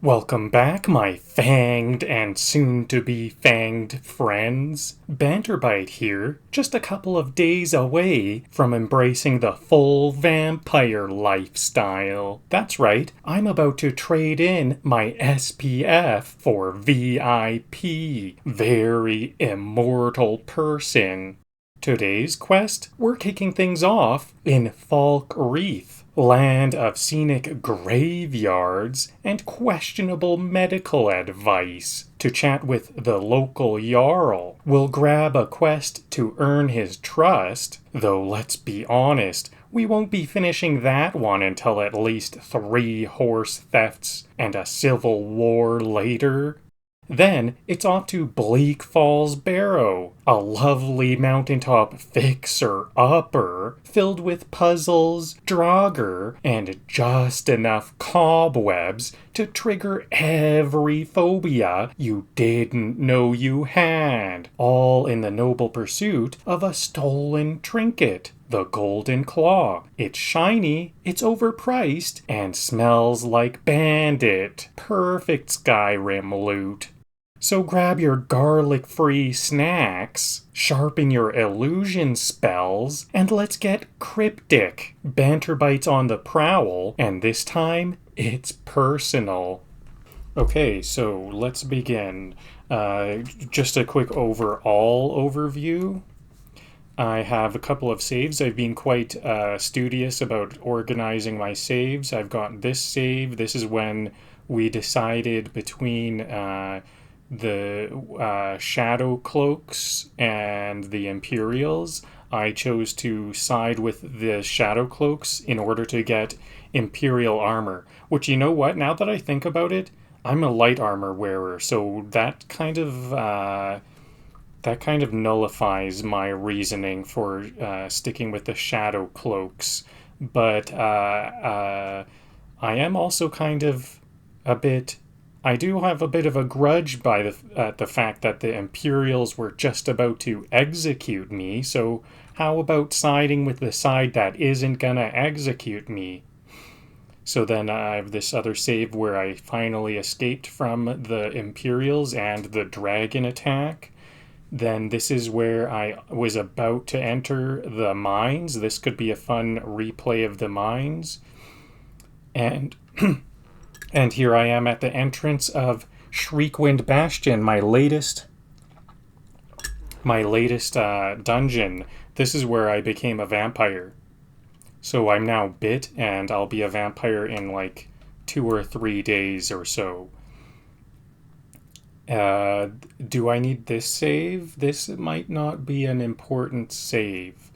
Welcome back, my fanged and soon-to-be fanged friends. BanterBite here, just a couple of days away from embracing the full vampire lifestyle. That's right, I'm about to trade in my SPF for VIP, very immortal person. Today's quest, we're kicking things off in Falkreath, land of scenic graveyards and questionable medical advice. To chat with the local Jarl, we'll grab a quest to earn his trust, though let's be honest, we won't be finishing that one until at least 3 horse thefts and a civil war later. Then it's off to Bleak Falls Barrow, a lovely mountaintop fixer-upper filled with puzzles, draugr, and just enough cobwebs to trigger every phobia you didn't know you had, all in the noble pursuit of a stolen trinket. The golden claw. It's shiny, it's overpriced, and smells like Bandit. Perfect Skyrim loot. So grab your garlic-free snacks, sharpen your illusion spells, and let's get cryptic. BanterBite's on the prowl, and this time, it's personal. Okay, so let's begin. Just a quick overall overview. I have a couple of saves. I've been quite studious about organizing my saves. I've got this save. This is when we decided between the Shadow Cloaks and the Imperials. I chose to side with the Shadow Cloaks in order to get Imperial armor. Which, you know what? Now that I think about it, I'm a light armor wearer, so that kind of nullifies my reasoning for sticking with the Shadow Cloaks. But I am also kind of a bit... I do have a bit of a grudge by the fact that the Imperials were just about to execute me, so how about siding with the side that isn't gonna execute me? So then I have this other save where I finally escaped from the Imperials and the dragon attack. Then this is where I was about to enter the mines. This could be a fun replay of the mines. And... And here I am at the entrance of Shriekwind Bastion, my latest dungeon. This is where I became a vampire. So I'm now bit, and I'll be a vampire in like 2 or 3 days or so. Do I need this save? This might not be an important save.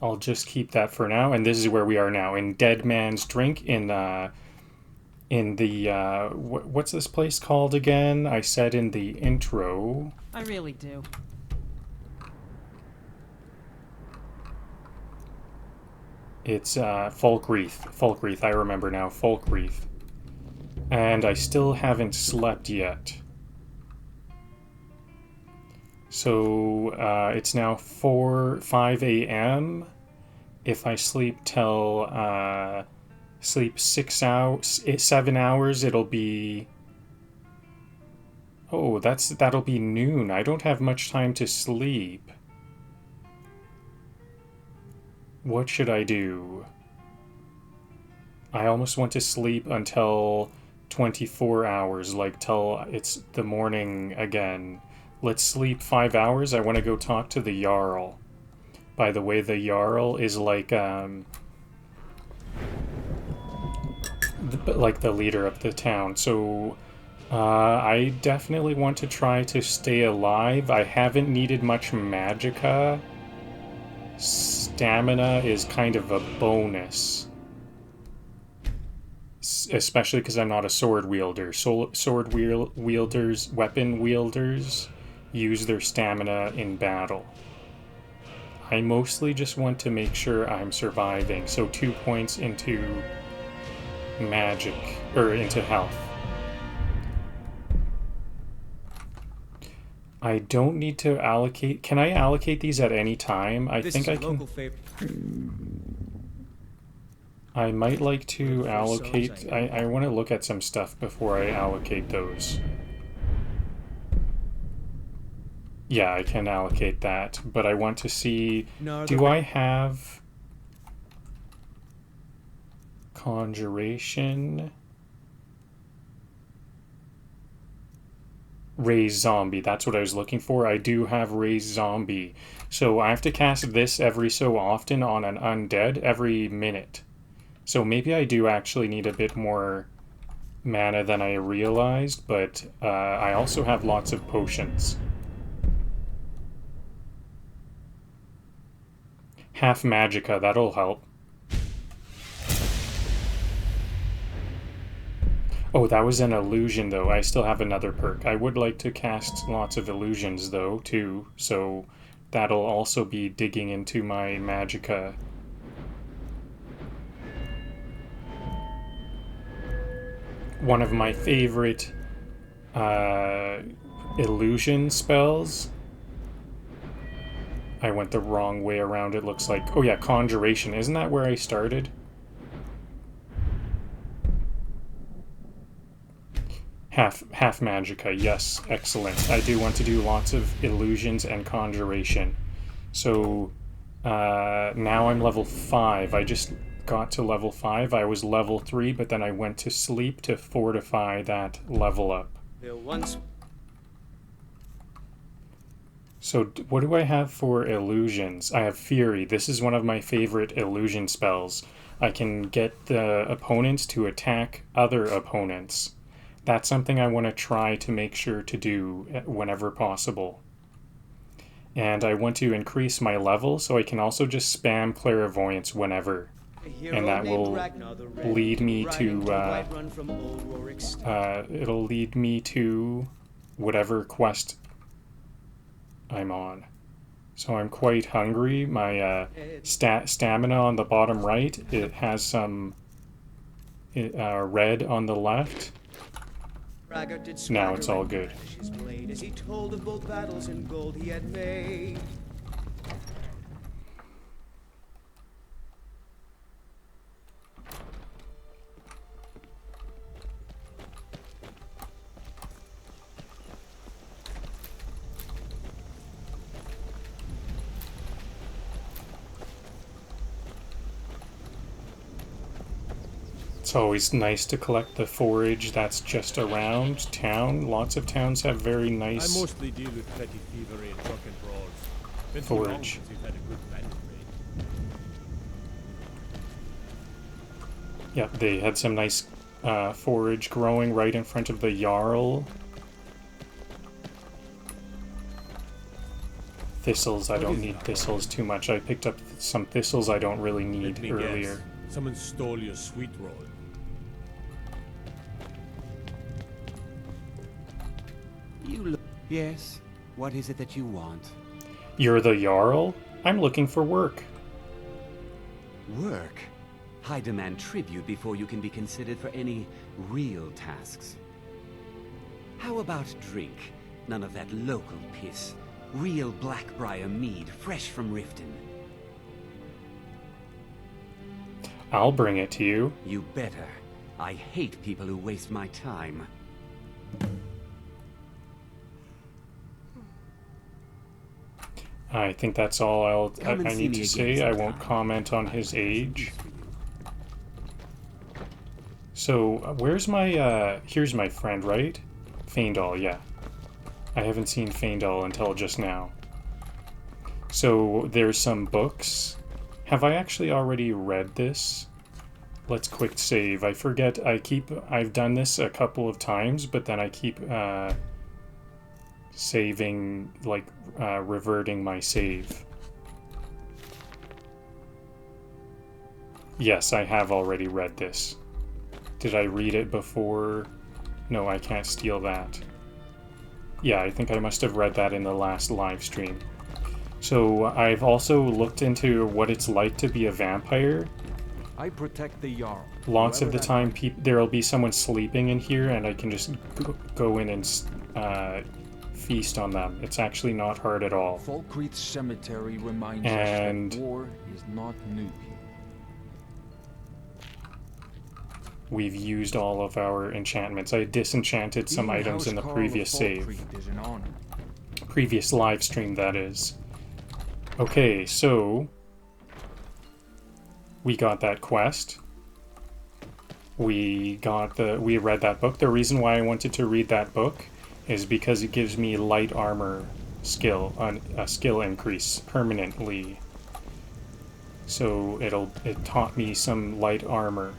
I'll just keep that for now, and this is where we are now, in Dead Man's Drink, in the what's this place called again? I said in the intro. I really do. It's Falkreath, I remember now, Falkreath. And I still haven't slept yet. So it's now 5 a.m. If I sleep till sleep 7 hours, it'll be... Oh, that'll be noon. I don't have much time to sleep. What should I do? I almost want to sleep until 24 hours, like till it's the morning again. Let's sleep 5 hours. I want to go talk to the Jarl. By the way, the Jarl is like the leader of the town, so I definitely want to try to stay alive. I haven't needed much magicka. Stamina is kind of a bonus, especially because I'm not a sword wielder. Weapon wielders use their stamina in battle. I mostly just want to make sure I'm surviving, so 2 points into magic, or into health. I don't need to allocate... Can I allocate these at any time? I think I can... I might like to allocate... I want to look at some stuff before I allocate those. Yeah, I can allocate that, but I want to see... Do I have... Conjuration... Raise Zombie, that's what I was looking for. I do have Raise Zombie. So I have to cast this every so often on an undead, every minute. So maybe I do actually need a bit more mana than I realized, but I also have lots of potions. Half Magicka, that'll help. Oh, that was an illusion, though. I still have another perk. I would like to cast lots of illusions, though, too. So that'll also be digging into my Magicka. One of my favorite illusion spells. I went the wrong way around, it looks like. Oh yeah, Conjuration. Isn't that where I started? Half Magicka, yes, excellent. I do want to do lots of illusions and conjuration. So now I'm level 5. I just got to level 5. I was level 3, but then I went to sleep to fortify that level up. So what do I have for illusions? I have Fury. This is one of my favorite illusion spells. I can get the opponents to attack other opponents. That's something I want to try to make sure to do whenever possible. And I want to increase my level so I can also just spam Clairvoyance whenever. And that will lead me to, it'll lead me to whatever quest I'm on. So I'm quite hungry. My stamina on the bottom right, it has some red on the left. Now it's all good. As he told of both battles and gold he had made. It's always nice to collect the forage that's just around town. Lots of towns have very nice I mostly deal with petty thievery and drunken brawls. Been too long forage. since we've had a good bandit raid. Yep, they had some nice forage growing right in front of the Jarl. Thistles, I don't need thistles too much. I picked up some thistles I don't really need Let me earlier. guess. Someone stole your sweet roll. Yes? What is it that you want? You're the Jarl? I'm looking for work. Work? I demand tribute before you can be considered for any real tasks. How about drink? None of that local piss. Real Blackbriar mead, fresh from Riften. I'll bring it to you. You better. I hate people who waste my time. I think that's all I Come and see need me to again say. I won't sometime. comment on his age. So, where's my, here's my friend, right? Faendal, yeah. I haven't seen Faendal until just now. So, there's some books. Have I actually already read this? Let's quick save. I forget, I've done this a couple of times, but then I keep, saving, like, reverting my save. Yes, I have already read this. Did I read it before? No, I can't steal that. Yeah, I think I must have read that in the last live stream. So, I've also looked into what it's like to be a vampire. I protect the Jarl. Lots of the time, there'll be someone sleeping in here, and I can just go in and feast on them. It's actually not hard at all. Falkreath Cemetery reminds And us that war is not new here. we've used all of our enchantments. I disenchanted some Being items in the Housecarl of previous save. Falkreath is an honor. Previous live stream, that is. Okay, so we got that quest. We read that book. The reason why I wanted to read that book is because it gives me light armor skill, a skill increase permanently. So it taught me some light armor.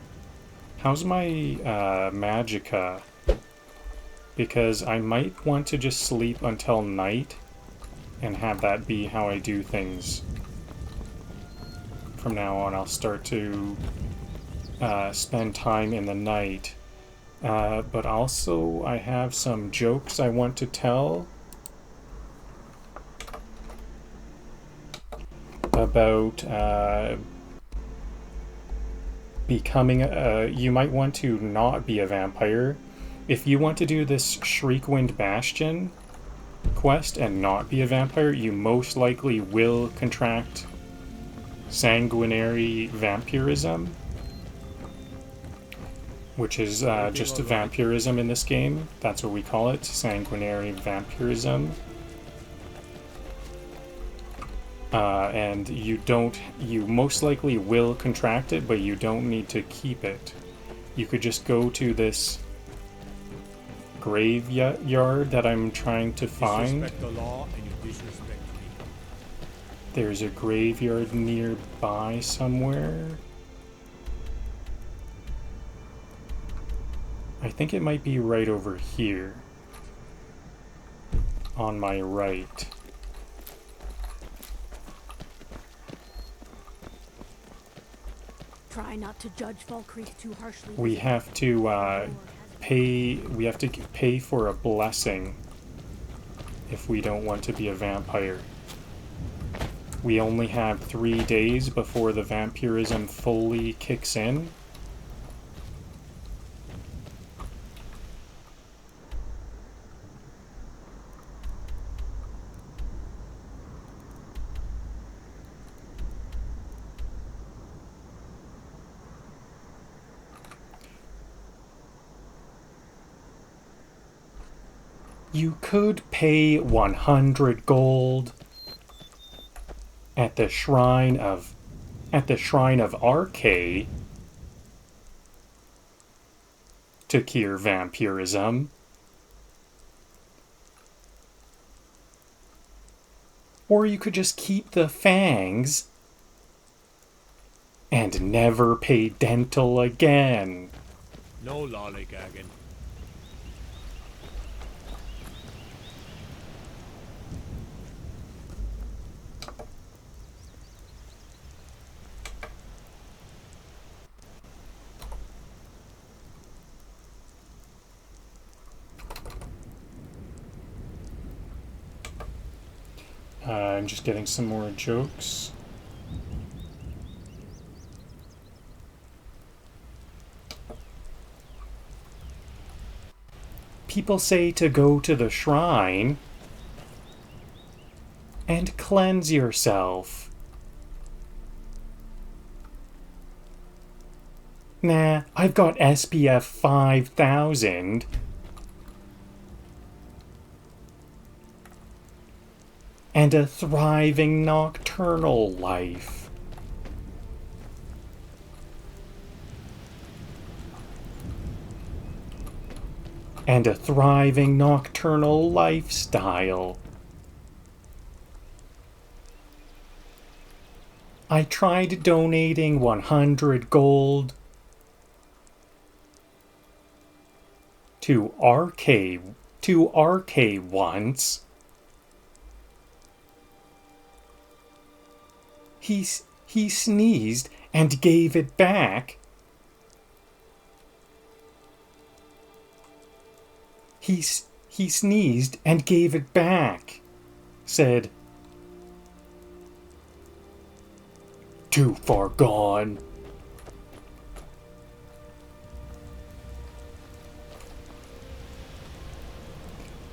How's my magicka? Because I might want to just sleep until night and have that be how I do things. From now on, I'll start to spend time in the night. But also, I have some jokes I want to tell about becoming you might want to not be a vampire. If you want to do this Shriekwind Bastion quest and not be a vampire, you most likely will contract sanguinary vampirism, which is just vampirism in this game. That's what we call it, sanguinary vampirism. And you most likely will contract it, but you don't need to keep it. You could just go to this graveyard that I'm trying to find. Disrespect the law and you disrespect me. There's a graveyard nearby somewhere. I think it might be right over here. On my right. Try not to judge Falkreath too harshly. We have to pay for a blessing if we don't want to be a vampire. We only have 3 days before the vampirism fully kicks in. You could pay 100 gold at the shrine of Archae to cure vampirism. Or you could just keep the fangs and never pay dental again. No lollygagging. I'm just getting some more jokes. People say to go to the shrine and cleanse yourself. Nah, I've got SPF 5000. And a thriving nocturnal life. And a thriving nocturnal lifestyle. I tried donating 100 gold to Archae once. He sneezed and gave it back. He sneezed and gave it back. Said, "Too far gone."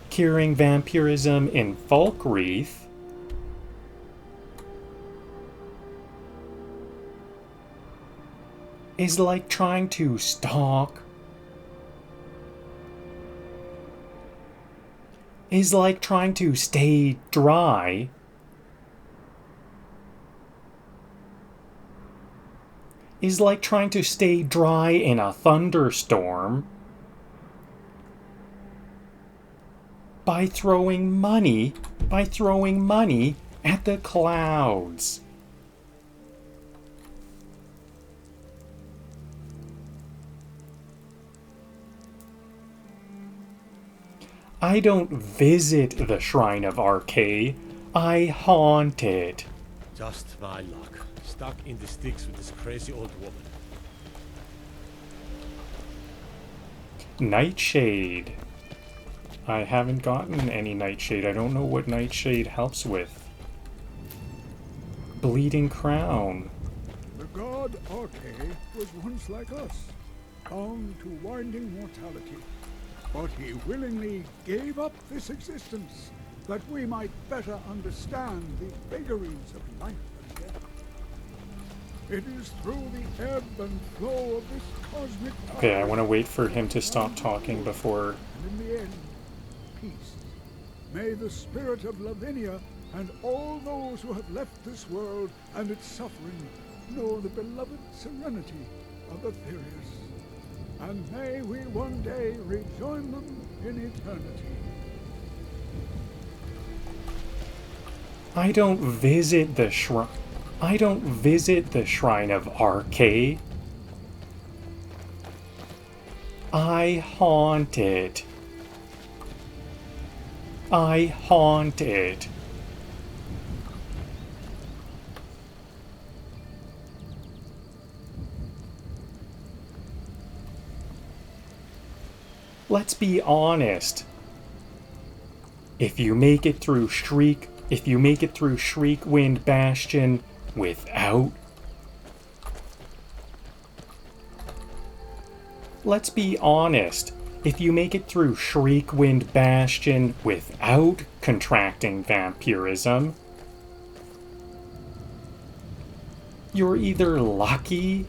Curing vampirism in Falkreath. is like trying to stalk. Is like trying to stay dry. Is like trying to stay dry in a thunderstorm by throwing money at the clouds. I don't visit the Shrine of Archaea, I haunt it. Just my luck. Stuck in the sticks with this crazy old woman. Nightshade. I haven't gotten any nightshade. I don't know what nightshade helps with. Bleeding Crown. The god Archaea was once like us, bound to winding mortality. But he willingly gave up this existence, that we might better understand the vagaries of life and death. It is through the ebb and flow of this cosmic power. Okay, I want to wait for him to stop talking before... And in the end, peace. May the spirit of Lavinia and all those who have left this world and its suffering know the beloved serenity of Aetherius. And may we one day rejoin them in eternity. I don't visit the shrine. I don't visit the Shrine of Archaea. I haunt it. I haunt it. Let's be honest. If you make it through Shriekwind Bastion without... Let's be honest. If you make it through Shriekwind Bastion without contracting vampirism, you're either lucky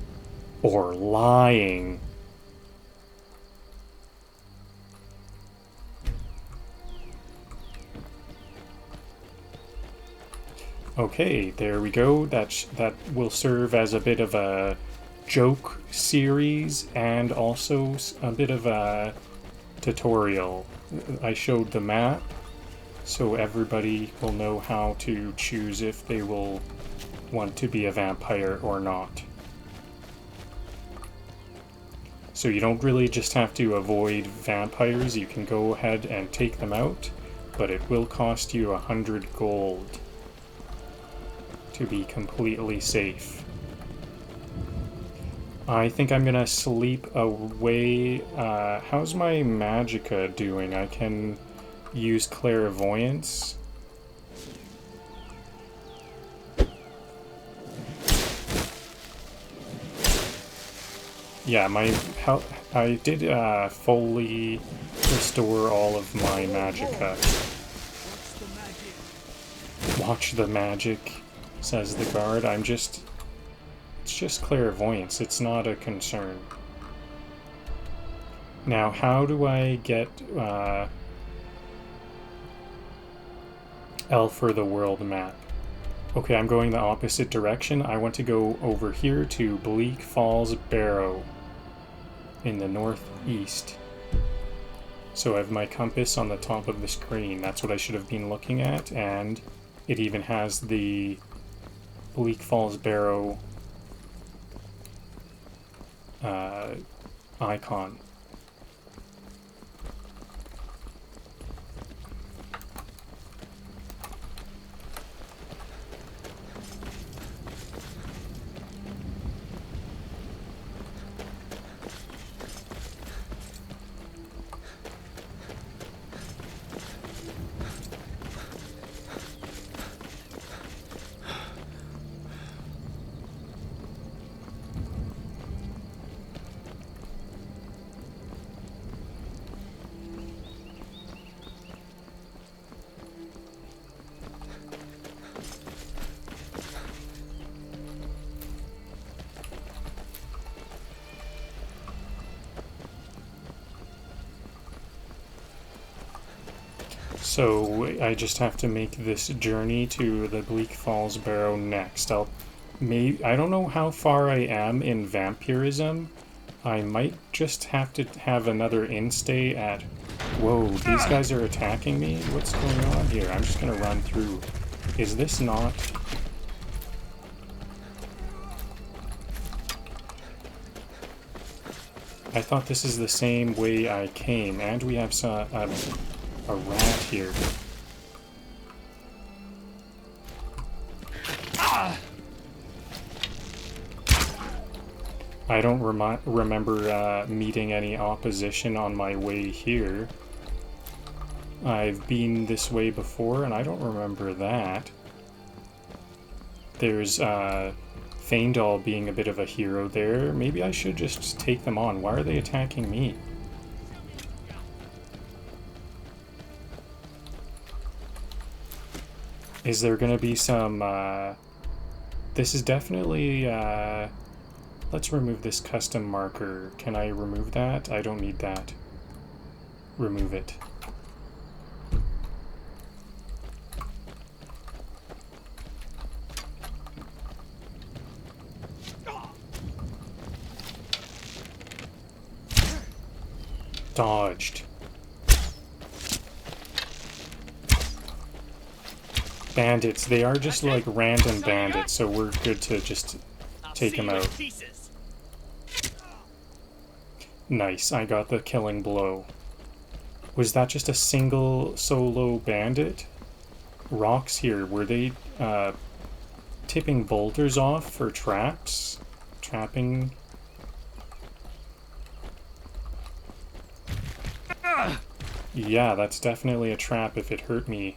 or lying. Okay, there we go. That will serve as a bit of a joke series and also a bit of a tutorial. I showed the map, so everybody will know how to choose if they will want to be a vampire or not. So you don't really just have to avoid vampires, you can go ahead and take them out, but it will cost you 100 gold to be completely safe. I think I'm gonna sleep away. How's my magicka doing? I can use clairvoyance. Yeah, I did fully restore all of my magicka. Watch the magic, says the guard. It's just clairvoyance, it's not a concern. Now, how do I get L for the world map? Okay, I'm going the opposite direction. I want to go over here to Bleak Falls Barrow in the northeast. So I have my compass on the top of the screen. That's what I should have been looking at, and it even has the Bleak Falls Barrow icon. So I just have to make this journey to the Bleak Falls Barrow next. I don't know how far I am in vampirism. I might just have to have another instay at... Whoa, these guys are attacking me? What's going on here? I'm just gonna run through. Is this not... I thought this is the same way I came, and we have a rat here. I don't remember meeting any opposition on my way here. I've been this way before, and I don't remember that. There's Feindal being a bit of a hero there. Maybe I should just take them on. Why are they attacking me? Is there gonna be some, this is definitely, let's remove this custom marker. Can I remove that? I don't need that. Remove it. Dodged. Bandits, they are just like random bandits, so we're good to just take them out. Nice, I got the killing blow. Was that just a single solo bandit? Rocks here, were they tipping boulders off for traps? Trapping? Yeah, that's definitely a trap if it hurt me.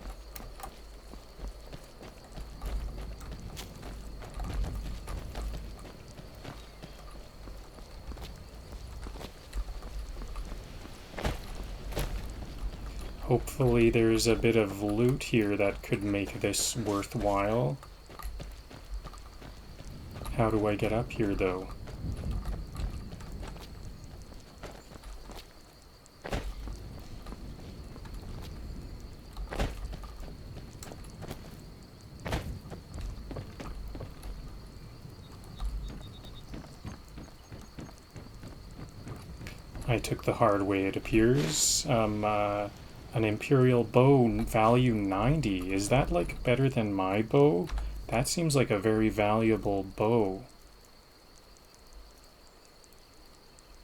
Hopefully there's a bit of loot here that could make this worthwhile. How do I get up here, though? I took the hard way, it appears. An Imperial bow, value 90. Is that, like, better than my bow? That seems like a very valuable bow.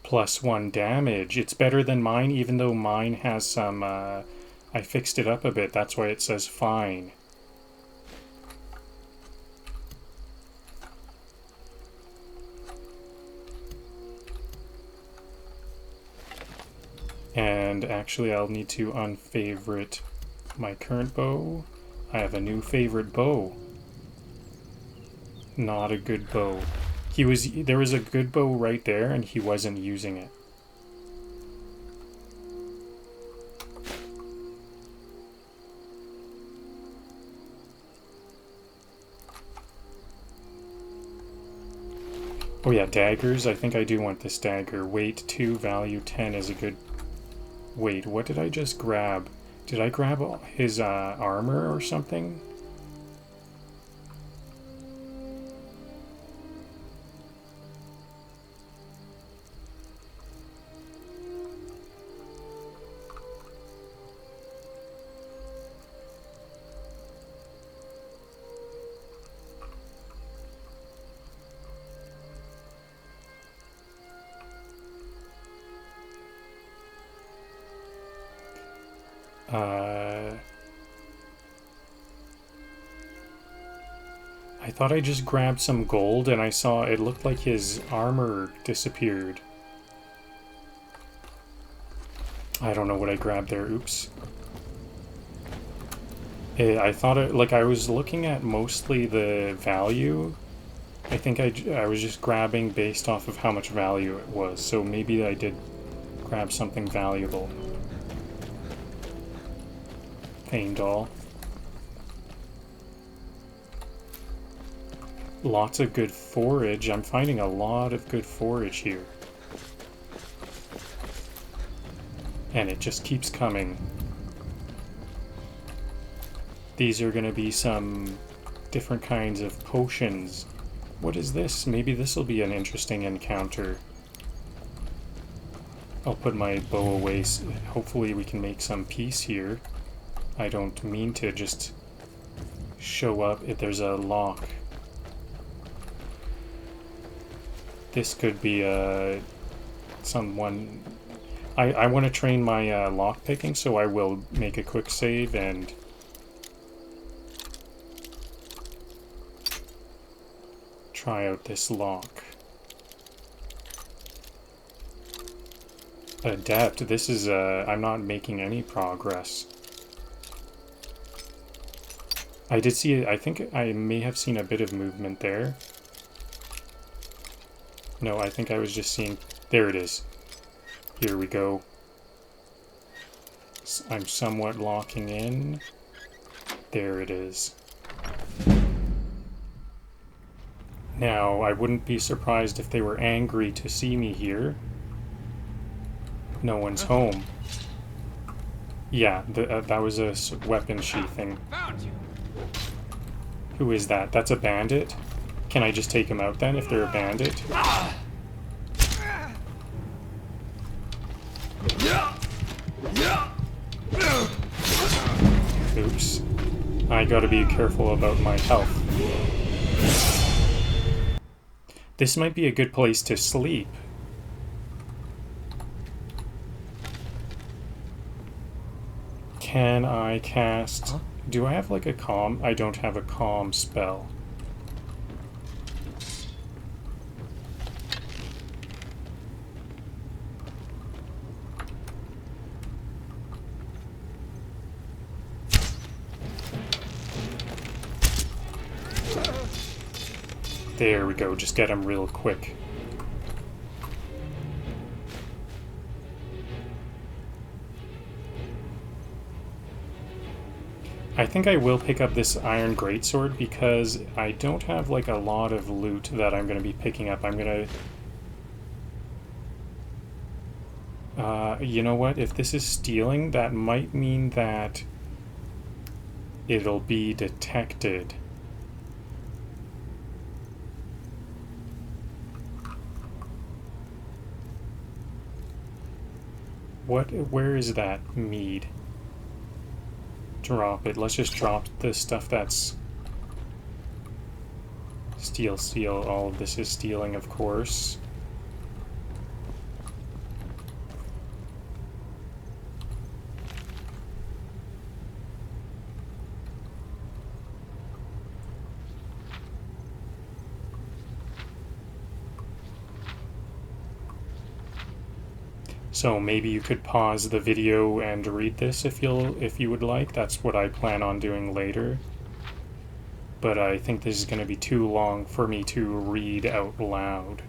+1 damage. It's better than mine, even though mine has some, I fixed it up a bit. That's why it says fine. And actually I'll need to unfavorite my current bow. I have a new favorite bow. Not a good bow. There was a good bow right there and he wasn't using it. Oh yeah, daggers. I think I do want this dagger. Weight 2, value 10 is a good... Wait, what did I just grab? Did I grab his armor or something? I thought I just grabbed some gold and I saw it looked like his armor disappeared. I don't know what I grabbed there, oops. I thought it, like I was looking at mostly the value. I think I was just grabbing based off of how much value it was, so maybe I did grab something valuable. Feindal. Lots of good forage. I'm finding a lot of good forage here. And it just keeps coming. These are gonna be some different kinds of potions. What is this? Maybe this will be an interesting encounter. I'll put my bow away. Hopefully we can make some peace here. I don't mean to just show up if there's a lock. This could be someone... I want to train my lock picking, so I will make a quick save and... try out this lock. Adept. This is, I'm not making any progress. I did see, I think I may have seen a bit of movement there. No, I think I was just seeing, there it is. Here we go. I'm somewhat locking in. There it is. Now, I wouldn't be surprised if they were angry to see me here. No one's home. Yeah, that was a weapon sheathing. Who is that? That's a bandit? Can I just take him out then if they're a bandit? Oops. I gotta be careful about my health. This might be a good place to sleep. Can I cast... Huh? Do I have like a calm? I don't have a calm spell. There we go, just get him real quick. I think I will pick up this iron greatsword because I don't have like a lot of loot that I'm going to be picking up. I'm going to... you know what? If this is stealing, that might mean that it'll be detected. Where is that mead? Drop it. Let's just drop the stuff that's... Steal. All of this is stealing, of course. So maybe you could pause the video and read this if you would like. That's what I plan on doing later. But I think this is going to be too long for me to read out loud.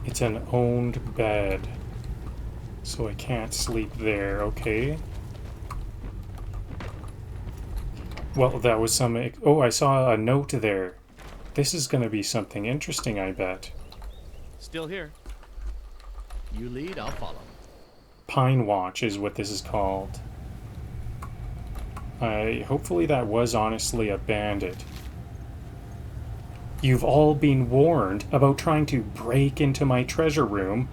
It's an owned bed, so I can't sleep there, okay? Well, that was some... Oh, I saw a note there. This is gonna be something interesting, I bet. Still here. You lead, I'll follow. Pine Watch is what this is called. Hopefully that was honestly a bandit. You've all been warned about trying to break into my treasure room,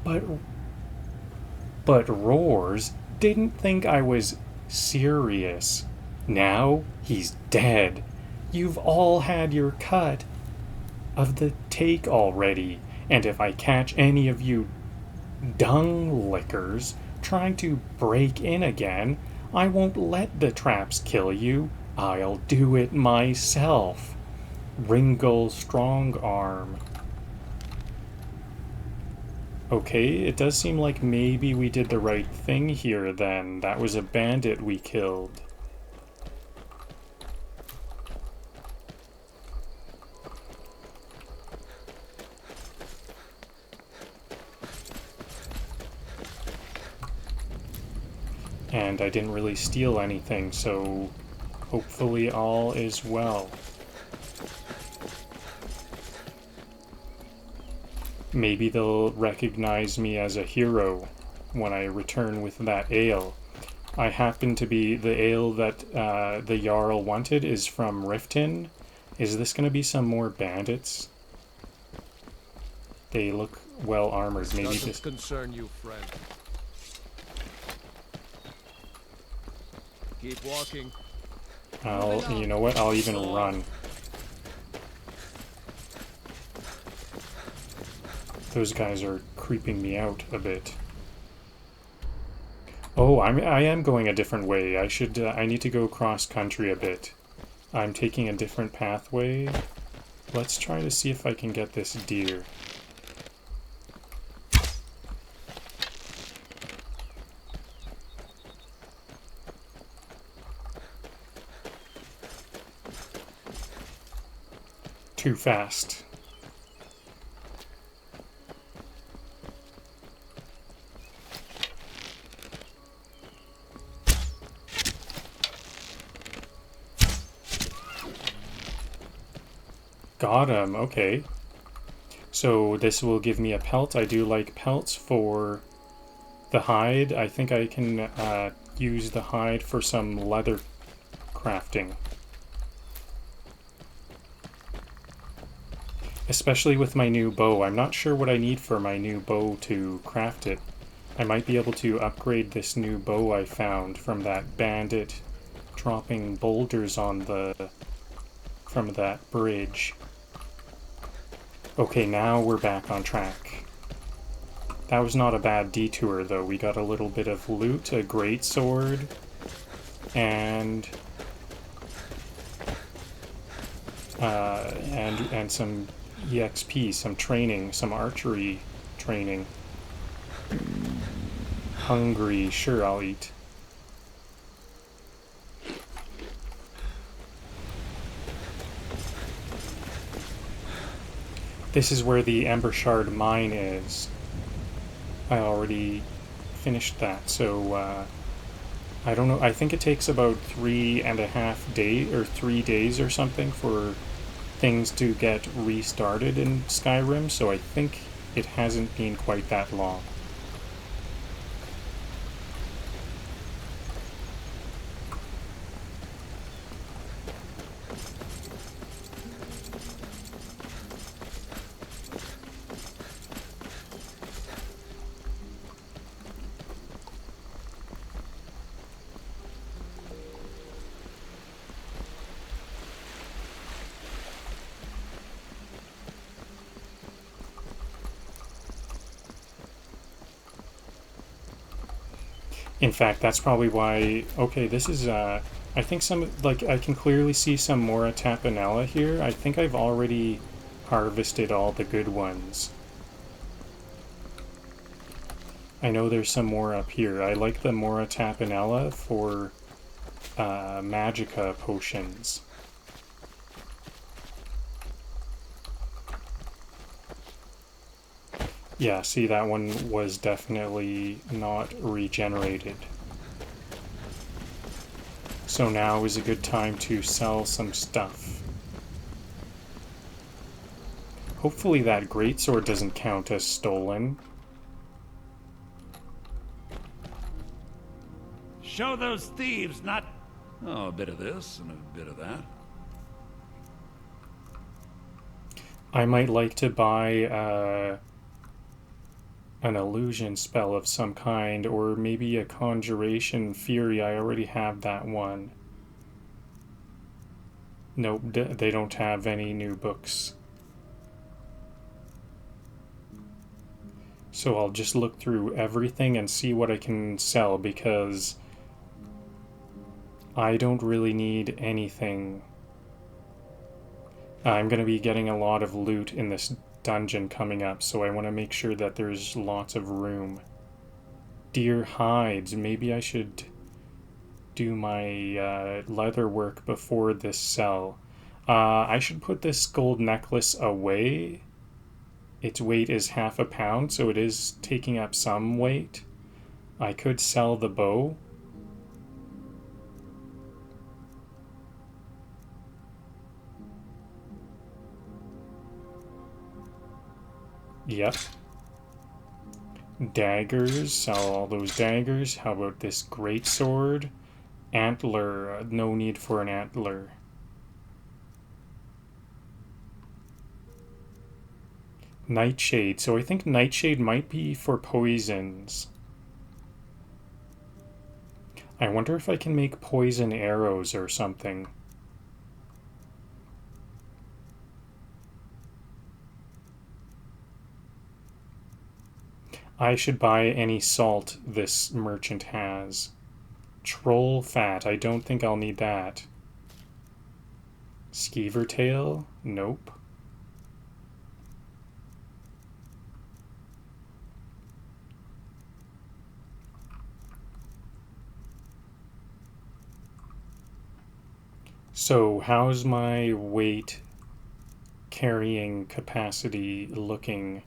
but Roars didn't think I was serious. Now he's dead. You've all had your cut of the take already, and if I catch any of you dung lickers trying to break in again, I won't let the traps kill you. I'll do it myself. Ringle Strongarm. Okay, it does seem like maybe we did the right thing here then. That was a bandit we killed. And I didn't really steal anything, so hopefully all is well. Maybe they'll recognize me as a hero when I return with that ale. I happen to be the ale that the Jarl wanted is from Riften. Is this going to be some more bandits? They look well armored. Maybe Doesn't this concern you, friend. Keep walking. you know what? I'll even run. Those guys are creeping me out a bit. Oh, I am going a different way. I need to go cross country a bit. I'm taking a different pathway. Let's try to see if I can get this deer. Too fast. Got him, okay. So this will give me a pelt. I do like pelts for the hide. I think I can use the hide for some leather crafting. Especially with my new bow. I'm not sure what I need for my new bow to craft it. I might be able to upgrade this new bow I found from that bandit dropping boulders on from that bridge. Okay, now we're back on track. That was not a bad detour, though. We got a little bit of loot, a greatsword, and some EXP, some training, some archery training. Hungry, sure, I'll eat. This is where the Ember Shard mine is. I already finished that, so I don't know. I think it takes about 3.5 days or 3 days or something for things to get restarted in Skyrim, so I think it hasn't been quite that long. In fact, that's probably why... Okay, this is, I think I can clearly see some Mora Tapanella here. I think I've already harvested all the good ones. I know there's some more up here. I like the Mora Tapanella for Magicka potions. Yeah, see, that one was definitely not regenerated. So now is a good time to sell some stuff. Hopefully that greatsword doesn't count as stolen. Show those thieves, not... Oh, a bit of this and a bit of that. I might like to buy an illusion spell of some kind, or maybe a conjuration fury. I already have that one. Nope, they don't have any new books. So I'll just look through everything and see what I can sell, because I don't really need anything. I'm going to be getting a lot of loot in this dungeon coming up, so I want to make sure that there's lots of room. Deer hides. Maybe I should do my leather work before this sell. I should put this gold necklace away. Its weight is 1/2 pound, so it is taking up some weight. I could sell the bow, Yep. Daggers, sell all those daggers. How about this great sword? Antler, no need for an antler. Nightshade, so I think Nightshade might be for poisons. I wonder if I can make poison arrows or something. I should buy any salt this merchant has. Troll fat, I don't think I'll need that. Skeever tail? Nope. So, how's my weight carrying capacity looking?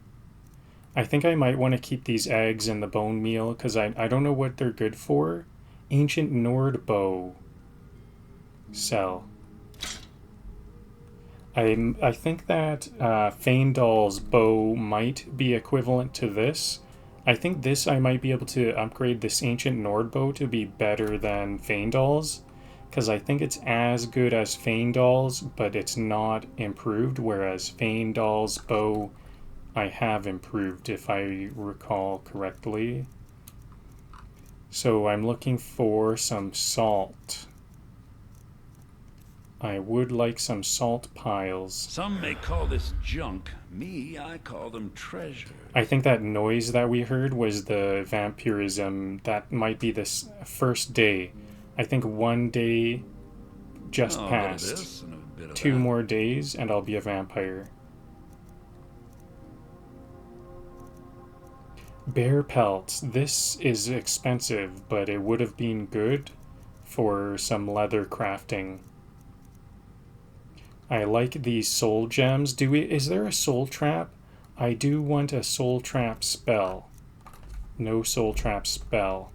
I think I might want to keep these eggs and the bone meal, because I don't know what they're good for. Ancient Nord bow. Sell. I think that Feindal's bow might be equivalent to this. I think this I might be able to upgrade this Ancient Nord bow to be better than Feindal's, because I think it's as good as Feindal's, but it's not improved, whereas Feindal's bow I have improved, if I recall correctly. So I'm looking for some salt. I would like some salt piles. Some may call this junk. Me, I call them treasure. I think that noise that we heard was the vampirism. That might be this first day. I think one day just passed. A bit of this and a bit of 2 that. more days and I'll be a vampire. Bear pelts. This is expensive, but it would have been good for some leather crafting. I like these soul gems. Is there a soul trap? I do want a soul trap spell. No soul trap spell.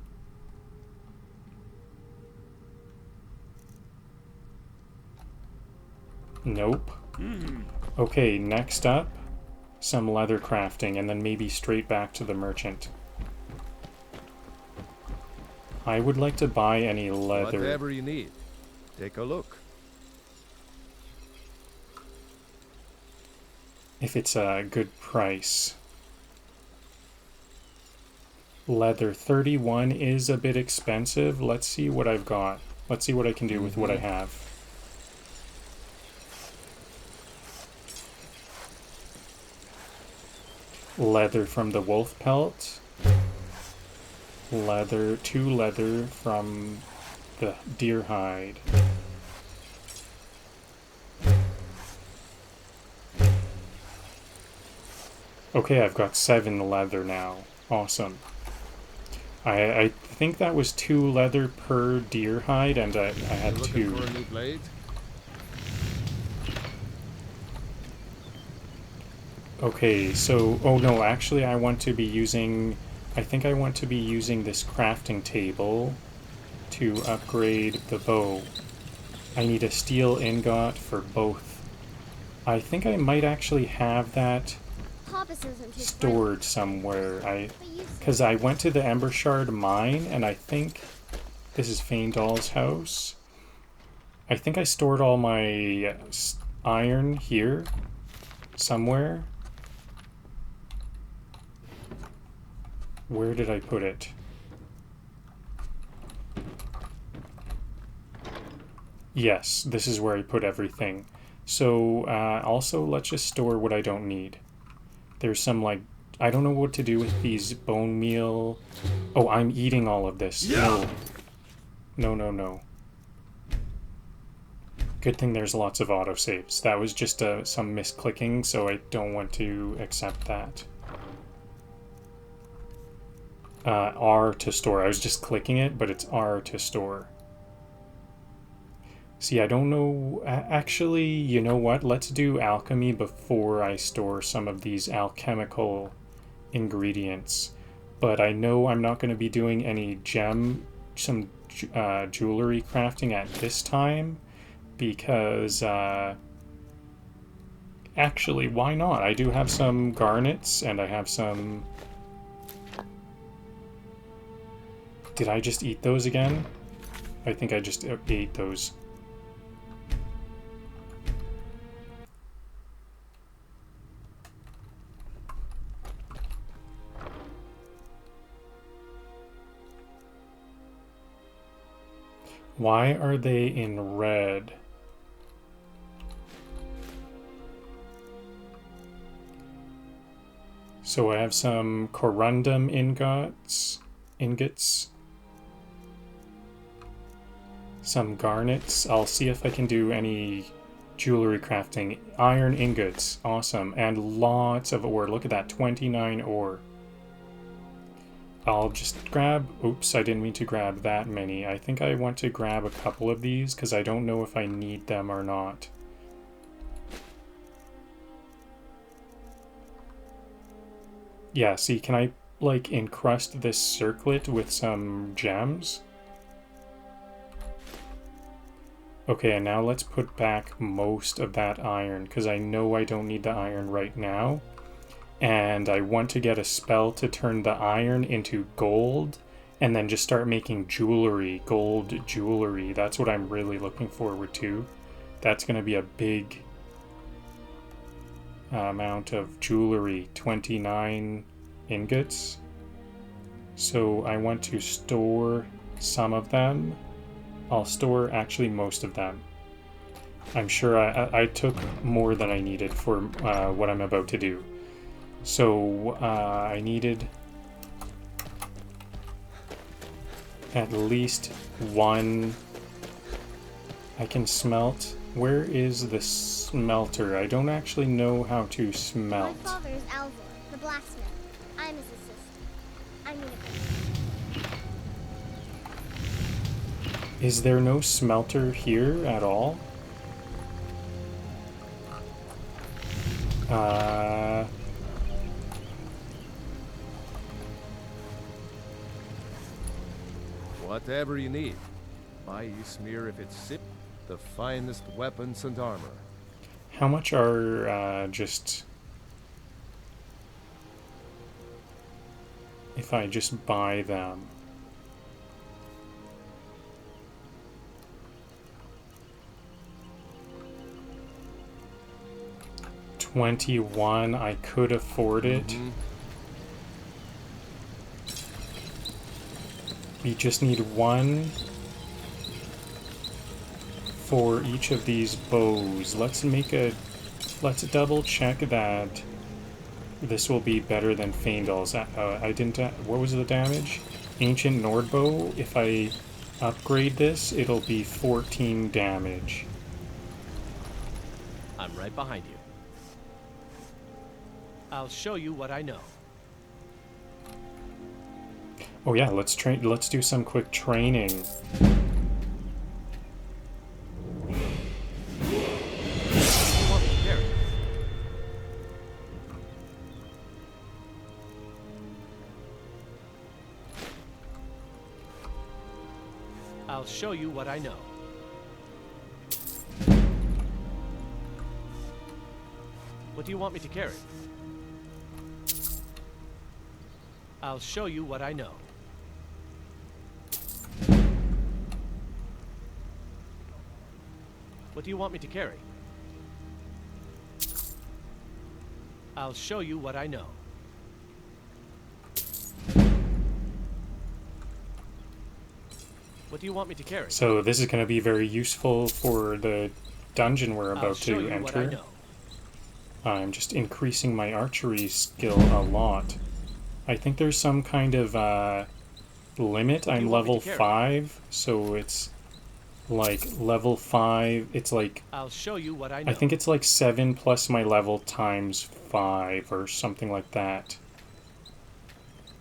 Nope. Okay, next up, some leather crafting, and then maybe straight back to the merchant. I would like to buy any leather. Whatever you need, take a look. If it's a good price. Leather 31 is a bit expensive. Let's see what I've got. Let's see what I can do with what I have. Leather from the wolf pelt. Leather, 2 leather from the deer hide. Okay, I've got 7 leather now. Awesome. I think that was 2 leather per deer hide, and I had 2. For a new blade? Okay, so, oh no, actually I want to be using, I think I want to be using this crafting table to upgrade the bow. I need a steel ingot for both. I think I might actually have that stored somewhere. Because I went to the Ember Shard mine, and I think this is Feindal's house. I think I stored all my iron here somewhere. Where did I put it? Yes, this is where I put everything. So, also, let's just store what I don't need. There's some, like, I don't know what to do with these bone meal. Oh, I'm eating all of this. No. No, no, no. Good thing there's lots of autosaves. That was just some misclicking, so I don't want to accept that. R to store. I was just clicking it, but it's R to store. See, I don't know. Actually, you know what? Let's do alchemy before I store some of these alchemical ingredients. But I know I'm not going to be doing any jewelry crafting at this time, because Actually, why not? I do have some garnets, and I have some... Did I just eat those again? I think I just ate those. Why are they in red? So I have some corundum ingots, some garnets. I'll see if I can do any jewelry crafting. Iron ingots, awesome, and lots of ore. Look at that, 29 ore. I'll just grab, oops, I didn't mean to grab that many. I think I want to grab a couple of these because I don't know if I need them or not. Yeah, see, can I, like, encrust this circlet with some gems? Okay, and now let's put back most of that iron, because I know I don't need the iron right now. And I want to get a spell to turn the iron into gold, and then just start making jewelry, gold jewelry. That's what I'm really looking forward to. That's going to be a big amount of jewelry, 29 ingots. So I want to store some of them. I'll store actually most of them. I'm sure I took more than I needed for what I'm about to do. So I needed at least one. I can smelt. Where is the smelter? I don't actually know how to smelt. My father is Alvor, the blacksmith. I'm his assistant. I need a Is there no smelter here at all? Whatever you need. My smear if it's sip, the finest weapons and armor. How much are just... if I just buy them? $21, I could afford it. We just need one for each of these bows. Let's double check that this will be better than Faendal's. I didn't, what was the damage? Ancient Nordbow, if I upgrade this, it'll be 14 damage. I'm right behind you. I'll show you what I know. Oh yeah, let's do some quick training. I'll show you what I know. What do you want me to carry? I'll show you what I know. What do you want me to carry? I'll show you what I know. What do you want me to carry? So this is going to be very useful for the dungeon we're about to enter. I'm just increasing my archery skill a lot. I think there's some kind of limit. I'm level 5, so it's like level 5. It's like, I'll show you what I know. I think it's like 7 plus my level times 5 or something like that.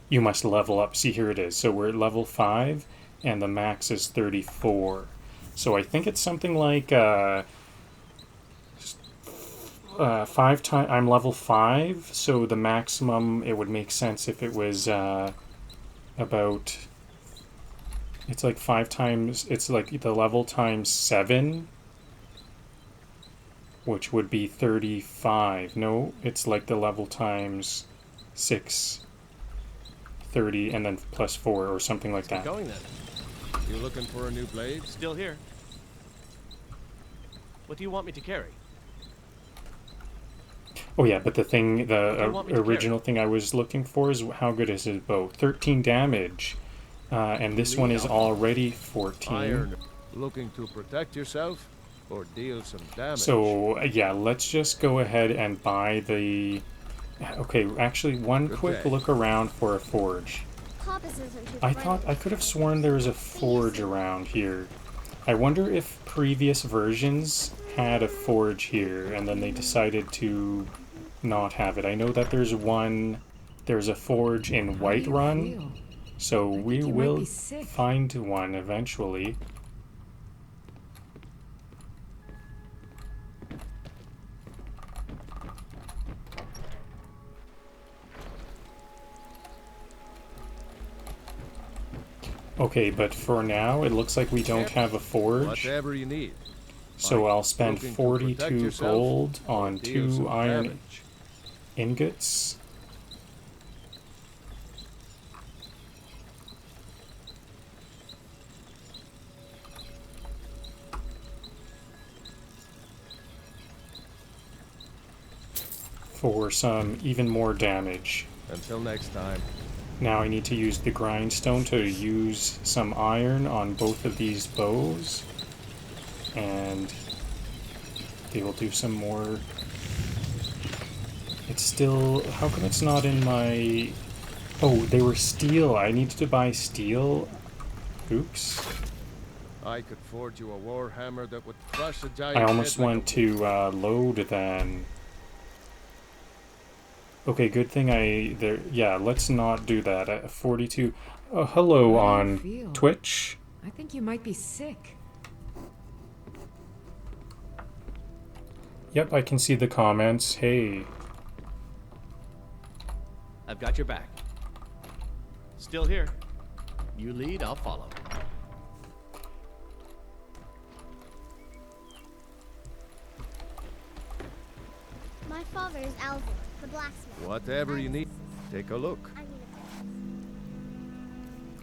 You must level up. See, here it is. So we're at level 5 and the max is 34. So I think it's something like 5 times. I'm level 5, so the maximum, it would make sense if it was about, it's like 5 times, it's like the level times 7. which would be 35. No, it's like the level times 6, 30, and then plus 4 or something like that. Going then. You looking for a new blade? Still here. What do you want me to carry? Oh yeah, but the thing, the What do you want me to original thing I was looking for is how good is his bow? 13 damage. And this one is already 14. Iron. Looking to protect yourself or deal some damage? So, yeah, let's just go ahead and buy the... Okay, actually, one quick look around for a forge. I thought I could have sworn there was a forge around here. I wonder if previous versions had a forge here and then they decided to not have it. I know that there's a forge in Whiterun, so we will find one eventually. Okay, but for now, it looks like we don't have a forge. Whatever you need. So I'll spend 42 gold on 2 iron damage. ingots. For some even more damage. Until next time. Now I need to use the grindstone to use some iron on both of these bows. And they will do some more. It's still... How come it's not in my... Oh, they were steel. I needed to buy steel. Oops. I could forge you a war hammer that would crush a giant. I almost head like went to load then. Okay, good thing yeah, let's not do that. At 42. Oh, hello on Twitch. I think you might be sick. Yep, I can see the comments. Hey. I've got your back. Still here. You lead, I'll follow. My father is Alvin, the blacksmith. Whatever you need, take a look.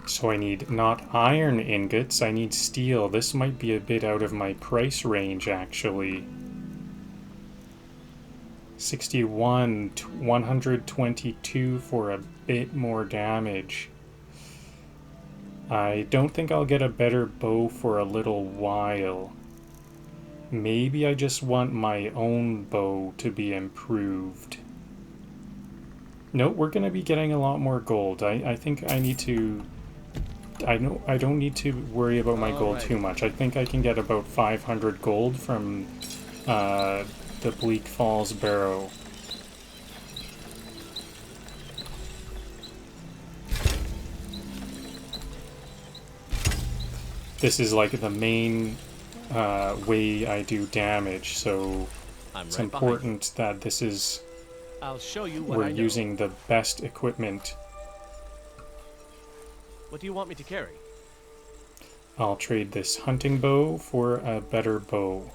So I need not iron ingots, I need steel. This might be a bit out of my price range, actually. 61, 122 for a bit more damage. I don't think I'll get a better bow for a little while. Maybe I just want my own bow to be improved. Nope, we're going to be getting a lot more gold. I think I need to... I don't need to worry about my gold too much. I think I can get about 500 gold from the Bleak Falls Barrow. This is like the main way I do damage, so it's important that this is... I'll show you what we're I know. using the best equipment. What do you want me to carry? I'll trade this hunting bow for a better bow.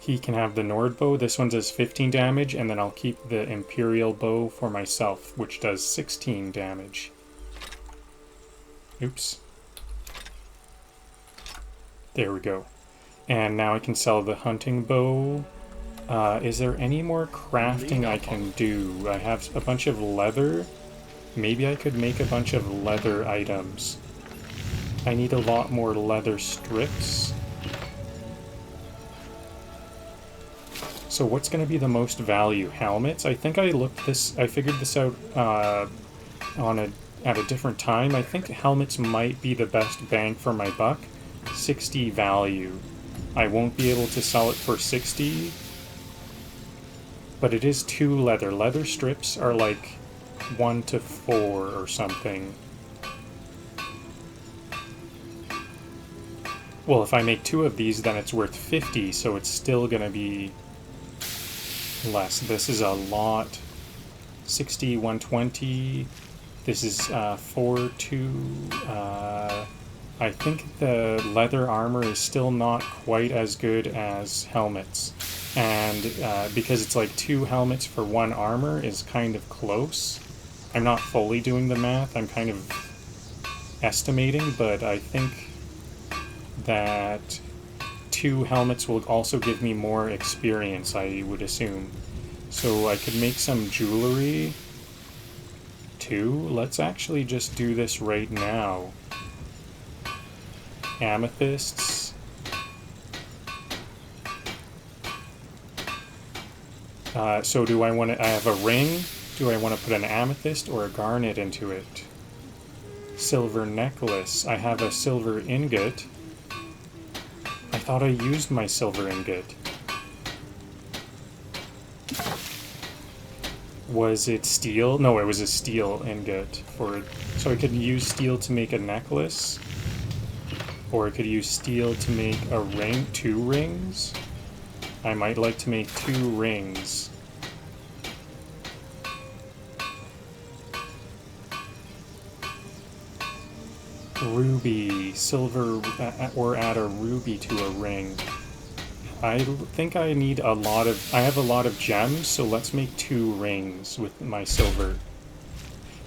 He can have the Nord bow. This one does 15 damage, and then I'll keep the Imperial bow for myself, which does 16 damage. Oops. There we go. And now I can sell the hunting bow. Is there any more crafting I can do? I have a bunch of leather. Maybe I could make a bunch of leather items. I need a lot more leather strips. So what's going to be the most value? Helmets? I think I figured this out at a different time. I think helmets might be the best bang for my buck. 60 value. I won't be able to sell it for 60. But it is 2 leather. Leather strips are like 1 to 4 or something. Well, if I make 2 of these, then it's worth 50, so it's still gonna be less. This is a lot. 60, 120. This is 4, 2, I think the leather armor is still not quite as good as helmets. And because it's like 2 helmets for 1 armor is kind of close. I'm not fully doing the math, I'm kind of estimating, but I think that 2 helmets will also give me more experience, I would assume. So I could make some jewelry too. Let's actually just do this right now. Amethysts. So do I want to, I have a ring. Do I want to put an amethyst or a garnet into it? Silver necklace. I have a silver ingot. I thought I used my silver ingot. Was it steel? No, it was a steel ingot for it. So I could use steel to make a necklace. Or I could use steel to make a ring, 2 rings. I might like to make 2 rings. Ruby, silver, or add a ruby to a ring. I think I need a lot of, I have a lot of gems, so let's make 2 rings with my silver.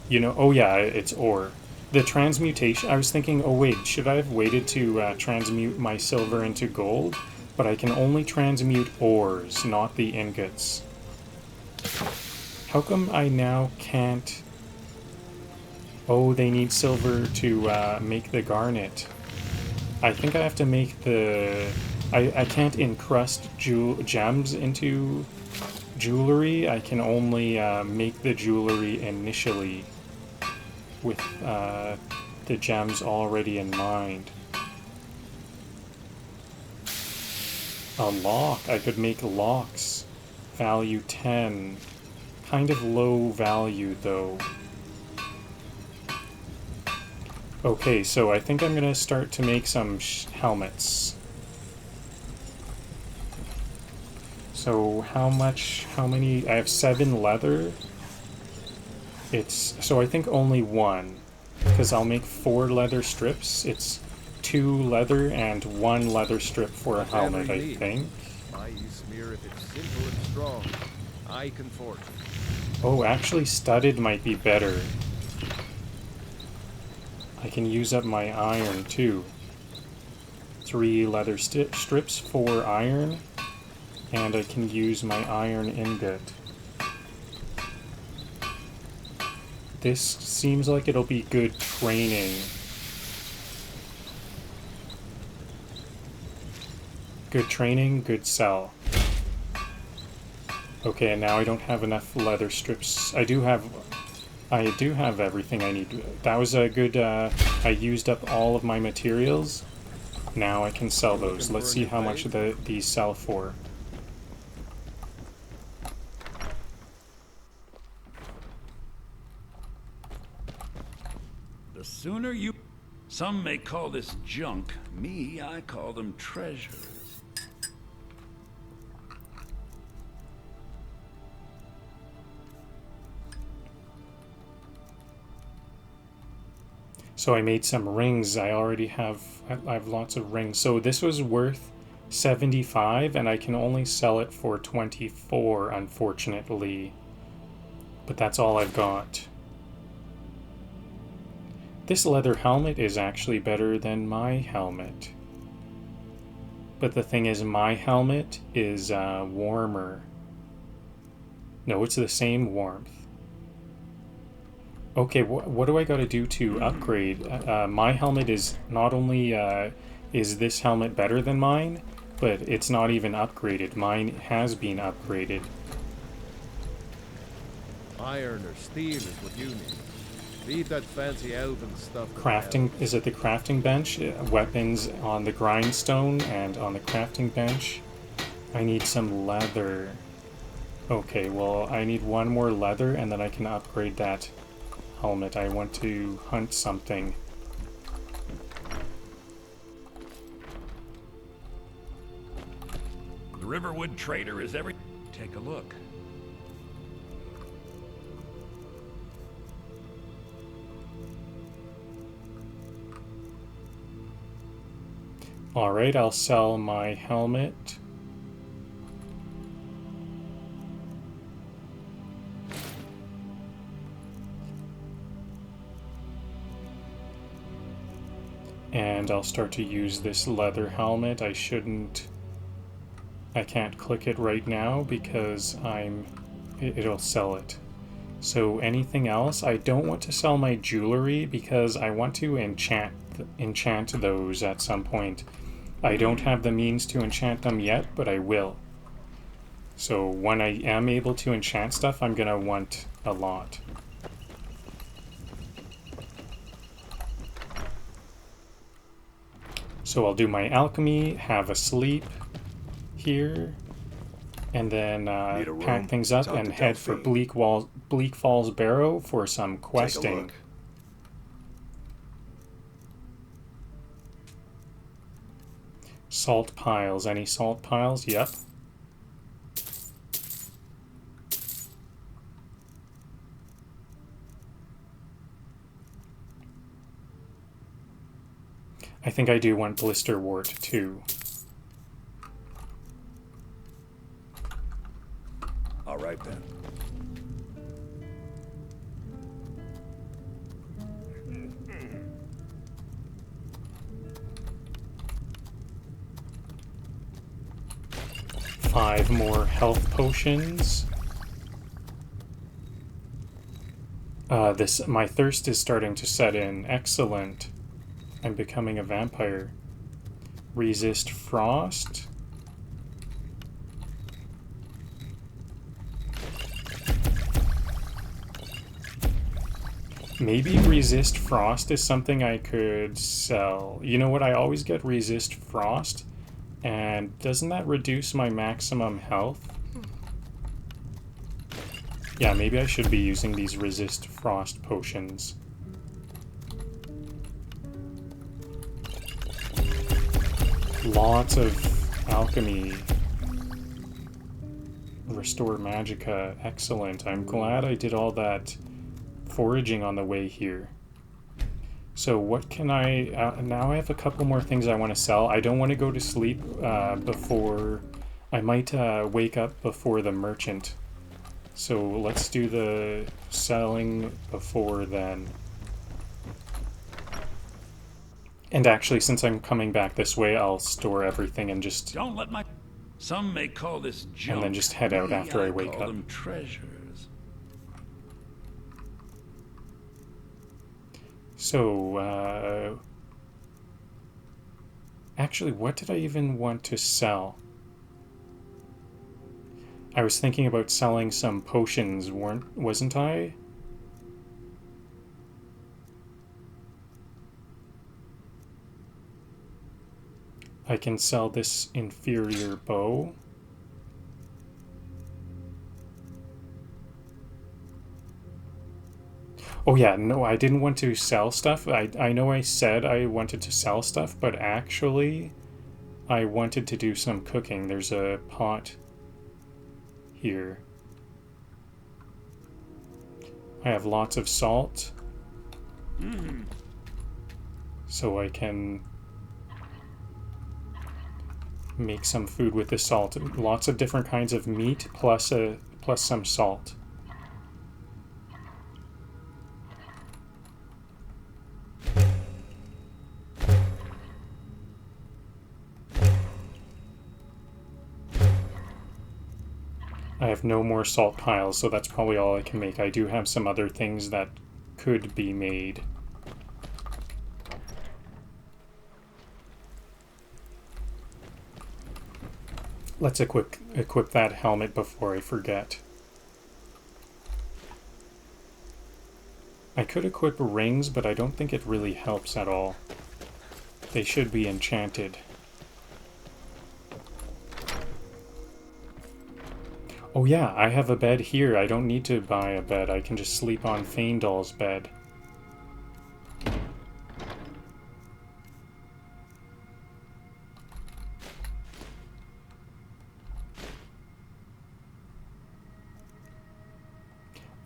You know, oh yeah, it's ore. The transmutation, I was thinking, oh wait, should I have waited to transmute my silver into gold? But I can only transmute ores, not the ingots. How come I now can't... Oh, they need silver to make the garnet. I think I have to make the... I can't encrust gems into jewelry. I can only make the jewelry initially with the gems already in mind. A lock. I could make locks. Value 10. Kind of low value though. Okay, so I think I'm gonna start to make some helmets. So how many, I have 7 leather. So I think only 1, because I'll make 4 leather strips. It's 2 leather and 1 leather strip for a helmet, I think. My smear if it's simple and strong. I can forge it. Oh, actually studded might be better. I can use up my iron too. 3 leather strips, 4 iron, and I can use my iron ingot. This seems like it'll be good training. Good training, good sell. Okay, and now I don't have enough leather strips. I do have everything I need. That was a good, I used up all of my materials. Now I can sell those. Let's see how much these sell for. The sooner you... Some may call this junk. Me, I call them treasures. So I made some rings. I have lots of rings. So this was worth 75 and I can only sell it for 24, unfortunately. But that's all I've got. This leather helmet is actually better than my helmet. But the thing is, my helmet is warmer. No, it's the same warmth. Okay, what do I gotta do to upgrade? My helmet is not only, is this helmet better than mine, but it's not even upgraded. Mine has been upgraded. Iron or steel is what you need. Leave that fancy elven stuff. Crafting, is it the crafting bench? Weapons on the grindstone and on the crafting bench. I need some leather. Okay, well, I need 1 more leather and then I can upgrade that helmet. I want to hunt something. The Riverwood Trader is every... Take a look. Alright, I'll sell my helmet. And I'll start to use this leather helmet. I can't click it right now because it'll sell it. So anything else? I don't want to sell my jewelry because I want to enchant those at some point. I don't have the means to enchant them yet, but I will. So when I am able to enchant stuff, I'm gonna want a lot. So I'll do my alchemy, have a sleep here, and then pack things up and head for Bleak Falls Barrow for some questing. Salt piles. Any salt piles? Yep. I think I do want blister wart too. All right then. Five more health potions. My thirst is starting to set in. Excellent. I'm becoming a vampire. Resist frost. Maybe resist frost is something I could sell. You know what? I always get resist frost. And doesn't that reduce my maximum health? Yeah, maybe I should be using these resist frost potions. Lots of alchemy. Restore magicka. Excellent. I'm glad I did all that foraging on the way here. So what can I... now I have a couple more things I want to sell. I don't want to go to sleep before... I might wake up before the merchant. So let's do the selling before then. And actually, since I'm coming back this way, I'll store everything and just... Don't let my... Some may call this junk. And then just head out after I wake up. Them treasures. So, actually, what did I even want to sell? I was thinking about selling some potions, wasn't I? I can sell this inferior bow. Oh yeah, no, I didn't want to sell stuff. I know I said I wanted to sell stuff, but actually I wanted to do some cooking. There's a pot here. I have lots of salt. So I can make some food with the salt. Lots of different kinds of meat plus some salt. I have no more salt piles, so that's probably all I can make. I do have some other things that could be made. Let's equip that helmet before I forget. I could equip rings, but I don't think it really helps at all. They should be enchanted. Oh yeah, I have a bed here. I don't need to buy a bed. I can just sleep on Faendal's bed.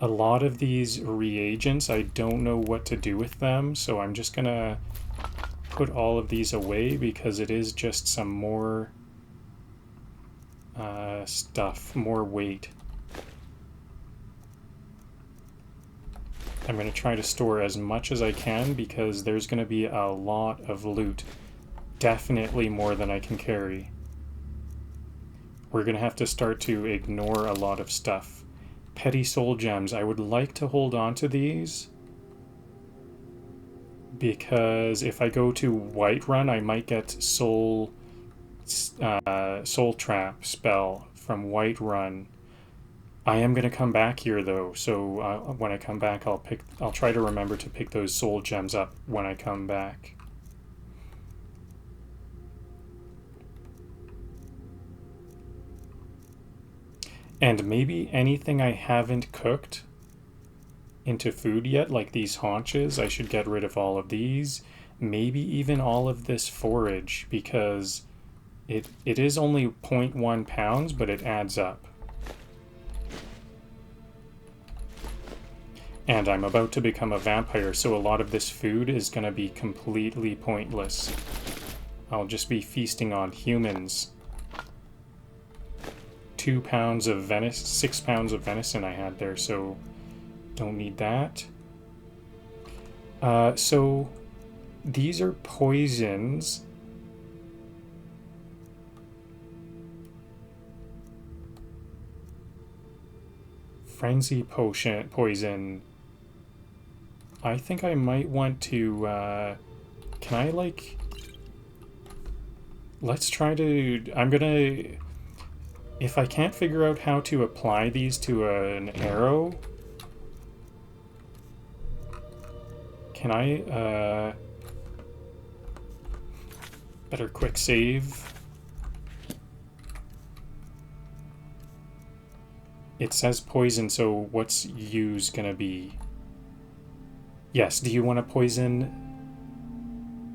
A lot of these reagents, I don't know what to do with them, so I'm just gonna put all of these away because it is just some more stuff, more weight. I'm going to try to store as much as I can because there's going to be a lot of loot. Definitely more than I can carry. We're going to have to start to ignore a lot of stuff. Petty soul gems. I would like to hold on to these because if I go to Whiterun, I might get soul trap spell from Whiterun. I am going to come back here though, so when I come back I'll try to remember to pick those soul gems up when I come back. And maybe anything I haven't cooked into food yet, like these haunches, I should get rid of all of these. Maybe even all of this forage, because it is only 0.1 pounds, but it adds up. And I'm about to become a vampire, so a lot of this food is going to be completely pointless. I'll just be feasting on humans. 2 pounds of venison, 6 pounds of venison I had there, so don't need that. So these are poisons. Frenzy poison. I think I might want to, can I like, let's try to, I'm gonna, if I can't figure out how to apply these to an arrow, can I, better quick save. It says poison, so what's use gonna be? Yes, do you want to poison?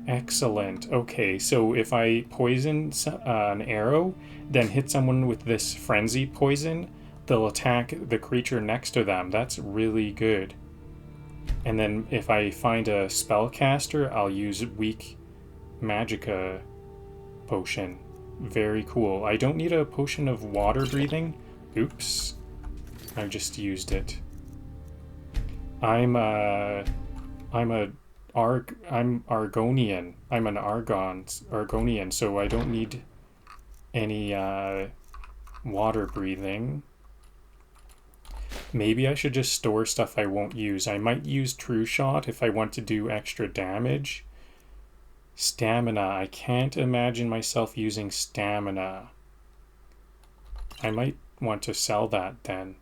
Excellent. Okay, so if I poison an arrow, then hit someone with this frenzy poison, they'll attack the creature next to them. That's really good. And then if I find a spellcaster, I'll use weak magicka potion. Very cool. I don't need a potion of water breathing. Oops. I just used it. I'm Argonian. I'm an Argonian, so I don't need any water breathing. Maybe I should just store stuff I won't use. I might use True Shot if I want to do extra damage. Stamina. I can't imagine myself using stamina. I might want to sell that then.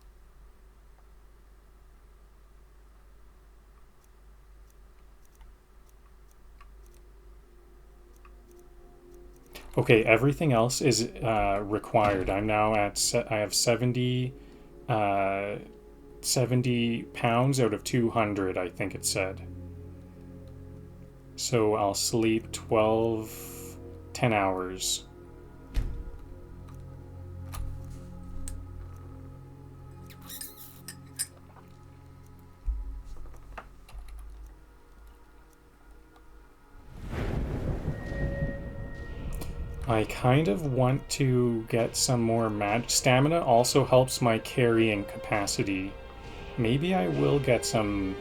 Okay, everything else is required. I'm now at, I have 70 pounds out of 200, I think it said. So I'll sleep 10 hours. I kind of want to get some more stamina. Also helps my carrying capacity. Maybe I will get some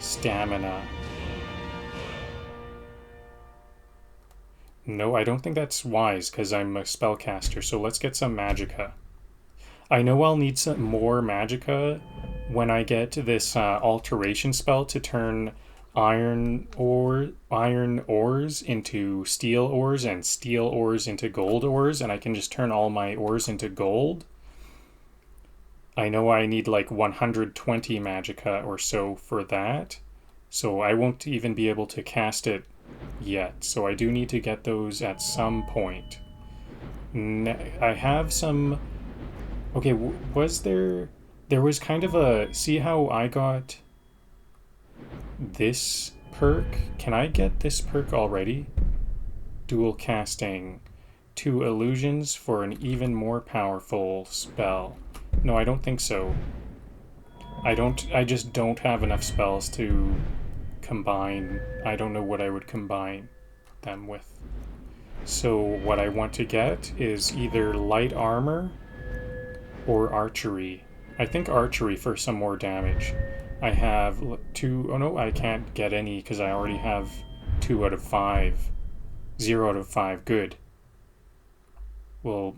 stamina. No, I don't think that's wise because I'm a spellcaster, so let's get some magicka. I know I'll need some more magicka when I get this alteration spell to turn iron ores into steel ores and steel ores into gold ores, and I can just turn all my ores into gold. I know I need like 120 magicka or so for that, so I won't even be able to cast it yet, so I do need to get those at some point. I have some... Okay, was there was kind of a... See how I got this perk? Can I get this perk already? Dual casting. 2 illusions for an even more powerful spell. No, I don't think so. I just don't have enough spells to combine. I don't know what I would combine them with. So what I want to get is either light armor or archery. I think archery for some more damage. I have 2... Oh no, I can't get any because I already have 2 out of 5. 0 out of 5. Good. We'll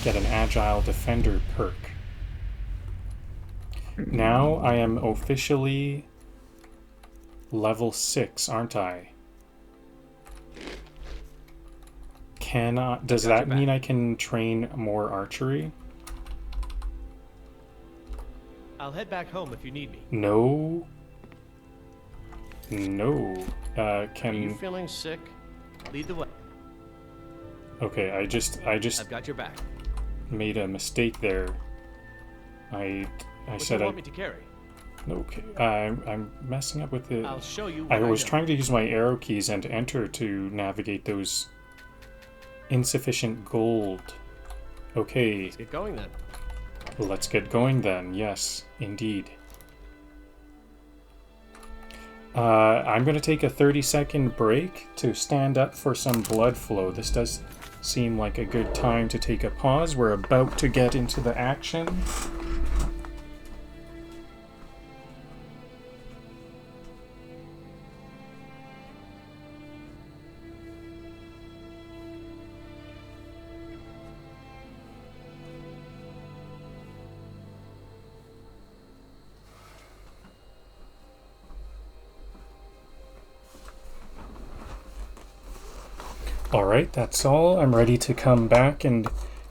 get an agile defender perk. Now I am officially level 6, aren't I? Does that mean I can train more archery? I'll head back home if you need me. No. No. Are you feeling sick? Lead the way. Okay, I just I've got your back. made a mistake there. I What said do you want me to carry? Okay, I'm messing up with the... I'll show you what I was know. trying to use my arrow keys and enter to navigate those insufficient gold. Okay. Let's get going then. Let's get going then. Yes, indeed. I'm going to take a 30-second break to stand up for some blood flow. This does seem like a good time to take a pause. We're about to get into the action. Alright, that's all. I'm ready to come back and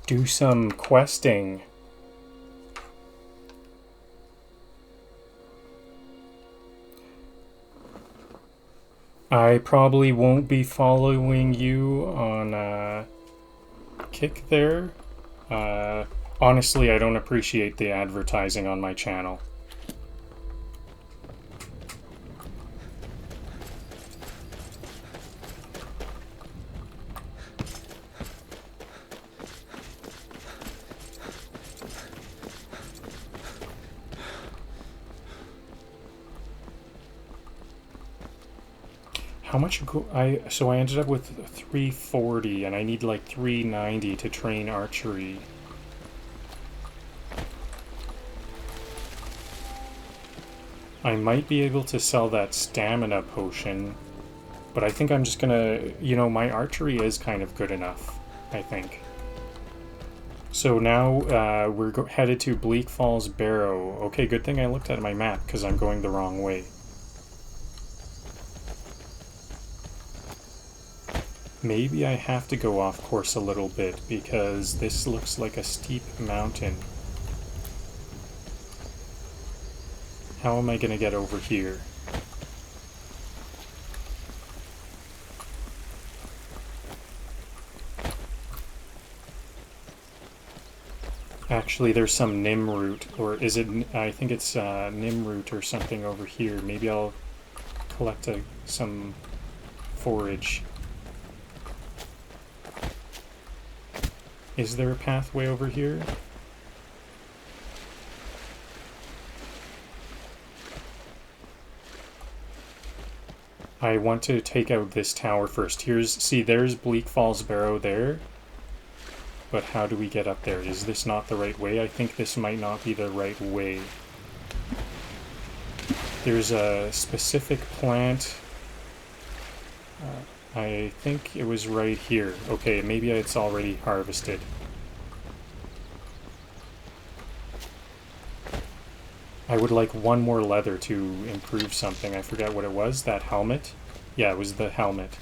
do some questing. I probably won't be following you on Kick there. Honestly, I don't appreciate the advertising on my channel. How much so I ended up with 340 and I need like 390 to train archery. I might be able to sell that stamina potion, but I think I'm just gonna, you know, my archery is kind of good enough, I think. So now we're headed to Bleak Falls Barrow. Okay, good thing I looked at my map because I'm going the wrong way. Maybe I have to go off course a little bit because this looks like a steep mountain. How am I going to get over here? Actually, there's some Nim root, or is it, I think it's Nim root or something over here. Maybe I'll collect some forage. Is there a pathway over here? I want to take out this tower first. See, there's Bleak Falls Barrow there. But how do we get up there? Is this not the right way? I think this might not be the right way. There's a specific plant. I think it was right here. Okay, maybe it's already harvested. I would like one more leather to improve something. I forgot what it was. That helmet? Yeah, it was the helmet.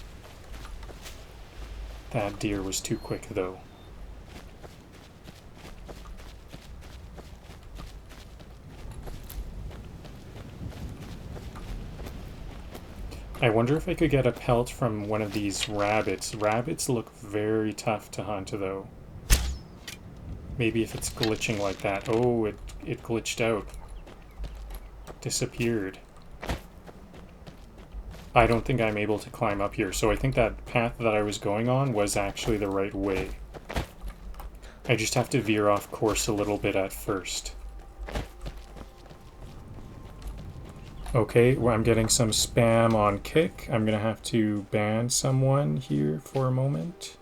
That deer was too quick, though. I wonder if I could get a pelt from one of these rabbits. Rabbits look very tough to hunt, though. Maybe if it's glitching like that. Oh, it glitched out. Disappeared. I don't think I'm able to climb up here, so I think that path that I was going on was actually the right way. I just have to veer off course a little bit at first. Okay, well, I'm getting some spam on kick. I'm gonna have to ban someone here for a moment.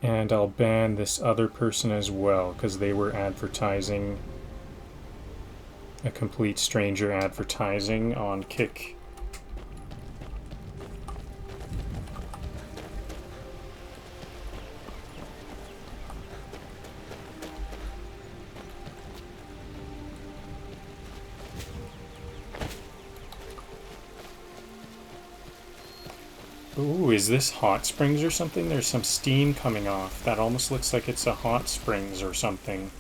And I'll ban this other person as well, because they were advertising, a complete stranger advertising on kick. Ooh, is this hot springs or something? There's some steam coming off. That almost looks like it's a hot springs or something.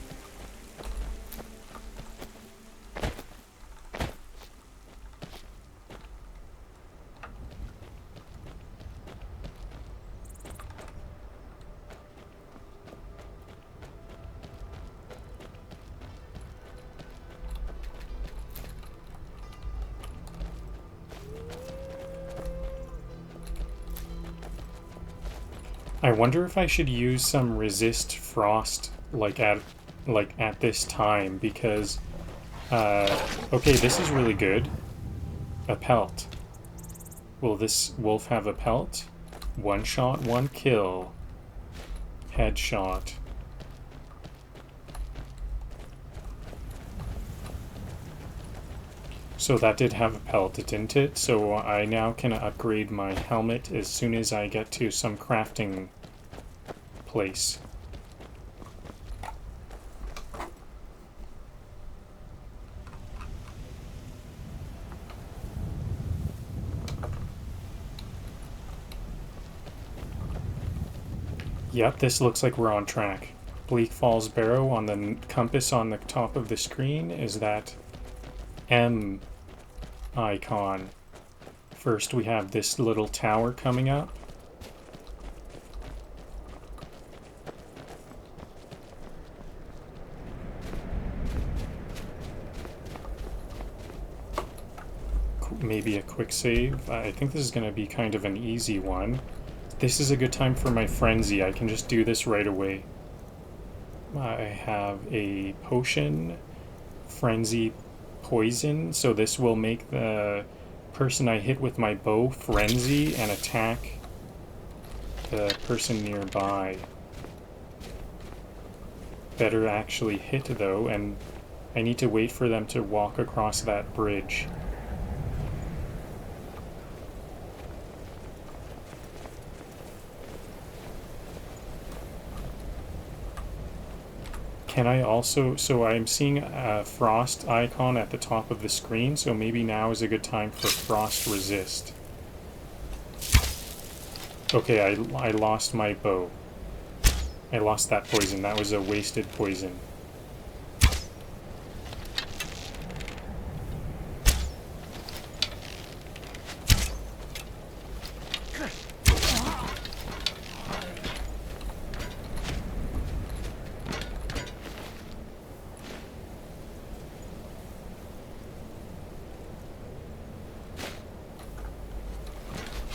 I wonder if I should use some resist frost like at this time, because okay, this is really good. A pelt. Will this wolf have a pelt? One shot, one kill. Headshot. So that did have a pelt, didn't it? So I now can upgrade my helmet as soon as I get to some crafting place. Yep, this looks like we're on track. Bleak Falls Barrow on the compass on the top of the screen is that M icon. First we have this little tower coming up. Maybe a quick save. I think this is going to be kind of an easy one. This is a good time for my frenzy. I can just do this right away. I have a potion, frenzy, poison, so this will make the person I hit with my bow frenzy and attack the person nearby. Better actually hit though, and I need to wait for them to walk across that bridge. Can I also, so I'm seeing a frost icon at the top of the screen, so maybe now is a good time for frost resist. Okay, I lost my bow. I lost that poison. That was a wasted poison.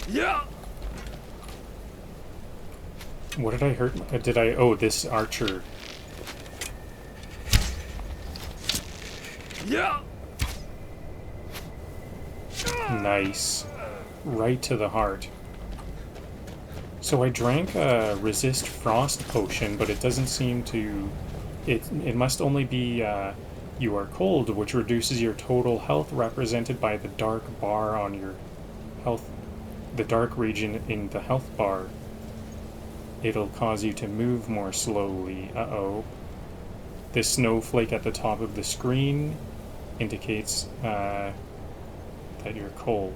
Yeah. What did I hurt? Did I? Oh, this archer. Yeah. Nice. Right to the heart. So I drank a resist frost potion, but it doesn't seem to... It must only be you are cold, which reduces your total health represented by the dark bar on your health, the dark region in the health bar. It'll cause you to move more slowly. Uh-oh. This snowflake at the top of the screen indicates that you're cold.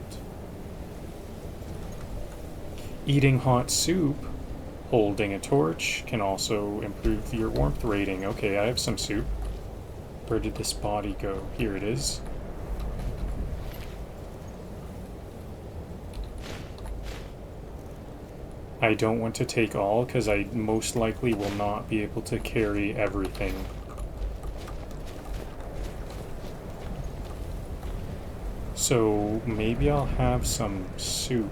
Eating hot soup, holding a torch, can also improve your warmth rating. Okay, I have some soup. Where did this body go? Here it is. I don't want to take all, because I most likely will not be able to carry everything. So maybe I'll have some soup.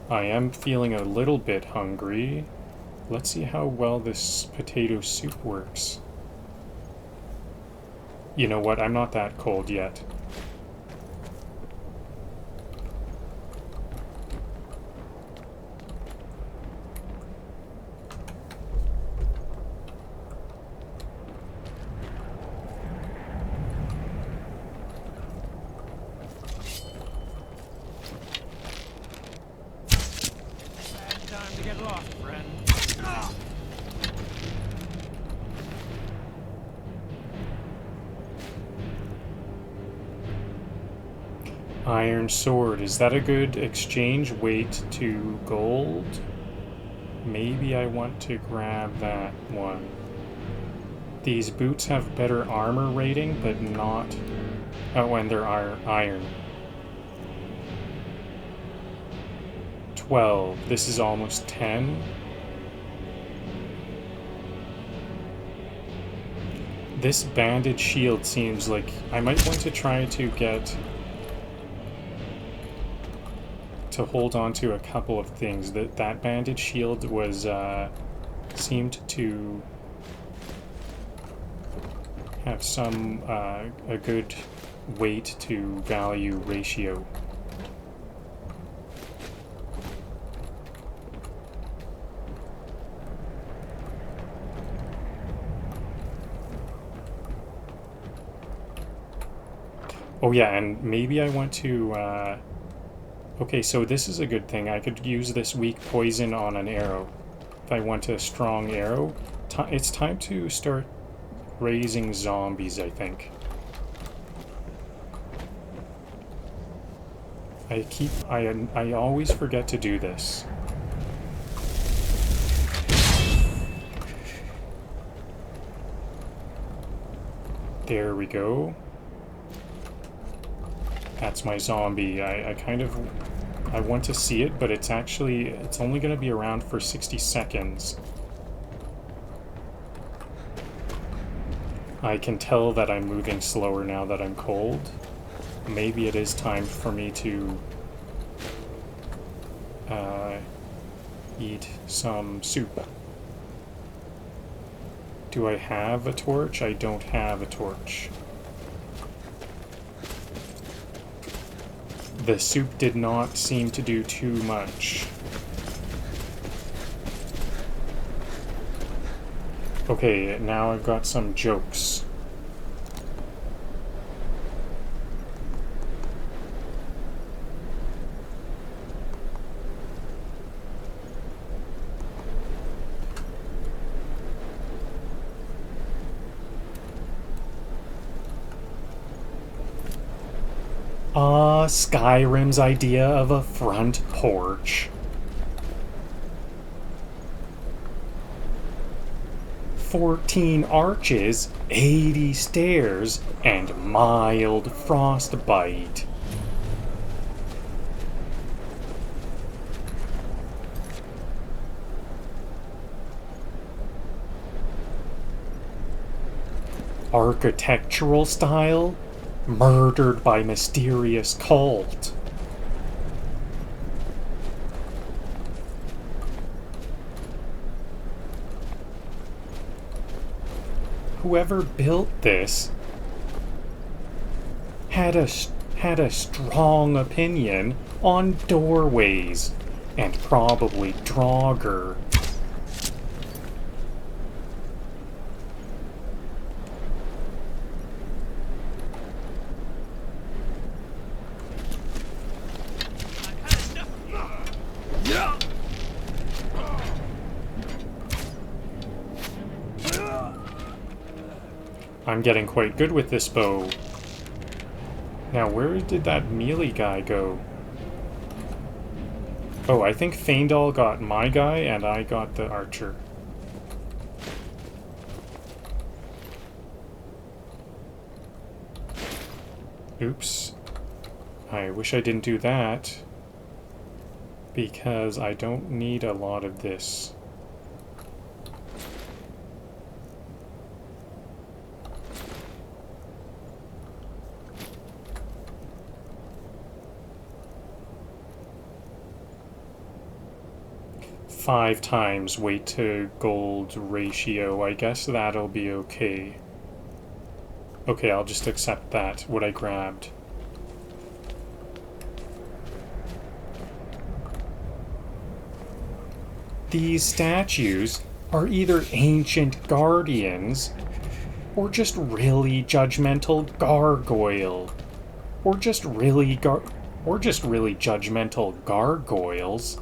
I am feeling a little bit hungry. Let's see how well this potato soup works. You know what? I'm not that cold yet. Time to get lost, friend. Iron sword. Is that a good exchange? Weight to gold? Maybe I want to grab that one. These boots have better armor rating, but not... Oh, and they're iron. 12. This is almost 10. This banded shield seems like I might want to try to get to hold on to a couple of things. That banded shield was seemed to have some a good weight to value ratio. Oh yeah, and maybe I want to, okay, so this is a good thing. I could use this weak poison on an arrow. If I want a strong arrow. It's time to start raising zombies, I think. I always forget to do this. There we go. That's my zombie. I kind of... I want to see it, but it's only going to be around for 60 seconds. I can tell that I'm moving slower now that I'm cold. Maybe it is time for me to eat some soup. Do I have a torch? I don't have a torch. The soup did not seem to do too much. Okay, now I've got some jokes. Skyrim's idea of a front porch. 14 arches, 80 stairs, and mild frostbite. Architectural style? Murdered by mysterious cult. Whoever built this had a strong opinion on doorways, and probably draugr. I'm getting quite good with this bow. Now, where did that melee guy go? Oh, I think Feindal got my guy, and I got the archer. Oops. I wish I didn't do that, because I don't need a lot of this. 5 times weight to gold ratio. I guess that'll be okay. Okay, I'll just accept that, what I grabbed. These statues are either ancient guardians, or just really judgmental gargoyle, or just really judgmental gargoyles.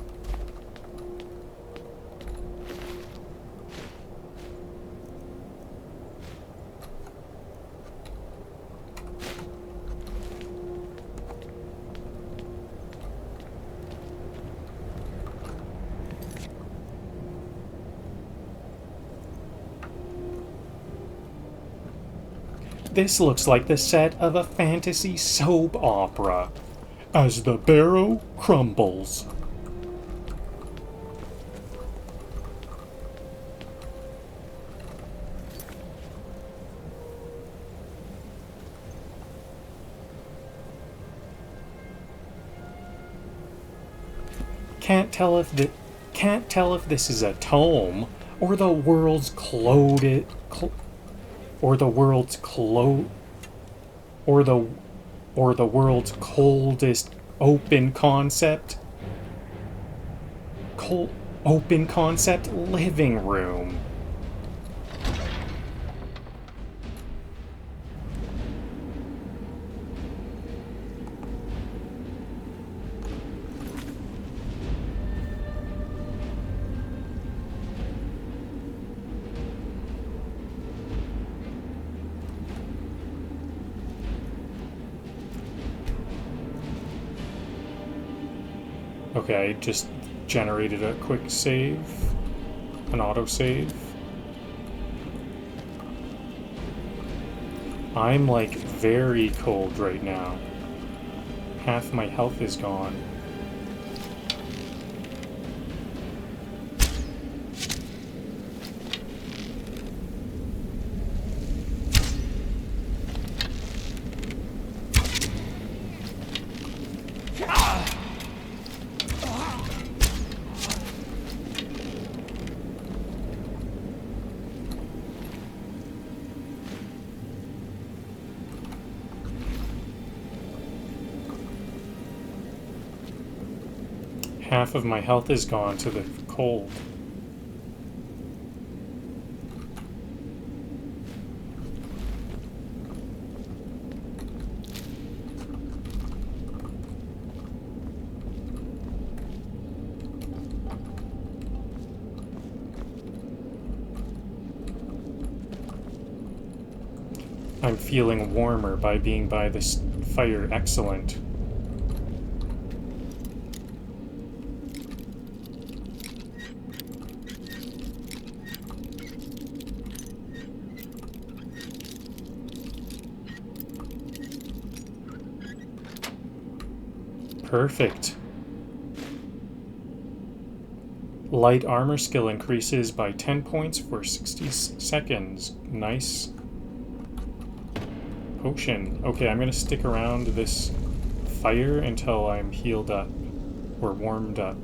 This looks like the set of a fantasy soap opera, as the barrow crumbles. Can't tell if this is a tome or the world's world's coldest open concept living room. Okay, I just generated a quick save, an autosave. I'm like very cold right now. Half my health is gone. Half of my health is gone to the cold. I'm feeling warmer by being by this fire. Excellent. Perfect. Light armor skill increases by 10 points for 60 seconds. Nice. Potion. Okay, I'm gonna stick around this fire until I'm healed up or warmed up.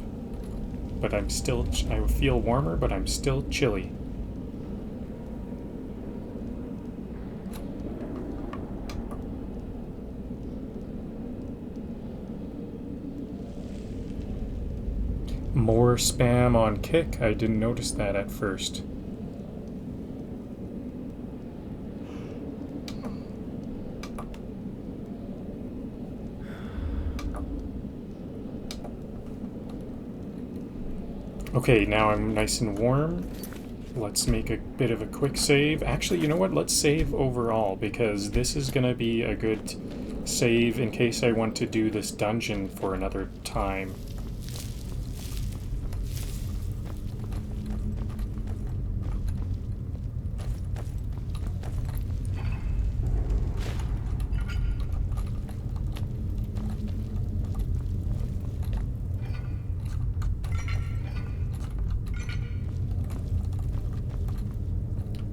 But I feel warmer, but I'm still chilly. More spam on kick. I didn't notice that at first. Okay, now I'm nice and warm. Let's make a bit of a quick save. Actually, you know what? Let's save overall, because this is gonna be a good save in case I want to do this dungeon for another time.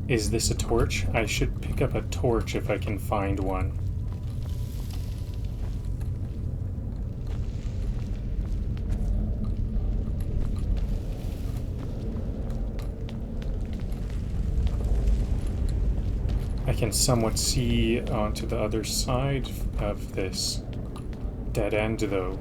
Is this a torch? I should pick up a torch if I can find one. I can somewhat see onto the other side of this dead end, though.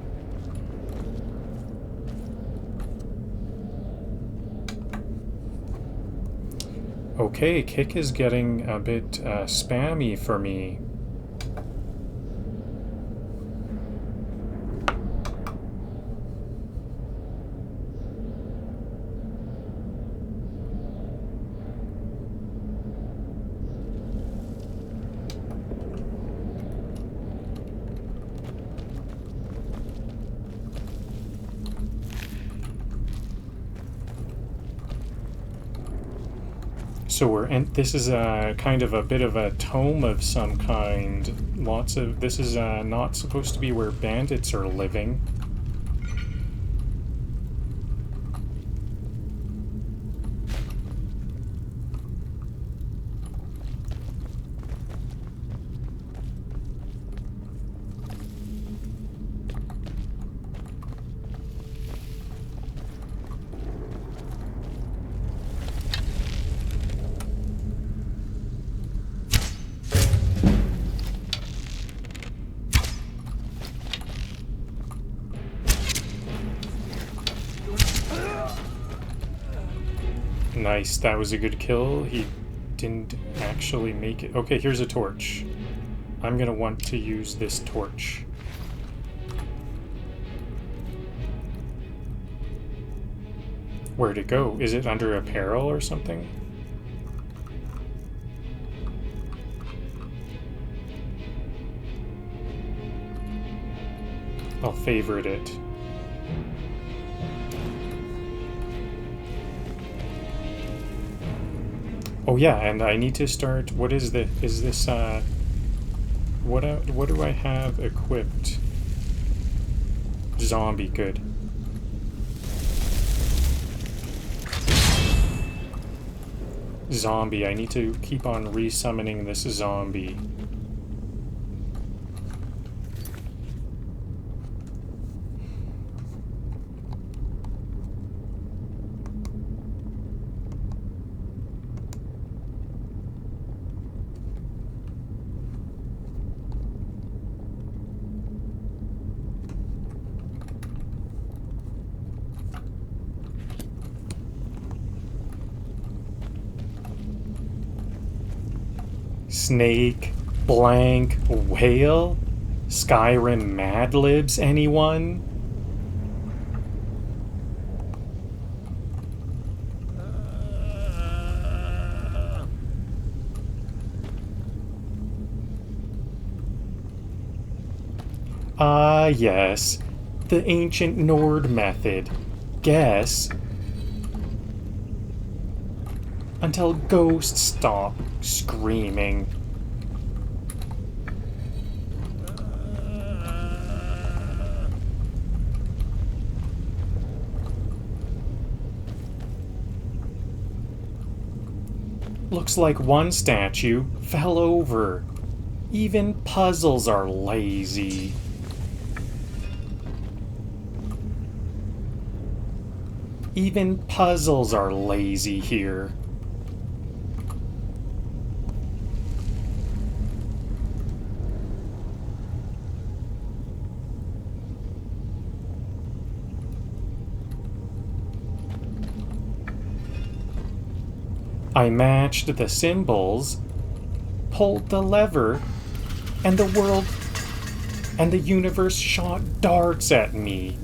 Okay, Kick is getting a bit spammy for me. So we're in, this is a kind of a bit of a tome of some kind. Lots of, this is not supposed to be where bandits are living. Nice, that was a good kill. He didn't actually make it. Okay, here's a torch. I'm gonna want to use this torch. Where'd it go? Is it under apparel or something? I'll favorite it. Oh yeah, and I need to start. What is the? Is this? What do I have equipped? Zombie, good. Zombie. I need to keep on resummoning this zombie. Snake, blank, whale? Skyrim Mad Libs, anyone? Ah, yes. The ancient Nord method. Guess. Until ghosts stop screaming. Looks like one statue fell over. Even puzzles are lazy. Even puzzles are lazy here. I matched the symbols, pulled the lever, and the world and the universe shot darts at me.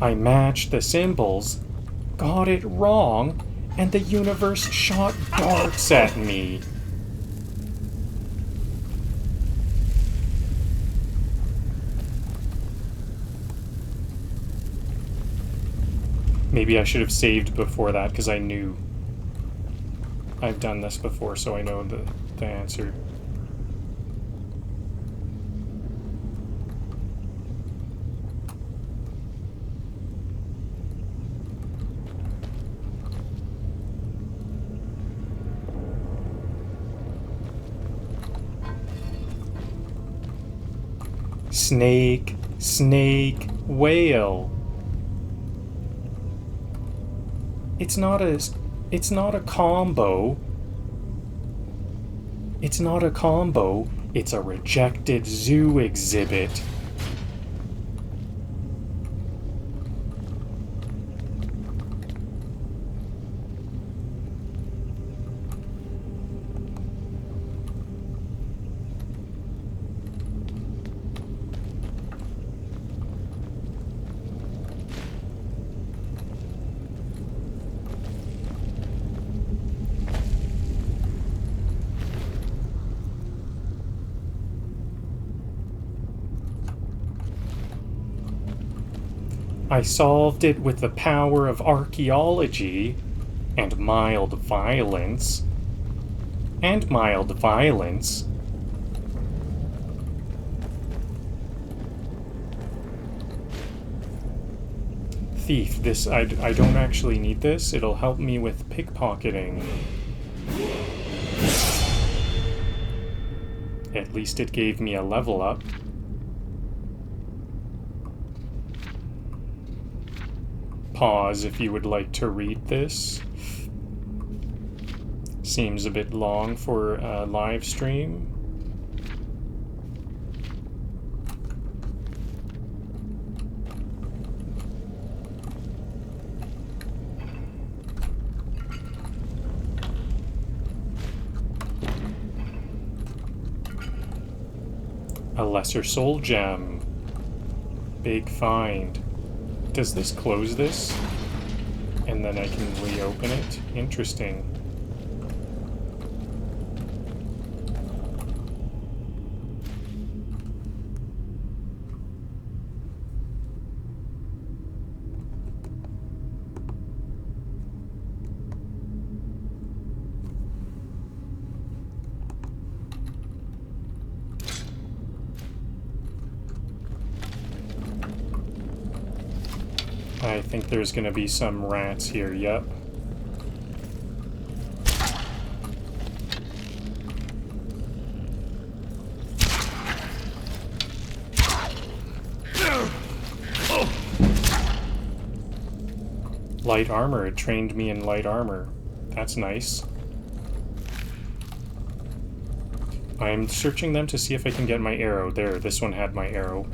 I matched the symbols, got it wrong, and the universe shot darts at me. Maybe I should have saved before that, because I knew. I've done this before, so I know the answer. Snake, snake, whale. It's not a combo. It's not a combo. It's a rejected zoo exhibit. I solved it with the power of archaeology and mild violence. And mild violence. Thief, this, I don't actually need this. It'll help me with pickpocketing. At least it gave me a level up. Pause if you would like to read this. Seems a bit long for a live stream. A lesser soul gem. Big find. Does this close this? And then I can reopen it? Interesting. I think there's gonna be some rats here, yep. Light armor, it trained me in light armor. That's nice. I'm searching them to see if I can get my arrow. There, this one had my arrow.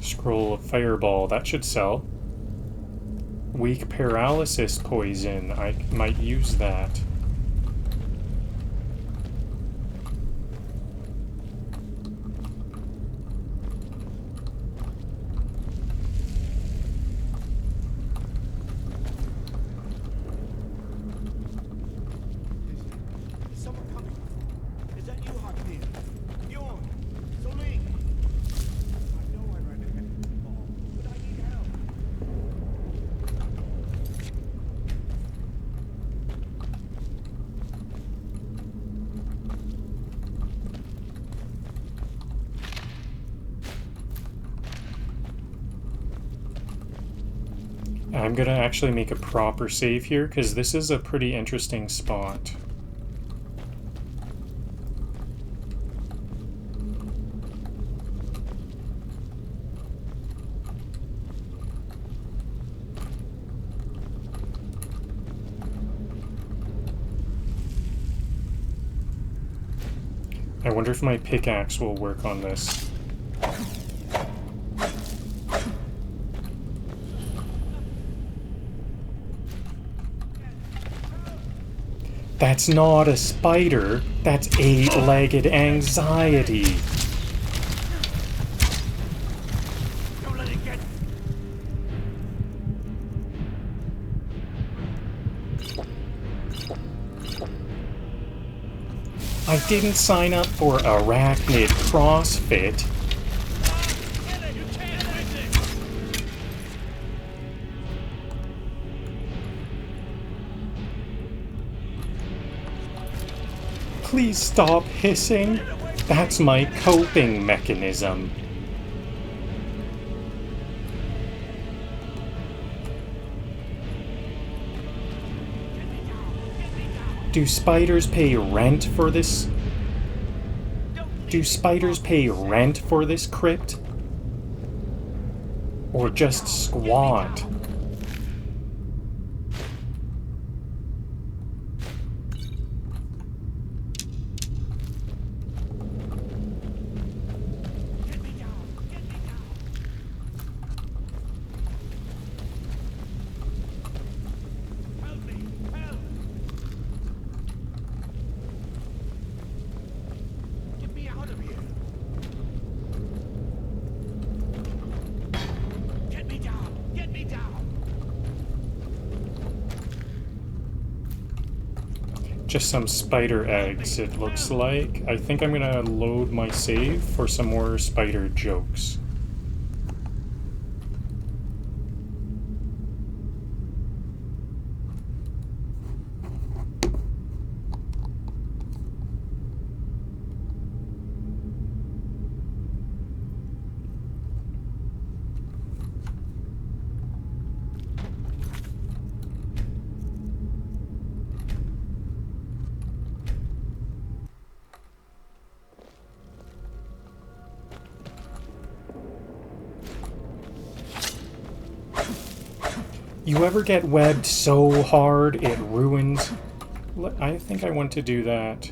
Scroll of Fireball, that should sell. Weak paralysis poison, I might use that. I'm gonna actually make a proper save here, because this is a pretty interesting spot. I wonder if my pickaxe will work on this. That's not a spider, that's eight-legged anxiety. Don't let it get. I didn't sign up for Arachnid CrossFit. Please stop hissing. That's my coping mechanism. Do spiders pay rent for this? Do spiders pay rent for this crypt? Or just squat? Just some spider eggs, it looks like. I think I'm gonna load my save for some more spider jokes. You ever get webbed so hard it ruins? I think I want to do that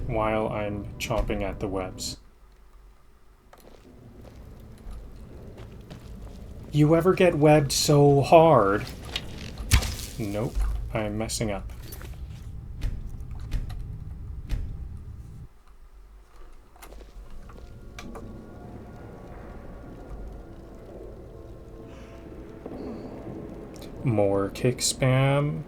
while I'm chomping at the webs. You ever get webbed so hard? Nope, I'm messing up. More kick spam.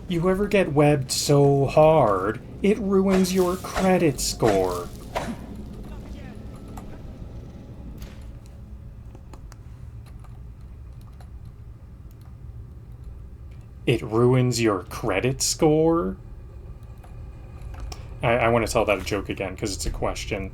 You ever get webbed so hard, it ruins your credit score? It ruins your credit score? I want to tell that a joke again because it's a question.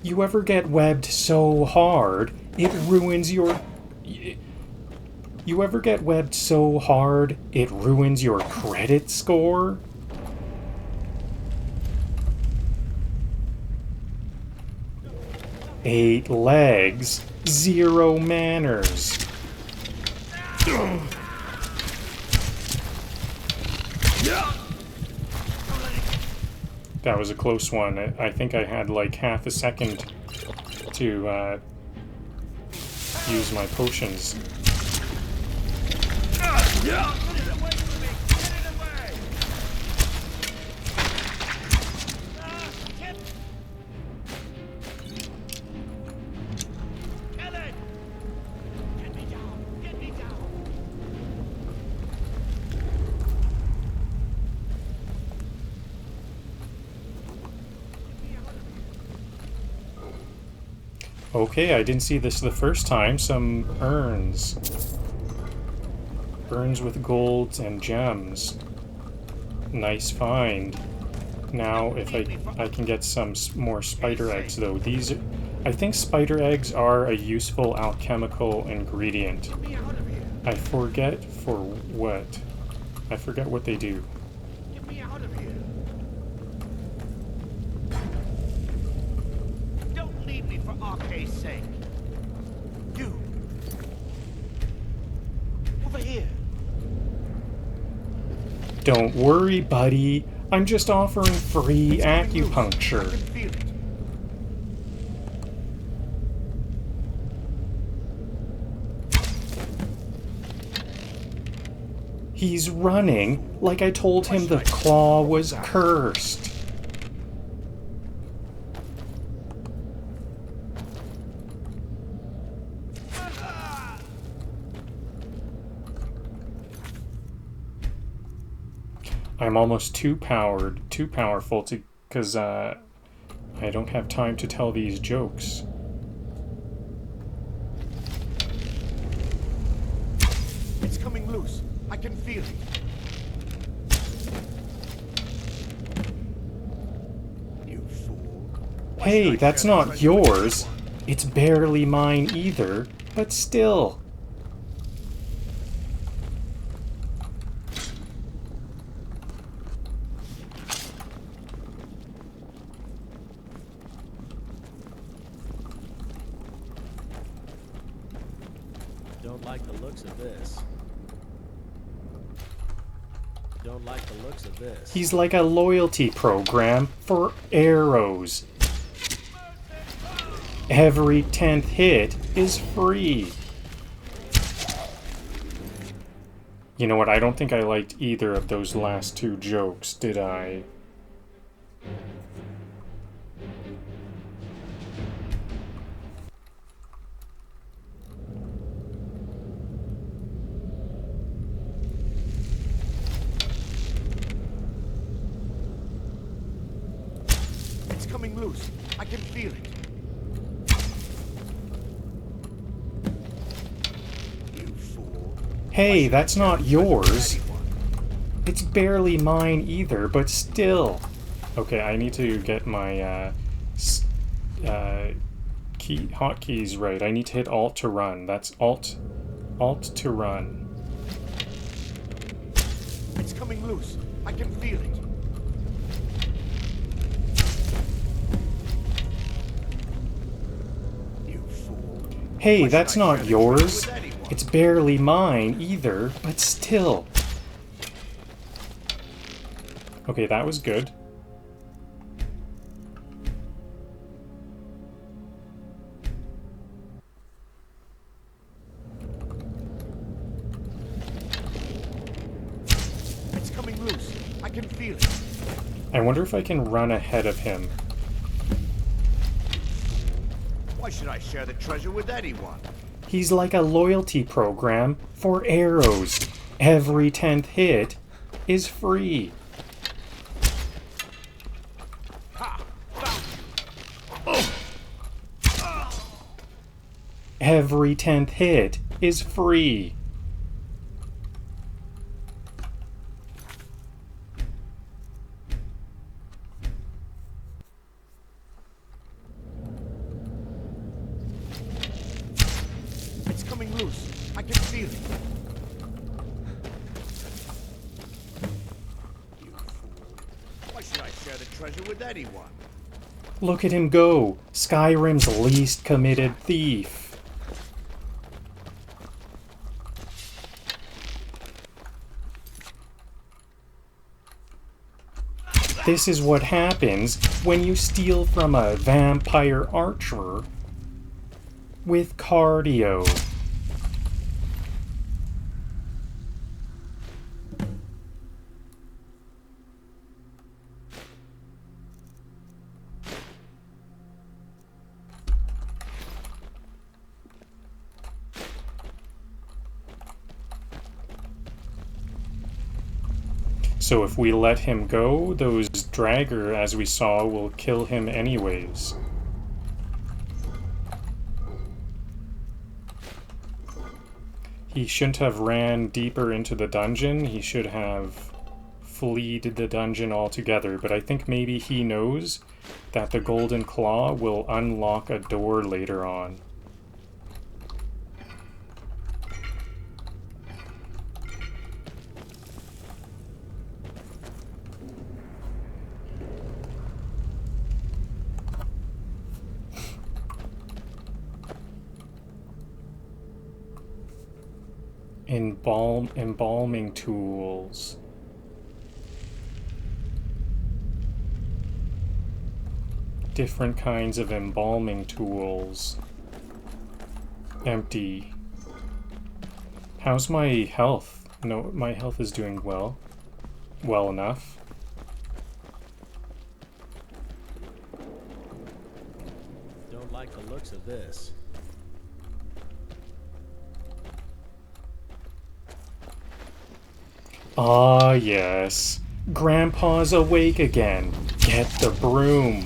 You ever get webbed so hard, it ruins your... You ever get webbed so hard, it ruins your credit score? Eight legs, 0 manners. That was a close one. I think I had like half a second to use my potions. Okay, I didn't see this the first time. Some urns. Urns with golds and gems. Nice find. Now, if I can get some more spider eggs, though. These, I think spider eggs are a useful alchemical ingredient. I forget for what. I forget what they do. Sake. You. Over here. Don't worry, buddy. I'm just offering free acupuncture. He's running like I told him the claw was cursed. I'm almost too powerful to, because I don't have time to tell these jokes. It's coming loose. I can feel it. You fool. Hey, that's not yours. It's barely mine either, but still. Don't like the looks of this. Don't like the looks of this. He's like a loyalty program for arrows. Every 10th hit is free. You know what? I don't think I liked either of those last two jokes, did I? It's coming loose. I can feel it. Hey, that's not yours. It's barely mine either, but still. Okay, I need to get my hotkeys right. I need to hit Alt to run. That's Alt to run. It's coming loose. I can feel it. You fool. Hey, that's not yours. It's barely mine either, but still. Okay, that was good. It's coming loose. I can feel it. I wonder if I can run ahead of him. Why should I share the treasure with anyone? He's like a loyalty program for arrows. Every 10th hit is free. Every 10th hit is free. It's coming loose. I can feel it. You fool. Why should I share the treasure with anyone? Look at him go. Skyrim's least committed thief. This is what happens when you steal from a vampire archer with cardio. So if we let him go, those draugr, as we saw, will kill him anyways. He shouldn't have ran deeper into the dungeon. He should have fleed the dungeon altogether. But I think maybe he knows that the Golden Claw will unlock a door later on. Embalming tools. Different kinds of embalming tools. Empty. How's my health? No, my health is doing well. Well enough. Don't like the looks of this. Ah, yes. Grandpa's awake again. Get the broom.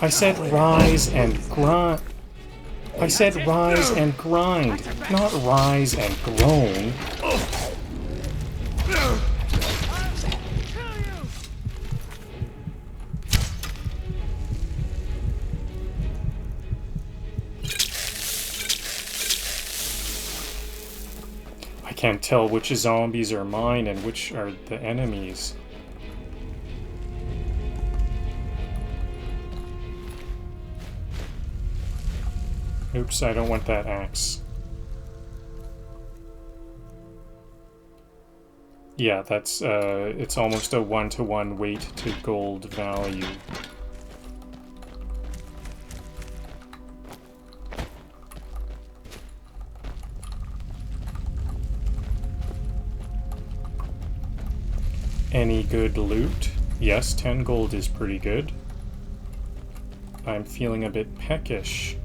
I said rise and grind. I said rise and grind, not rise and groan. I can't tell which zombies are mine and which are the enemies. Oops, I don't want that axe. Yeah, that's, it's almost a 1-to-1 weight to gold value. Any good loot? Yes, 10 gold is pretty good. I'm feeling a bit peckish.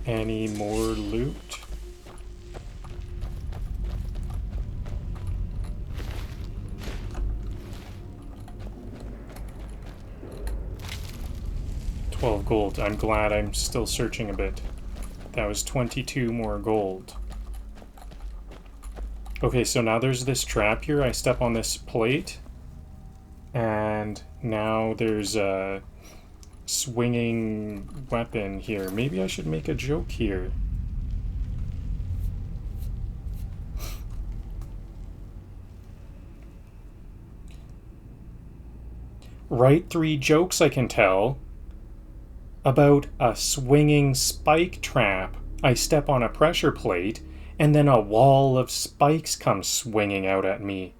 Any more loot? Gold. I'm glad I'm still searching a bit. That was 22 more gold. Okay, so now there's this trap here. I step on this plate, and now there's a swinging weapon here. Maybe I should make a joke here. Write 3 jokes I can tell about a swinging spike trap. I step on a pressure plate, and then a wall of spikes comes swinging out at me.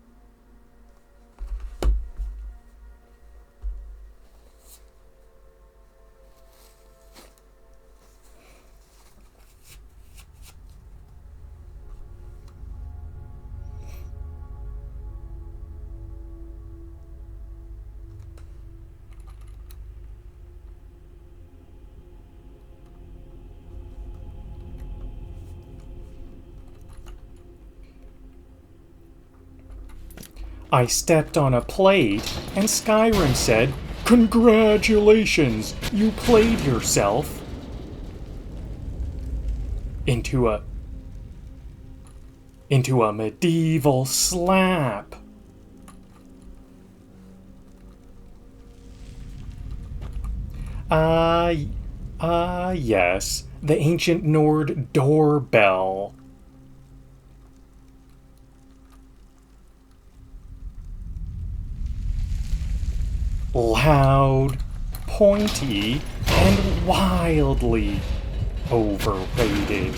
I stepped on a plate, and Skyrim said, "Congratulations, you played yourself into a medieval slap." Yes, the ancient Nord doorbell. Loud, pointy, and wildly overrated.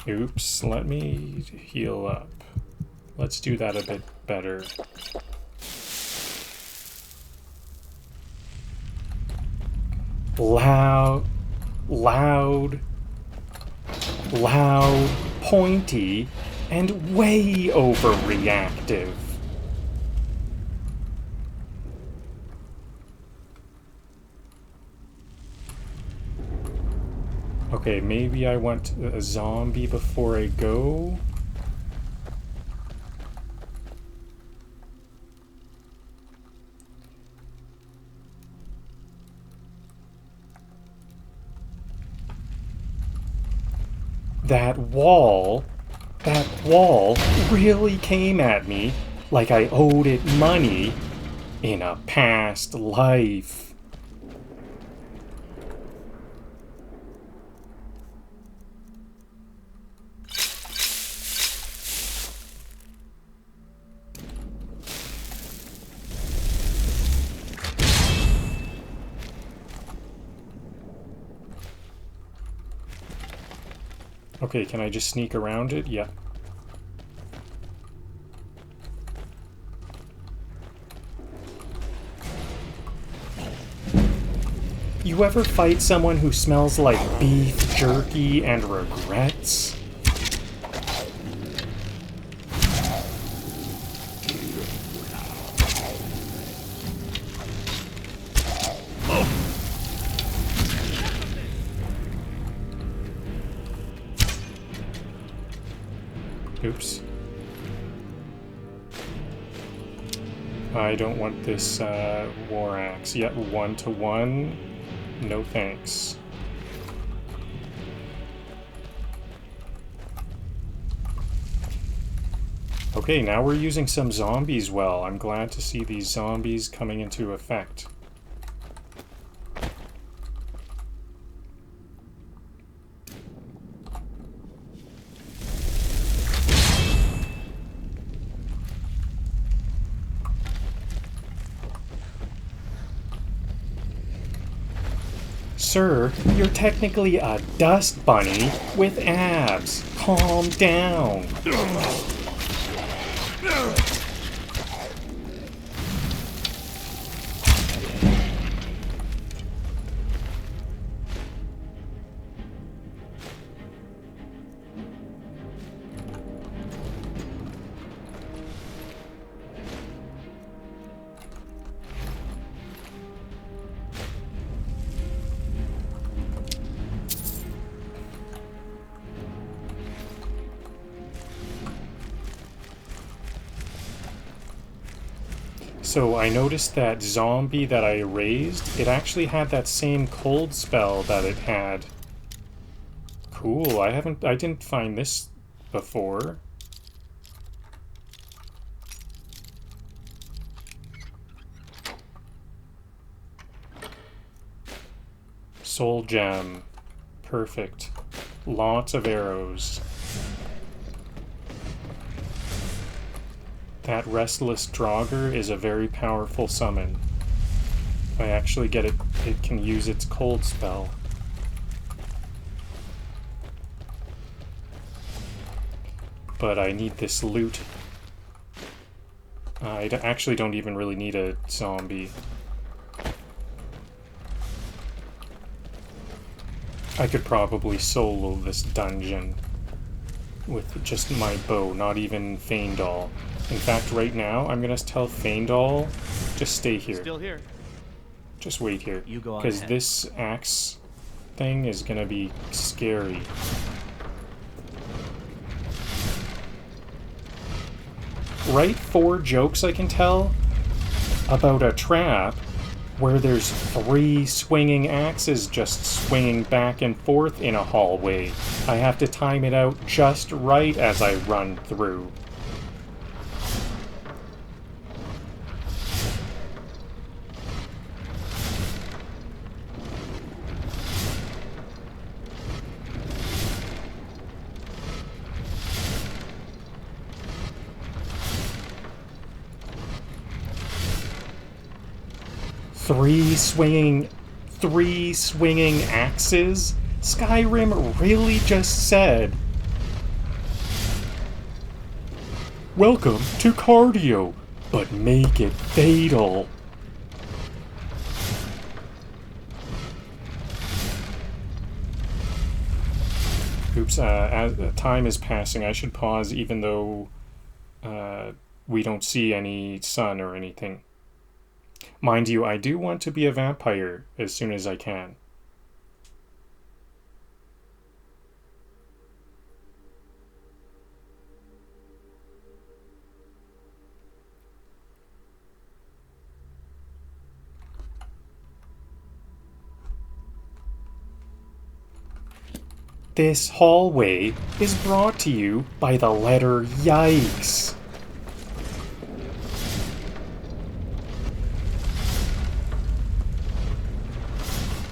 Oops, let me heal up. Let's do that a bit better. Loud, pointy, and way overreactive. Okay, maybe I want a zombie before I go. That wall really came at me like I owed it money in a past life. Okay, can I just sneak around it? Yeah. You ever fight someone who smells like beef jerky and regrets? I don't want this war axe. Yet 1-to-1. No thanks. Okay, now we're using some zombies well. I'm glad to see these zombies coming into effect. Sir, you're technically a dust bunny with abs. Calm down. So I noticed that zombie that I raised, it actually had that same cold spell that it had. Cool, I didn't find this before. Soul gem. Perfect. Lots of arrows. That restless draugr is a very powerful summon. I actually get it, it can use its cold spell. But I need this loot. I actually don't even really need a zombie. I could probably solo this dungeon with just my bow, not even Feindal. In fact, right now, I'm gonna tell Feindal, just stay here. Still here. Just wait here. You go on because ahead. this axe thing is gonna be scary. Write 4 jokes I can tell about a trap where there's 3 swinging axes just swinging back and forth in a hallway. I have to time it out just right as I run through. Three swinging axes? Skyrim really just said, "Welcome to cardio, but make it fatal." Oops, as time is passing, I should pause even though we don't see any sun or anything. Mind you, I do want to be a vampire as soon as I can. This hallway is brought to you by the letter Yikes.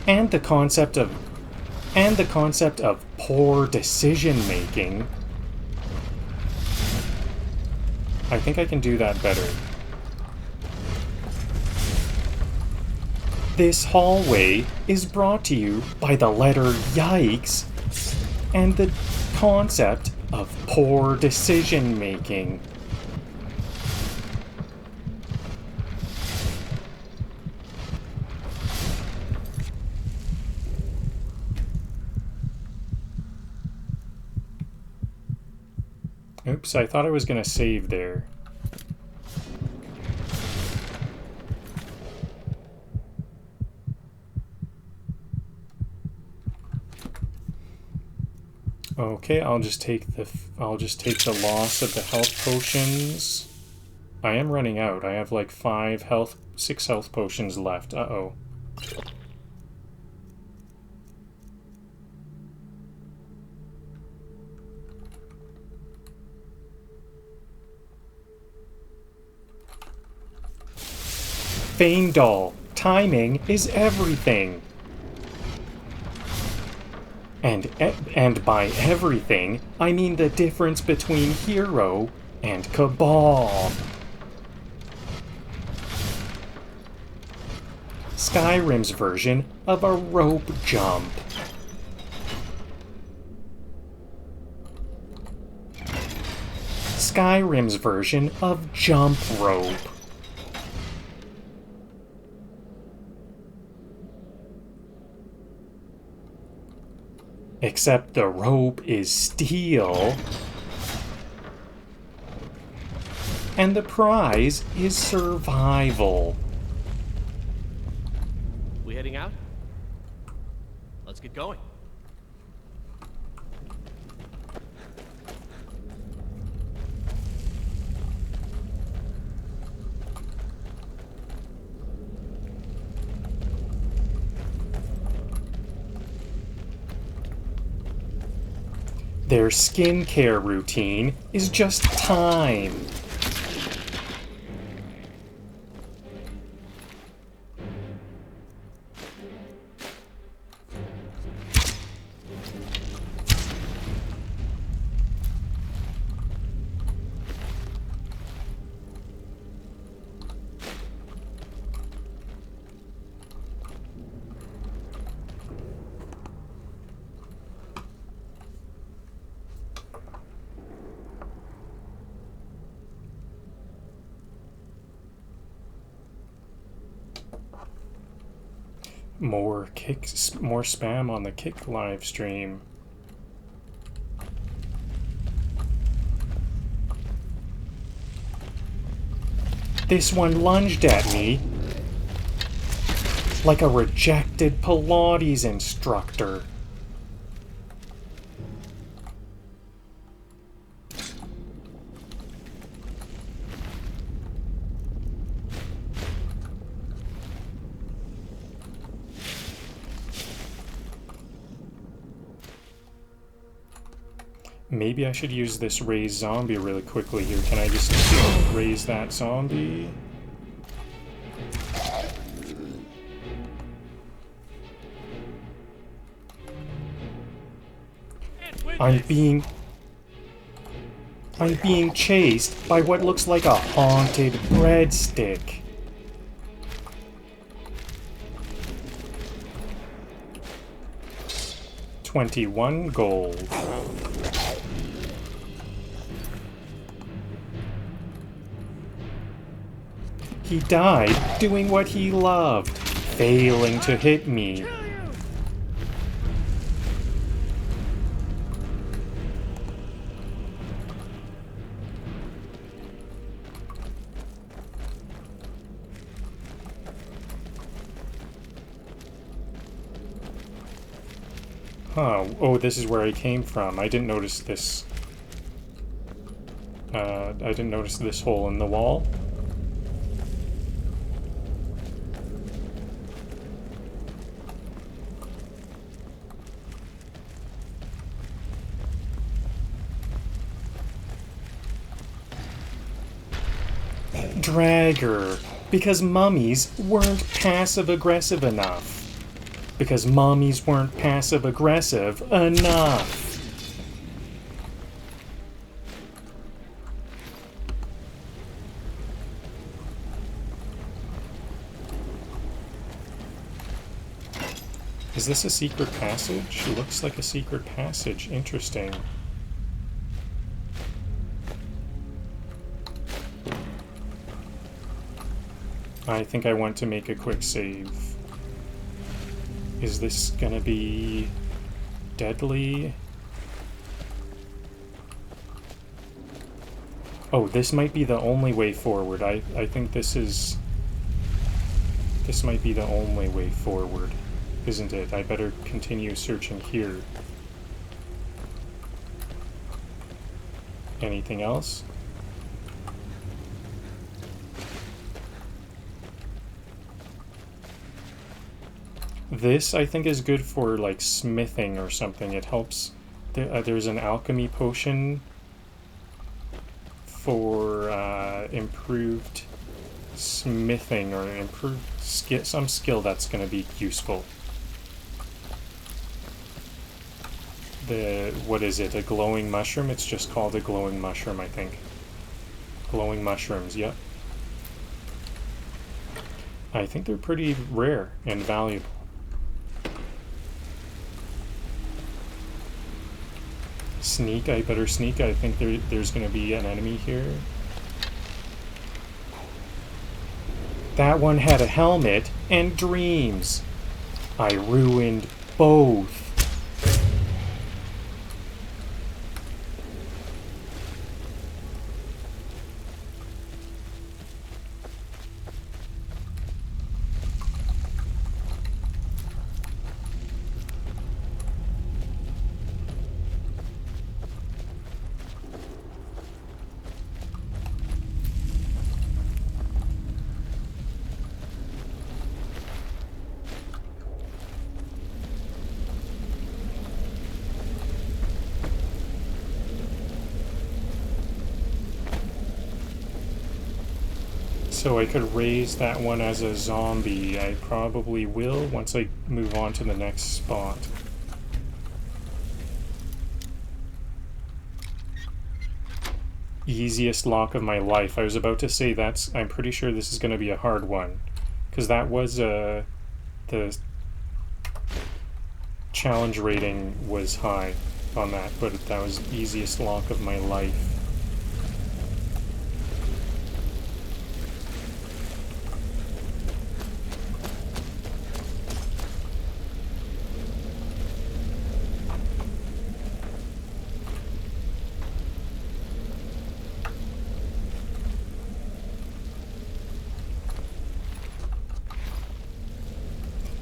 And the concept of poor decision making. I think I can do that better. This hallway is brought to you by the letter Yikes and the concept of poor decision making. Oops, I thought I was going to save there. Okay, I'll just take the loss of the health potions. I am running out. I have like 6 health potions left. Uh-oh. Faendal. Timing is everything. And by everything, I mean the difference between hero and cabal. Skyrim's version of a rope jump. Skyrim's version of jump rope. Except the rope is steel. And the prize is survival. We heading out? Let's get going. Their skincare routine is just time. More spam on the Kick live stream. This one lunged at me like a rejected Pilates instructor. Maybe I should use this raise zombie really quickly here. Can I just raise that zombie? I'm being chased by what looks like a haunted breadstick. $21 gold. He died doing what he loved, failing to hit me. Huh. Oh, this is where I came from. I didn't notice this. I didn't notice this hole in the wall. Draugr, because mummies weren't passive-aggressive enough. Because mummies weren't passive-aggressive enough. Is this a secret passage? It looks like a secret passage. Interesting. I think I want to make a quick save. Is this gonna be deadly? Oh, this might be the only way forward. I think this might be the only way forward, isn't it? I better continue searching here. Anything else? This, I think, is good for, like, smithing or something. It helps... there's an alchemy potion for improved smithing or improved some skill that's going to be useful. What is it? A glowing mushroom? It's just called a glowing mushroom, I think. Glowing mushrooms, yep. I think they're pretty rare and valuable. Sneak, I better sneak. I think there's going to be an enemy here. That one had a helmet and dreams. I ruined both. So I could raise that one as a zombie. I probably will once I move on to the next spot. Easiest lock of my life. I was about to say I'm pretty sure this is going to be a hard one. Because that was the challenge rating was high on that, but that was the easiest lock of my life.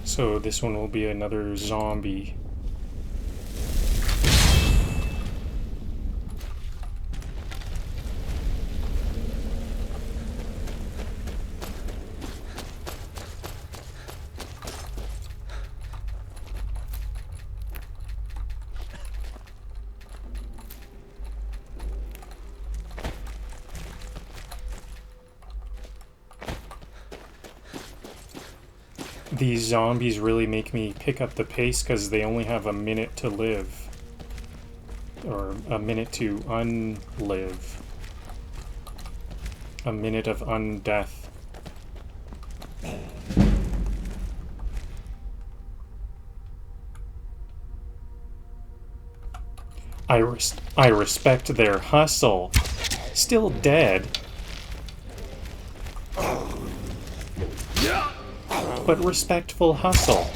So this one will be another zombie. These zombies really make me pick up the pace because they only have a minute to live. Or a minute to unlive. A minute of undeath. I respect their hustle. Still dead. But respectful hustle.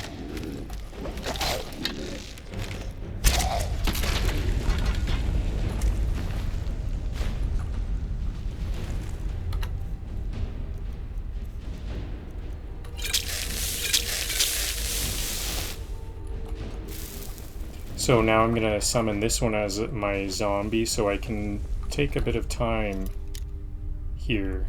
So now I'm gonna summon this one as my zombie so I can take a bit of time here.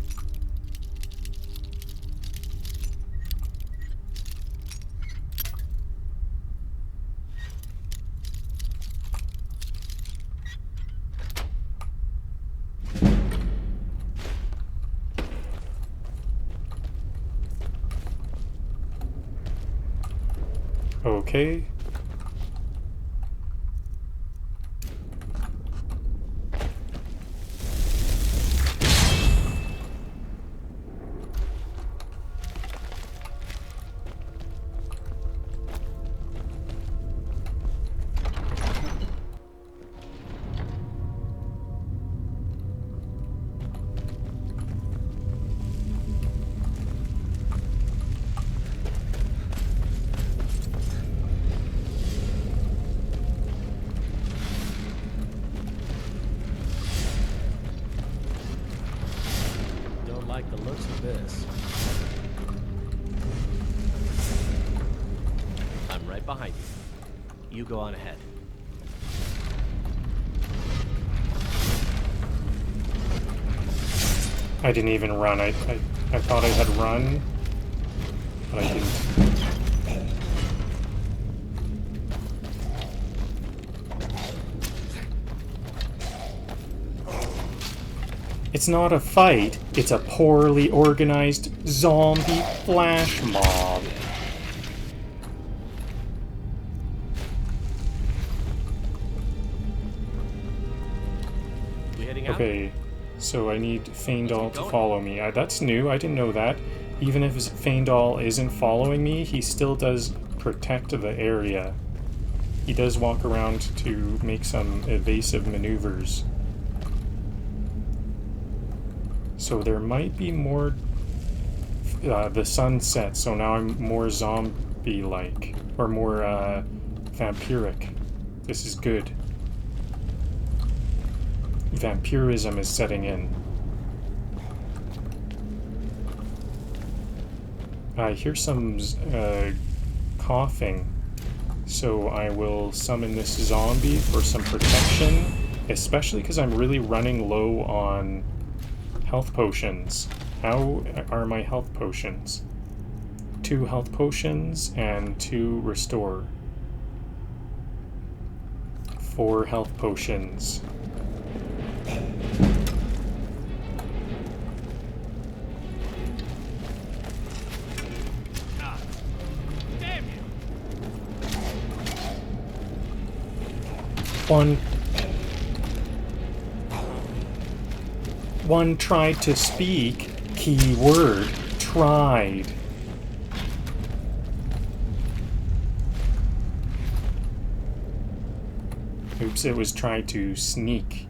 Okay. The looks of this. I'm right behind you. You go on ahead. I didn't even run. I thought I had run, but I didn't. It's not a fight, it's a poorly organized zombie flash mob. We heading out? Okay, so I need Feindal to follow me. That's new, I didn't know that. Even if Feindal isn't following me, he still does protect the area. He does walk around to make some evasive maneuvers. So there might be more... the sun sets, so now I'm more zombie-like. Or more, vampiric. This is good. Vampirism is setting in. I hear some, coughing. So I will summon this zombie for some protection. Especially because I'm really running low on... health potions. How are my health potions? 2 health potions and 2 restore. 4 health potions. Damn you! One tried to speak. Keyword, tried. Oops, it was tried to sneak.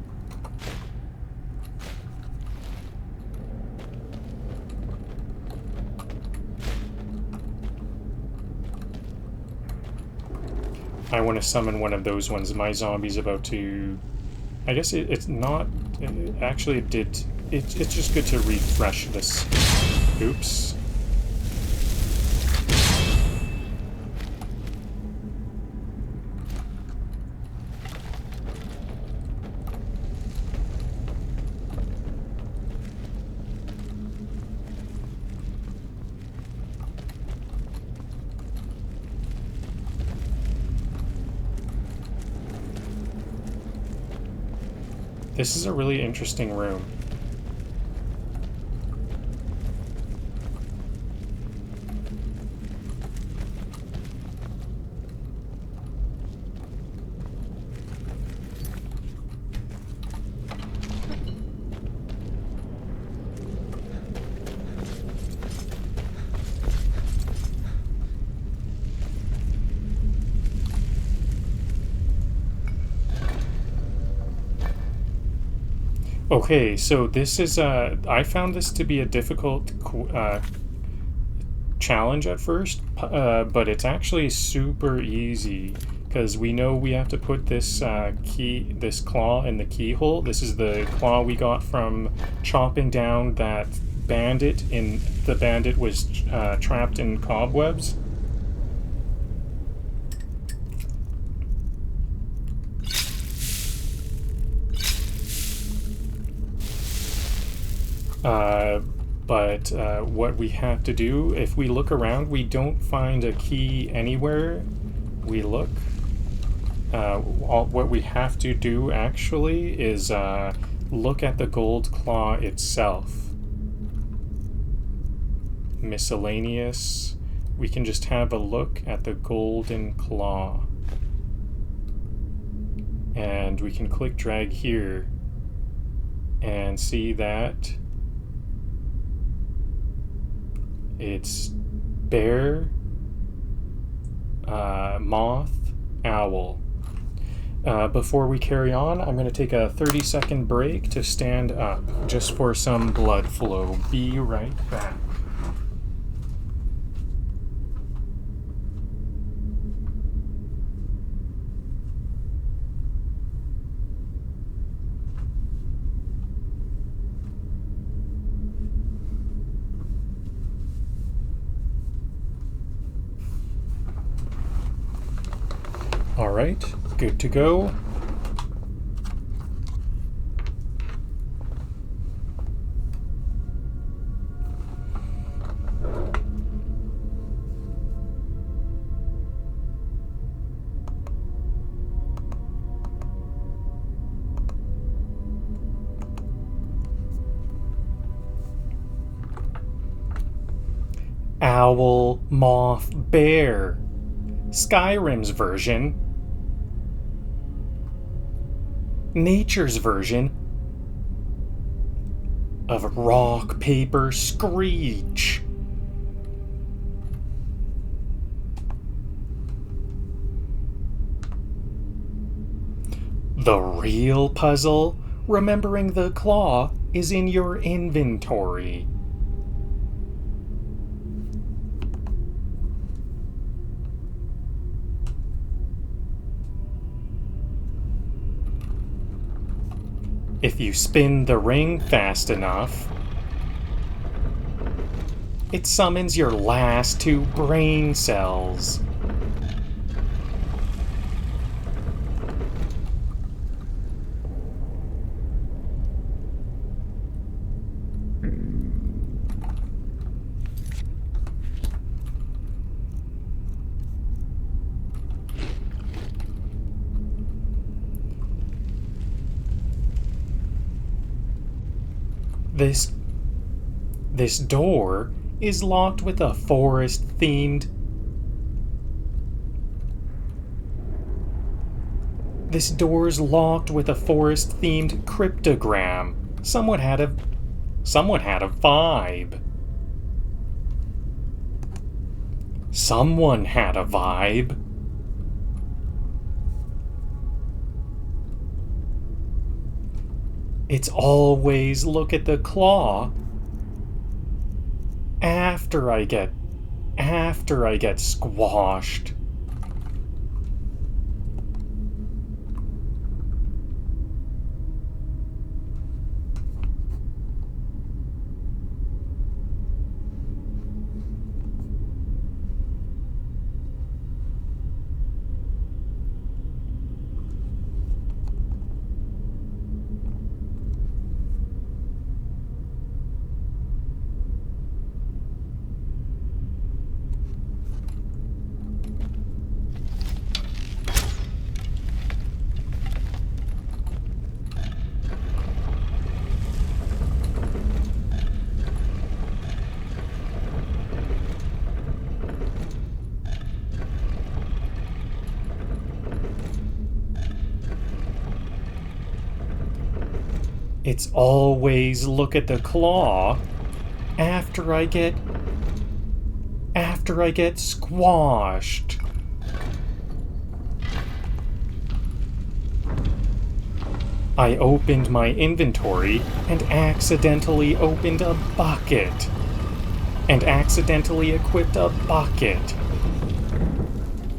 I want to summon one of those ones. My zombie's about to... I guess it's not... Actually, it did... It's just good to refresh this. Oops. This is a really interesting room. Okay, so this is I found this to be a difficult challenge at first, but it's actually super easy because we know we have to put this this claw in the keyhole. This is the claw we got from chopping down that bandit. The bandit was trapped in cobwebs. But what we have to do, if we look around, we don't find a key anywhere we look. What we have to do, actually, is look at the gold claw itself. Miscellaneous. We can just have a look at the golden claw. And we can click drag here and see that it's bear, moth, owl. Before we carry on, I'm going to take a 30-second break to stand up, just for some blood flow. Be right back. Alright, good to go. owl, moth, bear. Skyrim's version. Nature's version of rock, paper, screech. The real puzzle, remembering the claw, is in your inventory. If you spin the ring fast enough, it summons your last 2 brain cells. This door is locked with a forest-themed... This door's locked with a forest-themed cryptogram. Someone had a vibe. Someone had a vibe. It's always look at the claw after I get squashed. It's always look at the claw after I get squashed. I opened my inventory and accidentally opened a bucket. And accidentally equipped a bucket.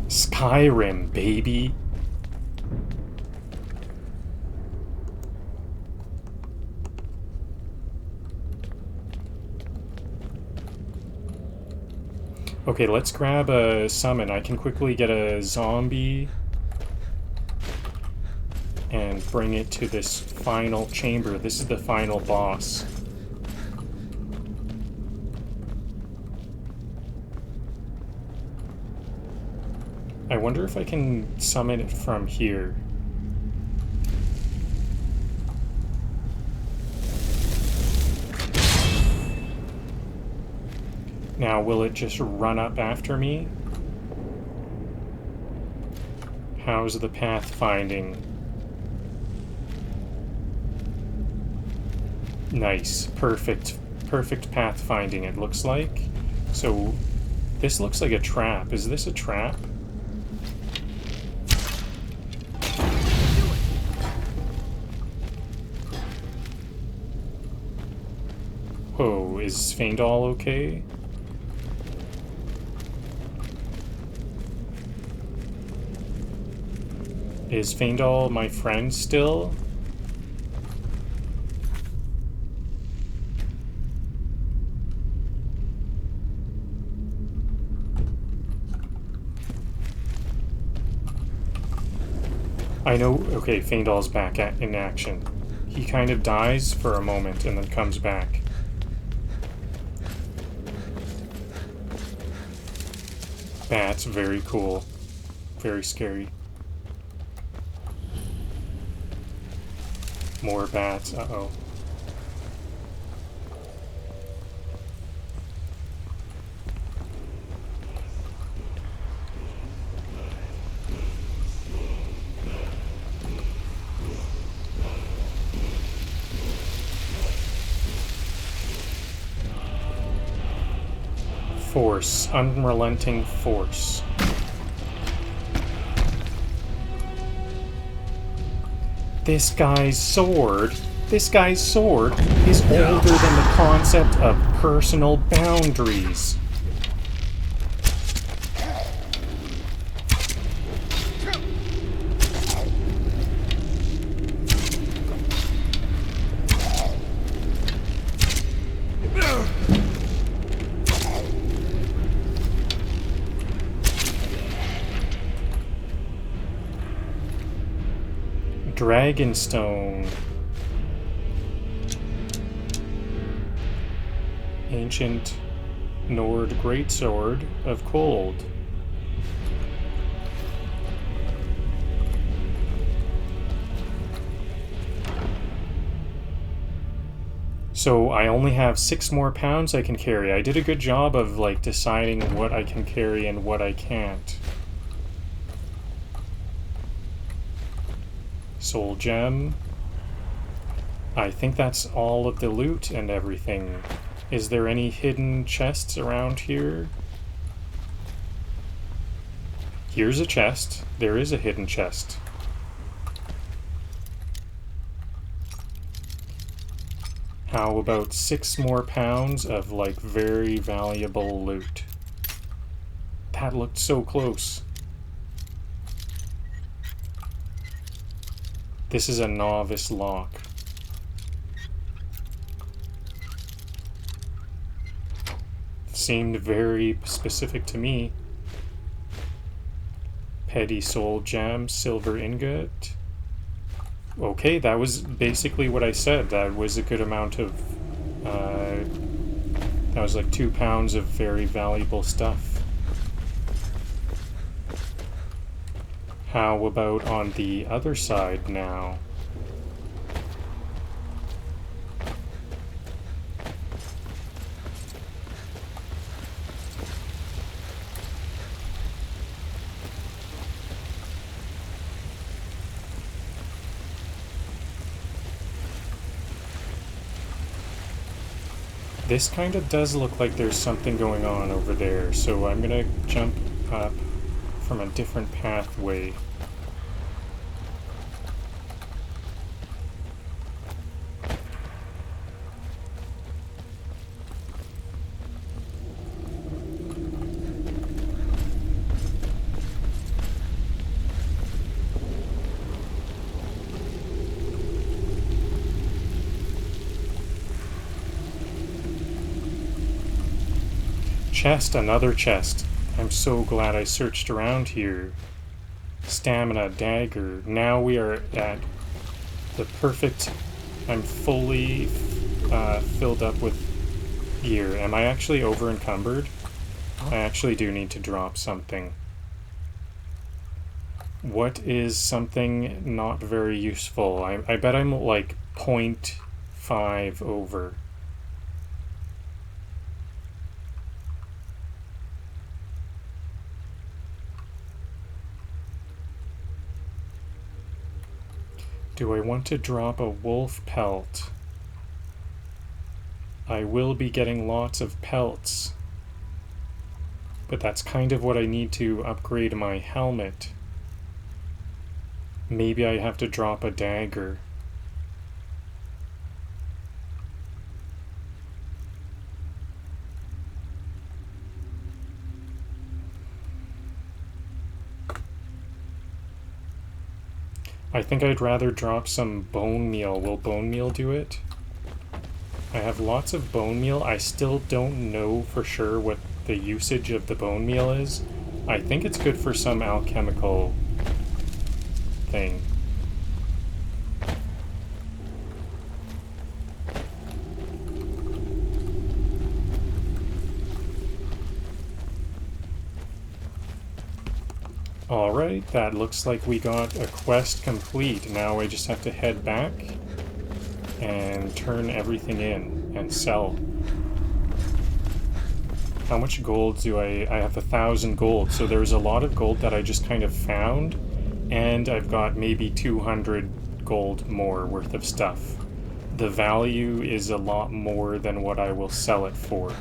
Skyrim, baby. Okay, let's grab a summon. I can quickly get a zombie and bring it to this final chamber. This is the final boss. I wonder if I can summon it from here. Now, will it just run up after me? How's the pathfinding? Nice. Perfect pathfinding, it looks like. So, this looks like a trap. Is this a trap? Whoa, is Faendal okay? Is Faendal my friend still? I know, okay, Faendal's back in action. He kind of dies for a moment and then comes back. That's very cool. Very scary. More bats, uh-oh. Force. Unrelenting force. This guy's sword is older than the concept of personal boundaries. Dragonstone. Ancient Nord Greatsword of Cold. So I only have 6 more pounds I can carry. I did a good job of like deciding what I can carry and what I can't. Soul gem. I think that's all of the loot and everything. Is there any hidden chests around here? Here's a chest. There is a hidden chest. How about 6 more pounds of like very valuable loot? That looked so close. This is a novice lock. Seemed very specific to me. Petty soul gem, silver ingot. Okay, that was basically what I said. That was a good amount of... that was like 2 pounds of very valuable stuff. How about on the other side now? This kind of does look like there's something going on over there, so I'm gonna jump up from a different pathway. Chest, another chest. I'm so glad I searched around here. Stamina, dagger. Now we are at the perfect... I'm fully filled up with gear. Am I actually over encumbered? I actually do need to drop something. What is something not very useful? I bet I'm like 0.5 over. Do I want to drop a wolf pelt? I will be getting lots of pelts. But that's kind of what I need to upgrade my helmet. Maybe I have to drop a dagger. I think I'd rather drop some bone meal. Will bone meal do it? I have lots of bone meal. I still don't know for sure what the usage of the bone meal is. I think it's good for some alchemical thing. Alright, that looks like we got a quest complete. Now I just have to head back and turn everything in and sell. How much gold do I have 1,000 gold, so there's a lot of gold that I just kind of found, and I've got maybe 200 gold more worth of stuff. The value is a lot more than what I will sell it for.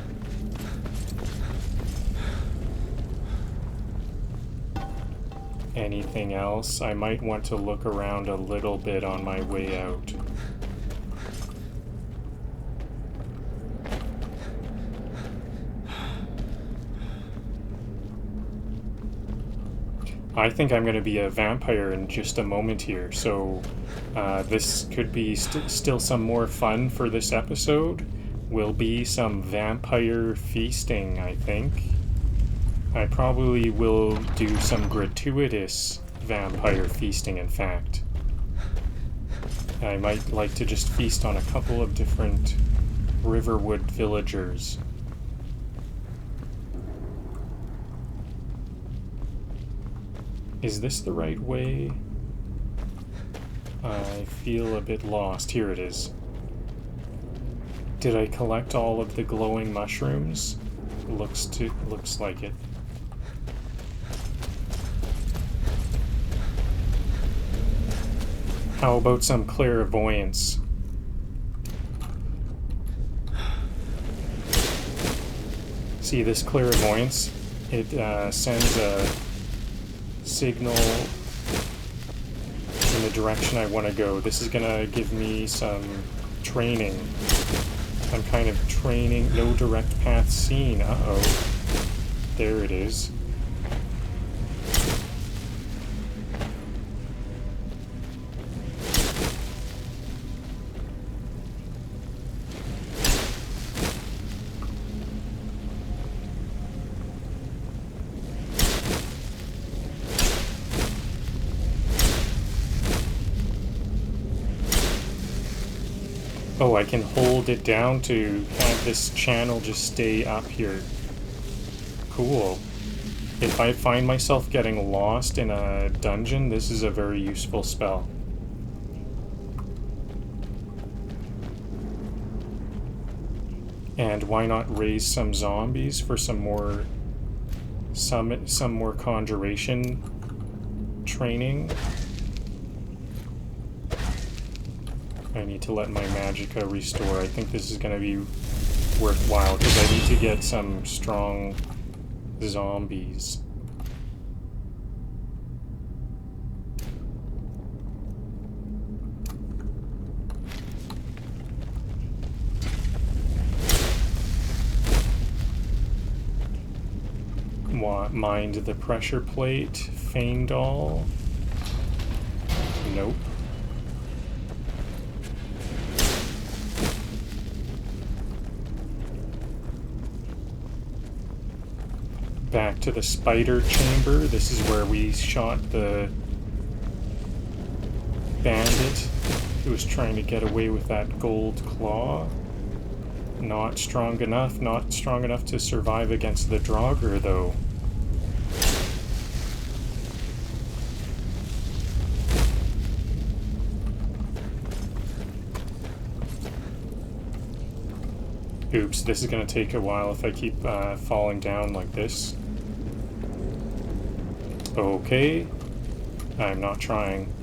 anything else. I might want to look around a little bit on my way out. I think I'm going to be a vampire in just a moment here, so this could be still some more fun for this episode. Will be some vampire feasting, I think. I probably will do some gratuitous vampire feasting, in fact. I might like to just feast on a couple of different Riverwood villagers. Is this the right way? I feel a bit lost. Here it is. Did I collect all of the glowing mushrooms? Looks like it. How about some clairvoyance? See this clairvoyance? It sends a signal in the direction I want to go. This is gonna give me some training. I'm kind of training. No direct path seen. Uh-oh. There it is. Oh, I can hold it down to have this channel just stay up here. Cool. If I find myself getting lost in a dungeon, this is a very useful spell. And why not raise some zombies for some more conjuration training? I need to let my magicka restore. I think this is going to be worthwhile because I need to get some strong zombies. Mind the pressure plate. Feindall. Nope. Back to the spider chamber. This is where we shot the bandit who was trying to get away with that gold claw. Not strong enough to survive against the draugr, though. Oops, this is gonna take a while if I keep falling down like this. Okay. I'm not trying.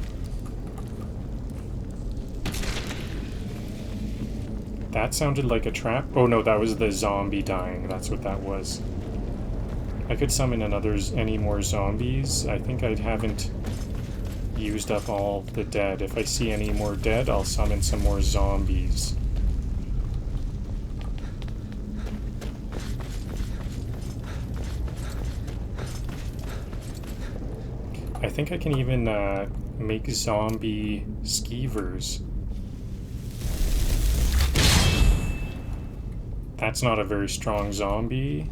That sounded like a trap. Oh no, that was the zombie dying. That's what that was. I could summon any more zombies. I think I haven't used up all the dead. If I see any more dead, I'll summon some more zombies. I think I can even make zombie skeevers. That's not a very strong zombie.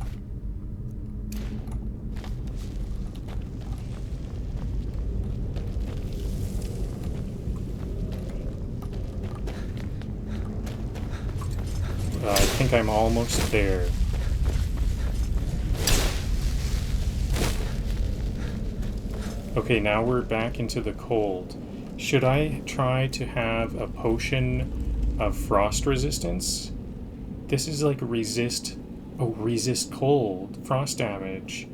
I think I'm almost there. Okay, now we're back into the cold. Should I try to have a potion of frost resistance? This is like resist cold, frost damage.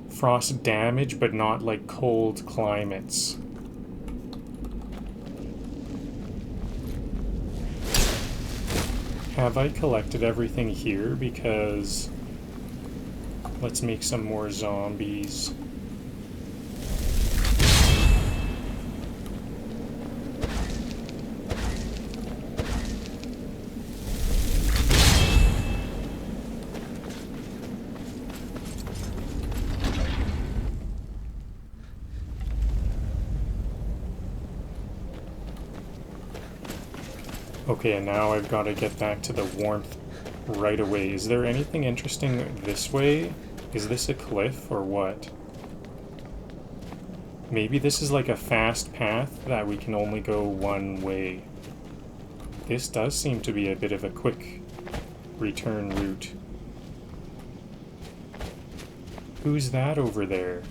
Frost damage, but not like cold climates. Have I collected everything here? Because let's make some more zombies. Okay, and now I've got to get back to the warmth right away. Is there anything interesting this way? Is this a cliff or what? Maybe this is like a fast path that we can only go one way. This does seem to be a bit of a quick return route. Who's that over there?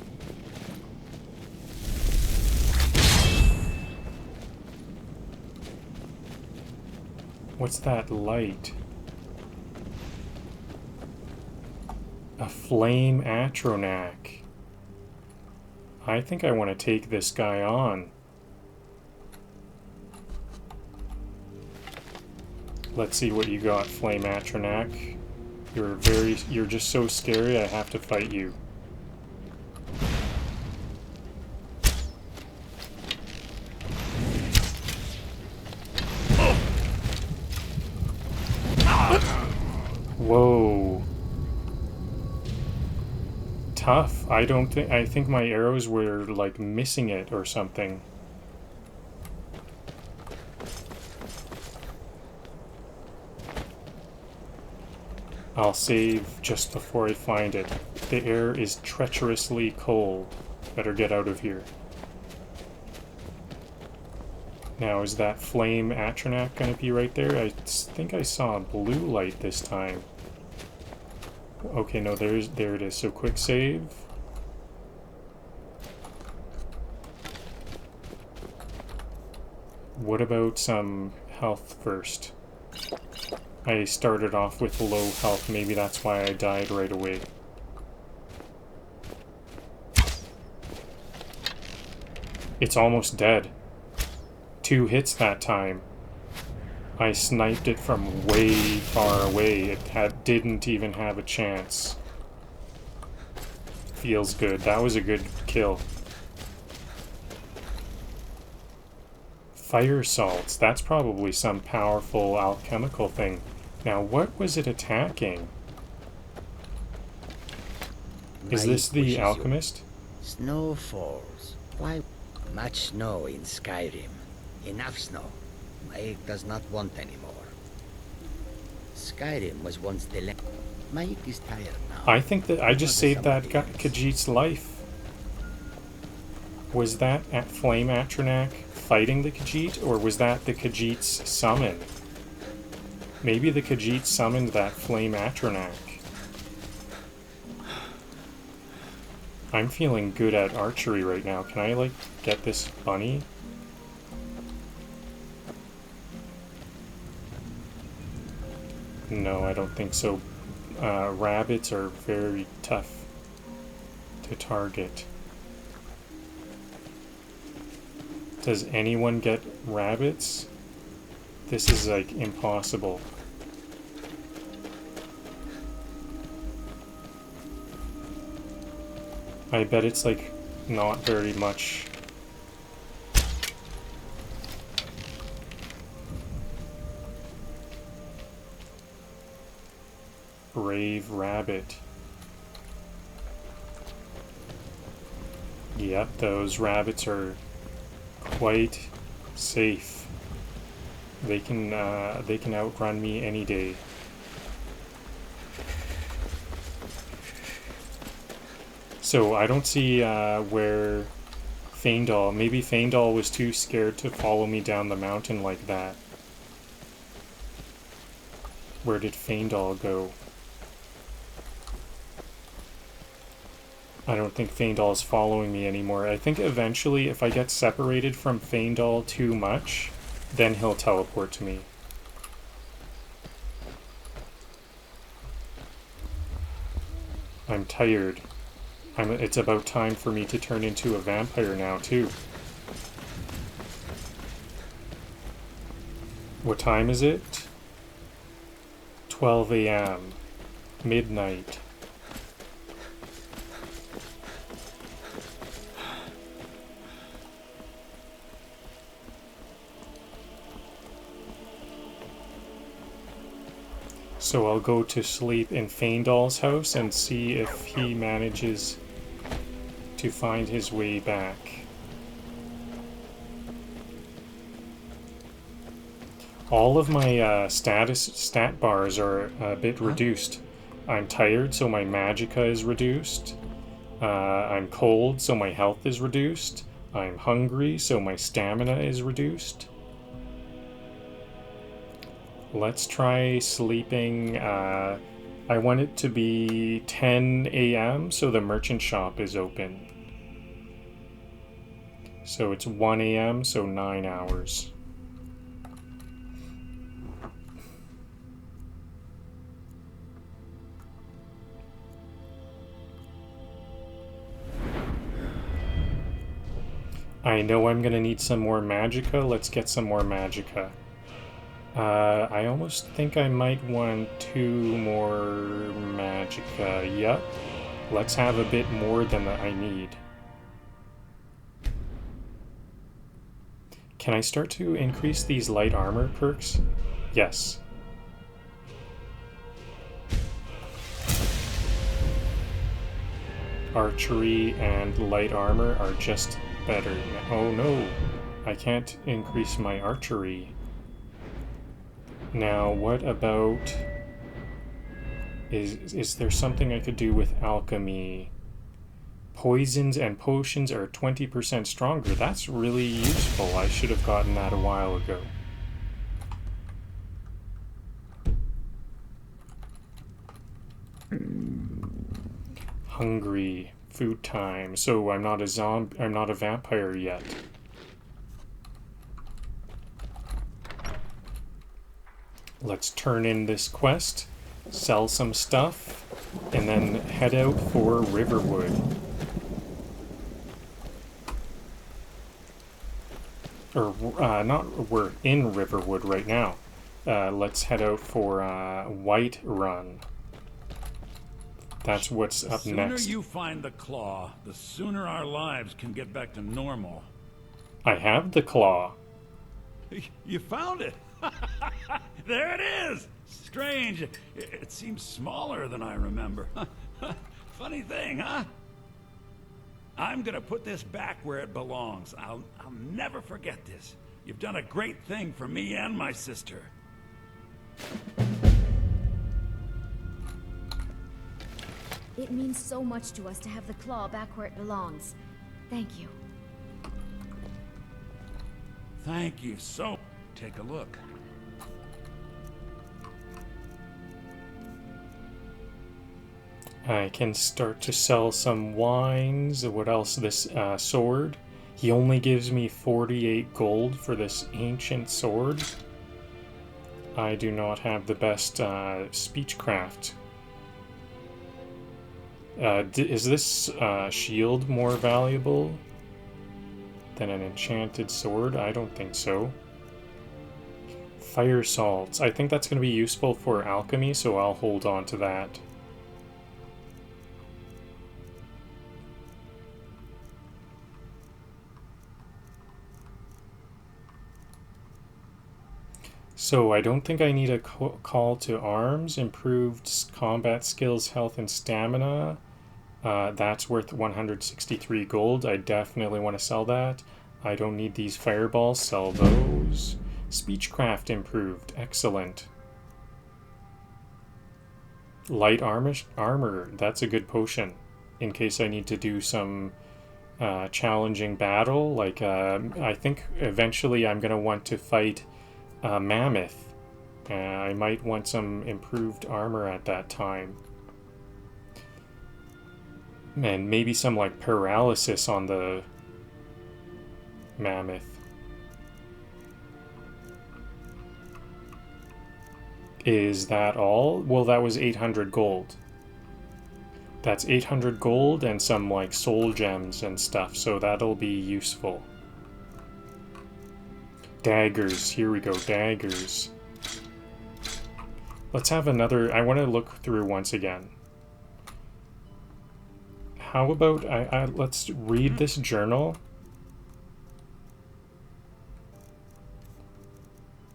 What's that light? A flame Atronak. I think I want to take this guy on. Let's see what you got, Flame Atronak. You're just so scary, I have to fight you. Whoa. Tough. I think my arrows were like missing it or something. I'll save just before I find it. The air is treacherously cold. Better get out of here. Now, is that flame Atronak gonna be right there? I think I saw a blue light this time. Okay, no, there it is. So quick save. What about some health first? I started off with low health. Maybe that's why I died right away. It's almost dead. 2 hits that time. I sniped it from way far away. It didn't even have a chance. Feels good. That was a good kill. Fire salts. That's probably some powerful alchemical thing. Now, what was it attacking? Is this the alchemist? Snow falls. Why? Much snow in Skyrim. Enough snow. Mike does not want any more. Skyrim was once the land. Mike is tired now. I think that I just saved that Khajiit's life. Was that at Flame Atronak fighting the Khajiit, or was that the Khajiit's summon? Maybe the Khajiit summoned that Flame Atronak. I'm feeling good at archery right now. Can I, like, get this bunny? No, I don't think so. Rabbits are very tough to target. Does anyone get rabbits? This is, like, impossible. I bet it's, like, not very much. Brave rabbit. Yep, those rabbits are quite safe. They can outrun me any day. So I don't see where Faendal. Maybe Faendal was too scared to follow me down the mountain like that. Where did Faendal go? I don't think Faendal is following me anymore. I think eventually, if I get separated from Faendal too much, then he'll teleport to me. I'm tired. It's about time for me to turn into a vampire now, too. What time is it? 12 a.m. Midnight. So I'll go to sleep in Faendal's house and see if he manages to find his way back. All of my stat bars are a bit reduced. I'm tired, so my magicka is reduced. I'm cold, so my health is reduced. I'm hungry, so my stamina is reduced. Let's try sleeping. I want it to be 10 a.m. so the merchant shop is open. So it's 1 a.m. so 9 hours. I know I'm gonna need some more magicka. Let's get some more magicka. I almost think I might want 2 more magicka. Yep. Let's have a bit more than I need. Can I start to increase these light armor perks? Yes. Archery and light armor are just better. Oh no, I can't increase my archery. Now, what about... Is there something I could do with alchemy? Poisons and potions are 20% stronger. That's really useful. I should have gotten that a while ago. Hungry. Food time. So I'm not a zombie. I'm not a vampire yet. Let's turn in this quest, sell some stuff, and then head out for Riverwood. Or, we're in Riverwood right now. Let's head out for White Run. That's what's up next. The sooner you find the claw, the sooner our lives can get back to normal. I have the claw. You found it! There it is! Strange. It seems smaller than I remember. Funny thing, huh? I'm gonna put this back where it belongs. I'll never forget this. You've done a great thing for me and my sister. It means so much to us to have the claw back where it belongs. Thank you. Thank you so... Take a look. I can start to sell some wines. What else? This sword. He only gives me 48 gold for this ancient sword. I do not have the best speechcraft. Is this shield more valuable than an enchanted sword? I don't think so. Fire salts. I think that's going to be useful for alchemy, so I'll hold on to that. So I don't think I need a call to arms. Improved combat skills, health, and stamina. That's worth 163 gold. I definitely want to sell that. I don't need these fireballs. Sell those. Speechcraft improved. Excellent. Light armor. That's a good potion. In case I need to do some challenging battle. Like, I think eventually I'm going to want to fight Mammoth. I might want some improved armor at that time. And maybe some like paralysis on the Mammoth. Is that all? Well, that was 800 gold. That's 800 gold and some like soul gems and stuff, so that'll be useful. Daggers. Here we go. Daggers. Let's have another... I want to look through once again. How about... let's read this journal.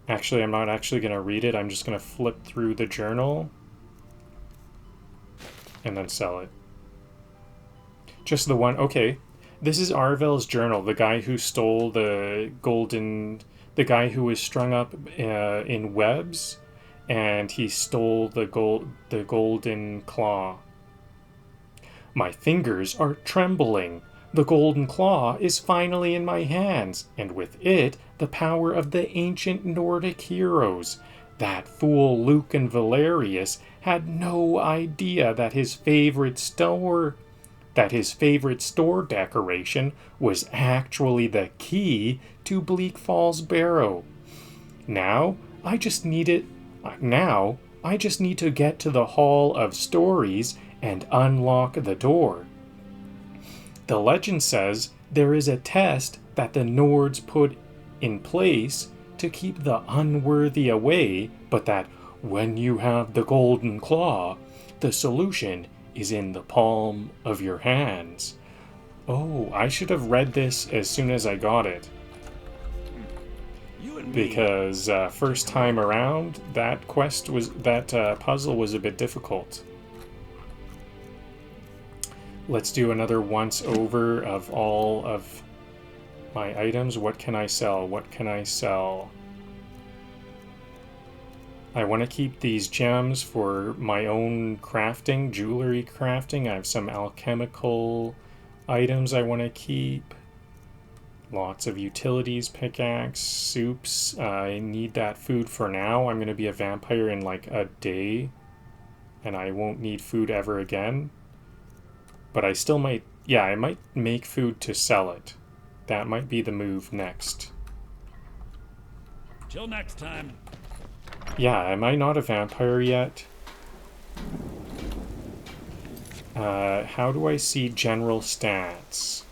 Actually, I'm not actually going to read it. I'm just going to flip through the journal. And then sell it. Just the one... Okay. This is Arvel's journal. The guy who stole the The guy who was strung up in webs, and he stole the golden claw. My fingers are trembling. The golden claw is finally in my hands, and with it, the power of the ancient Nordic heroes. That fool Lucan Valerius had no idea that his favorite store decoration was actually the key to Bleak Falls Barrow. Now I just need to get to the Hall of Stories and unlock the door. The legend says there is a test that the Nords put in place to keep the unworthy away, but that when you have the golden claw, the solution is in the palm of your hands. Oh, I should have read this as soon as I got it. Because first time around, that puzzle was a bit difficult. Let's do another once over of all of my items. What can I sell? What can I sell? I want to keep these gems for my own crafting, jewelry crafting. I have some alchemical items I want to keep. Lots of utilities, pickaxe, soups. I need that food for now. I'm going to be a vampire in like a day, and I won't need food ever again. But I still might, yeah, I might make food to sell it. That might be the move next. Till next time. Yeah, am I not a vampire yet? How do I see general stats?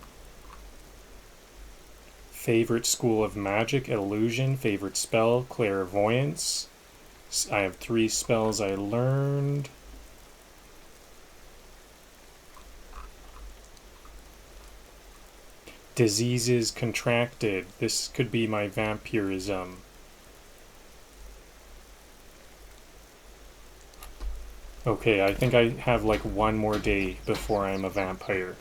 Favorite school of magic, illusion. Favorite spell, clairvoyance. I have 3 spells I learned. Diseases contracted. This could be my vampirism. Okay, I think I have like one more day before I'm a vampire.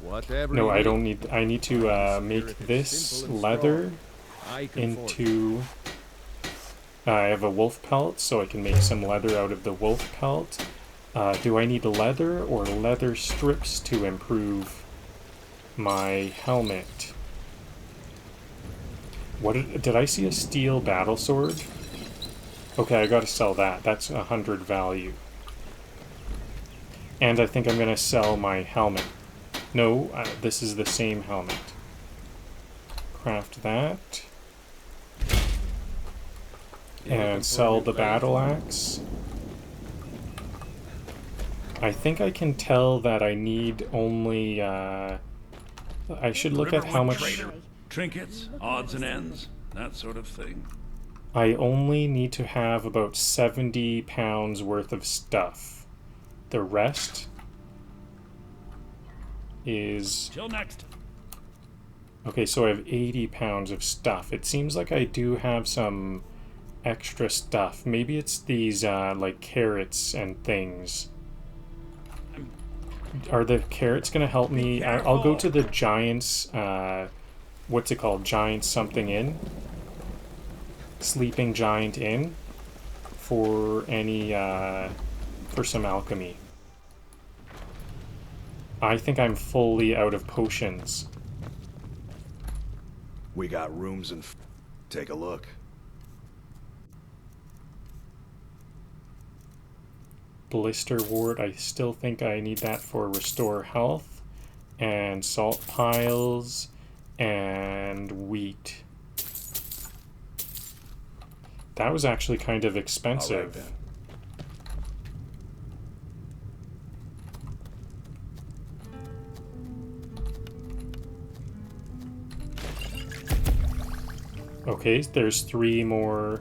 Whatever. No, I don't need. I need to make this leather into. I have a wolf pelt, so I can make some leather out of the wolf pelt. Do I need leather or leather strips to improve my helmet? What did I see a steel battle sword? Okay, I gotta sell that. That's 100 value. And I think I'm gonna sell my helmet. No, this is the same helmet. Craft that. And sell the battle axe. I think I can tell that I need only, I should look at how much... Trader. Trinkets, odds and ends, that sort of thing. I only need to have about 70 pounds worth of stuff. The rest is... Till next. Okay, so I have 80 pounds of stuff. It seems like I do have some extra stuff. Maybe it's these, like, carrots and things. Are the carrots going to help me? I'll go to the Giants, what's it called? Giant something Inn? Sleeping Giant Inn for any, for some alchemy. I think I'm fully out of potions. We got rooms and take a look. Blister ward, I still think I need that for restore health. And salt piles and wheat. That was actually kind of expensive. All right, okay, there's 3 more.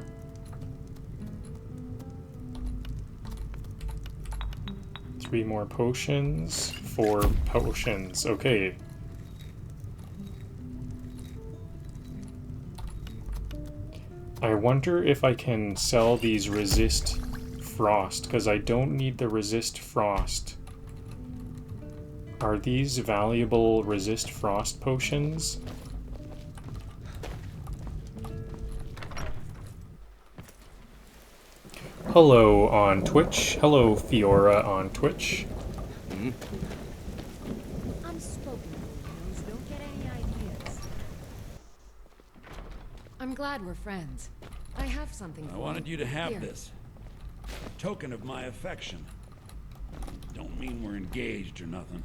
Three more potions. 4 potions. Okay. I wonder if I can sell these resist frost, because I don't need the resist frost. Are these valuable resist frost potions? hello on Twitch. Hello, Fiora on Twitch. Unspoken knows don't get any ideas. I'm glad we're friends. I have something for I wanted you to have Here. this. A token of my affection. Don't mean we're engaged or nothing.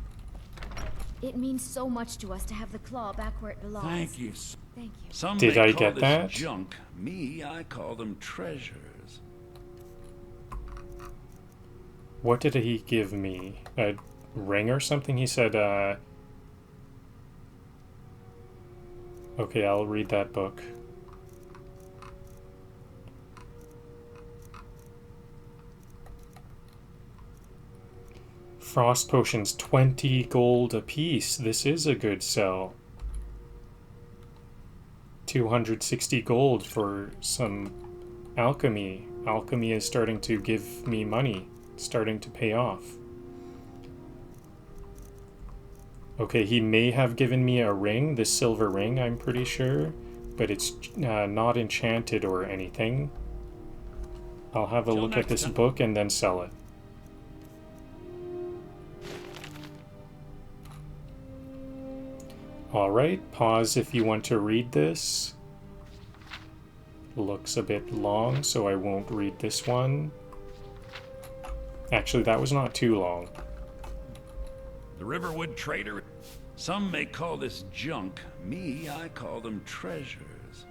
It means so much to us to have the claw back where it belongs. Thank you. Thank you. Some Did may I call get this that? junk. Me, I call them treasures. What did he give me? A ring or something? He said, Okay, I'll read that book. Frost potions, 20 gold apiece. This is a good sell. 260 gold for some alchemy. Alchemy is starting to give me money. It's starting to pay off. Okay, he may have given me a ring, this silver ring, I'm pretty sure. But it's not enchanted or anything. I'll have a look at this book and then sell it. Alright, pause if you want to read this. Looks a bit long, so I won't read this one. Actually, that was not too long. The Riverwood Trader. Some may call this junk. Me, I call them treasures.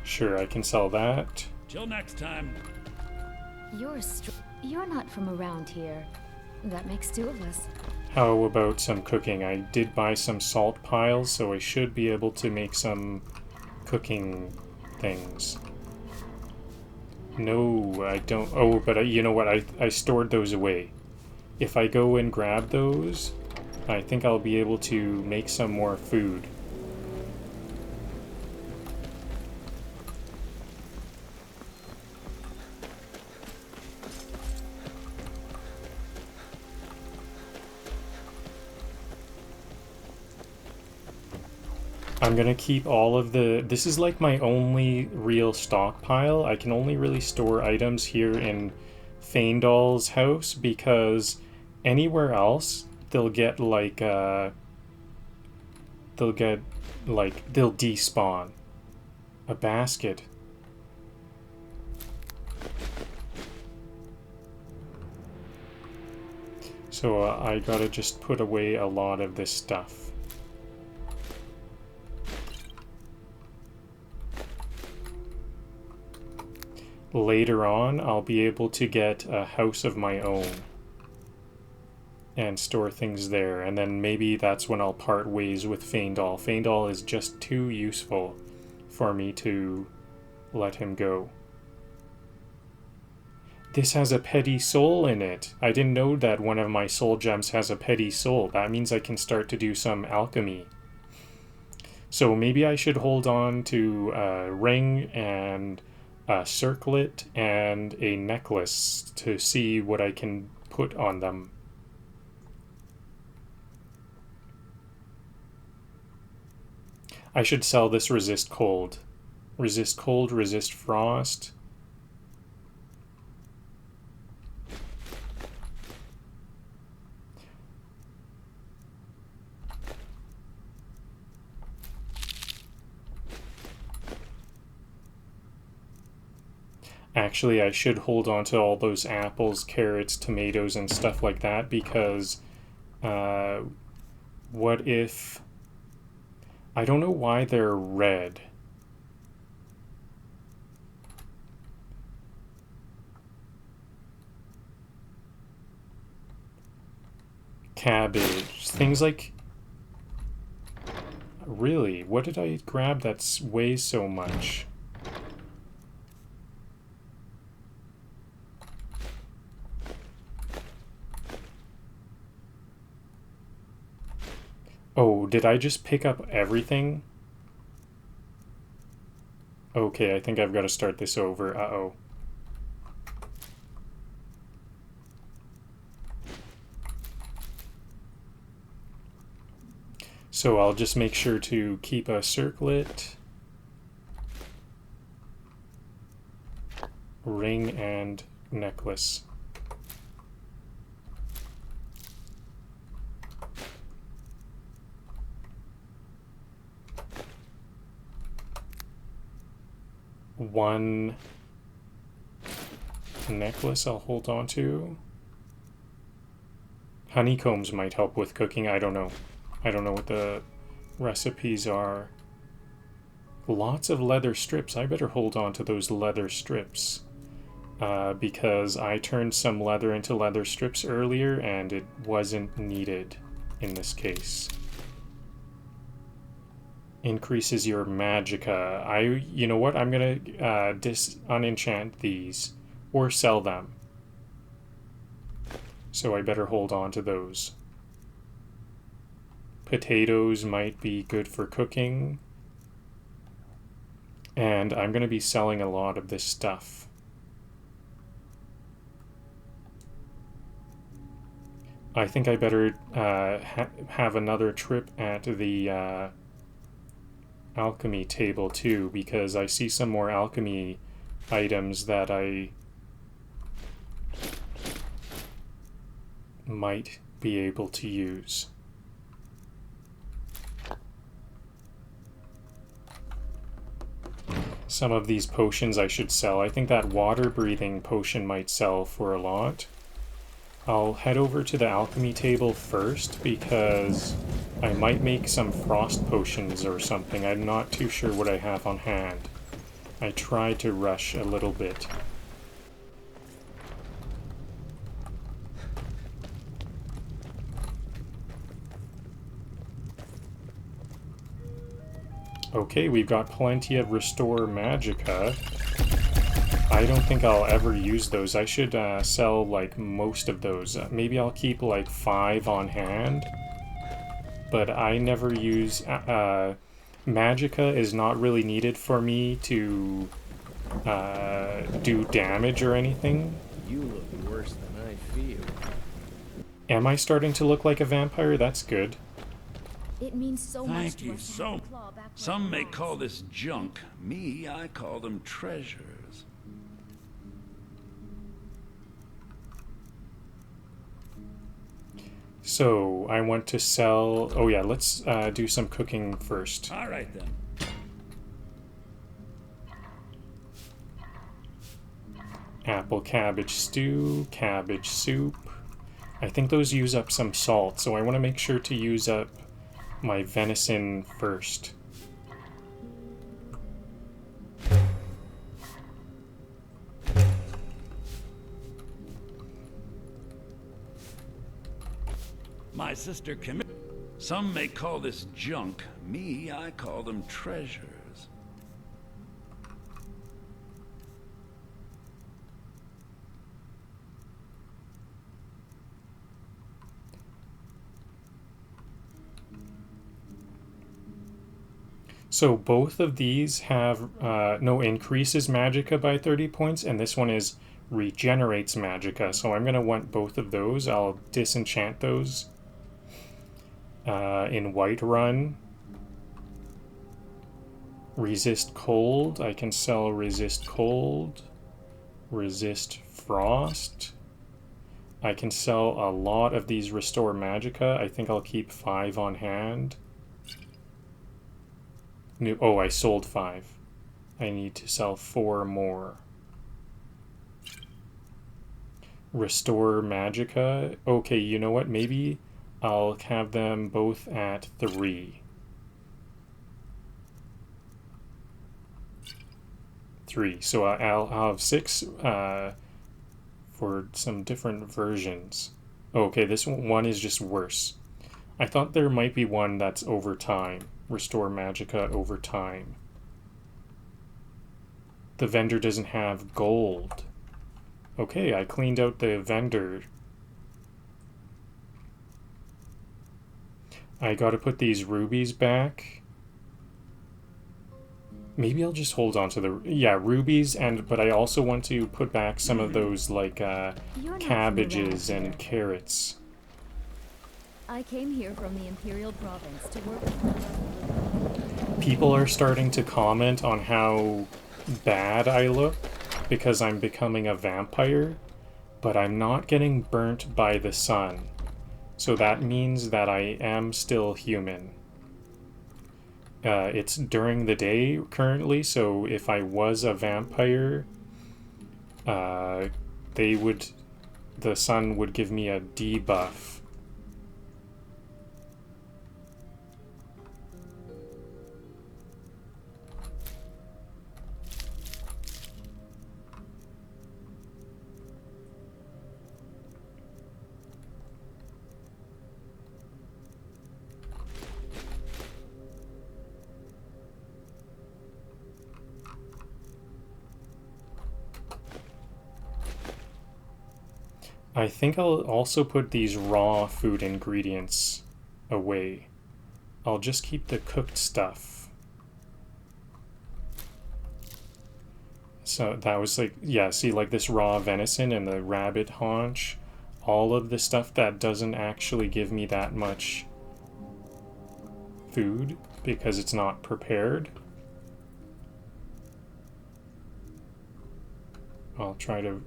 Sure, I can sell that. Till next time. You're not from around here. That makes two of us. How about some cooking? I did buy some salt piles, so I should be able to make some cooking things. No, I don't. Oh, but you know what? I stored those away. If I go and grab those, I think I'll be able to make some more food. I'm gonna keep all of the... This is like my only real stockpile. I can only really store items here in Feindal's house because anywhere else they'll get like they'll despawn. A basket. So I gotta just put away a lot of this stuff. Later on, I'll be able to get a house of my own and store things there, and then maybe that's when I'll part ways with Feindal. Feindal is just too useful for me to let him go. This has a petty soul in it. I didn't know that one of my soul gems has a petty soul. That means I can start to do some alchemy. So maybe I should hold on to a ring and a circlet and a necklace to see what I can put on them. I should sell this resist cold. Resist cold, resist frost. Actually, I should hold on to all those apples, carrots, tomatoes, and stuff like that because what if... I don't know why they're red. Cabbage. Things like... Really? What did I grab that weighs so much? Oh, did I just pick up everything? Okay, I think I've got to start this over. Uh-oh. So I'll just make sure to keep a circlet, ring, and necklace. One necklace I'll hold on to. Honeycombs might help with cooking. I don't know. I don't know what the recipes are. Lots of leather strips. I better hold on to those leather strips. Because I turned some leather into leather strips earlier and it wasn't needed in this case. Increases your magicka. You know what? I'm gonna unenchant these or sell them. So I better hold on to those. Potatoes might be good for cooking. And I'm gonna be selling a lot of this stuff. I think I better have another trip at the alchemy table too, because I see some more alchemy items that I might be able to use. Some of these potions I should sell. I think that water breathing potion might sell for a lot. I'll head over to the alchemy table first because I might make some frost potions or something. I'm not too sure what I have on hand. I tried to rush a little bit. Okay, we've got plenty of restore magicka. I don't think I'll ever use those. I should sell like most of those. Maybe I'll keep like 5 on hand. But I never use... magicka is not really needed for me to do damage or anything. You look worse than I feel. Am I starting to look like a vampire? That's good. It means so much Thank to you us to so have much. the claw back where Some it may belongs. call this junk. Me, I call them treasures. So, I want to sell... Oh yeah, let's do some cooking first. All right then. Apple cabbage stew, cabbage soup. I think those use up some salt, so I want to make sure to use up my venison first. My sister commit. Some may call this junk. Me, I call them treasures. So both of these have increases magicka by 30 points, and this one is regenerates magicka. So I'm going to want both of those. I'll disenchant those in Whiterun. Resist cold. I can sell resist cold. Resist frost. I can sell a lot of these restore magicka. I think I'll keep 5 on hand. Oh, I sold 5. I need to sell 4 more. Restore magicka. Okay, you know what? Maybe I'll have them both at 3. 3. So I'll have 6 for some different versions. Okay, this one is just worse. I thought there might be one that's over time. Restore magicka over time. The vendor doesn't have gold. Okay, I cleaned out the vendor. I gotta put these rubies back. Maybe I'll just hold on to the... Yeah, rubies, but I also want to put back some of those, like, cabbages and carrots. I came here from the Imperial Province to work with People are starting to comment on how bad I look because I'm becoming a vampire, but I'm not getting burnt by the sun. So that means that I am still human. It's during the day currently, so if I was a vampire, the sun would give me a debuff. I think I'll also put these raw food ingredients away. I'll just keep the cooked stuff. So that was like, yeah, see, like this raw venison and the rabbit haunch, all of the stuff that doesn't actually give me that much food because it's not prepared. I'll try to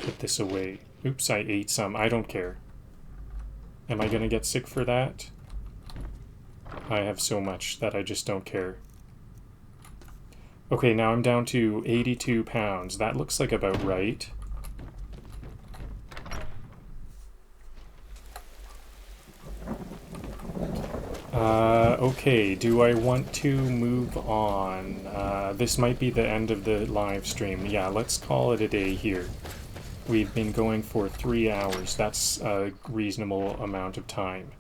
put this away. Oops, I ate some. I don't care. Am I gonna get sick for that? I have so much that I just don't care. Okay, now I'm down to 82 pounds. That looks like about right. Okay, do I want to move on? This might be the end of the live stream. Yeah, let's call it a day here. We've been going for 3 hours. That's a reasonable amount of time.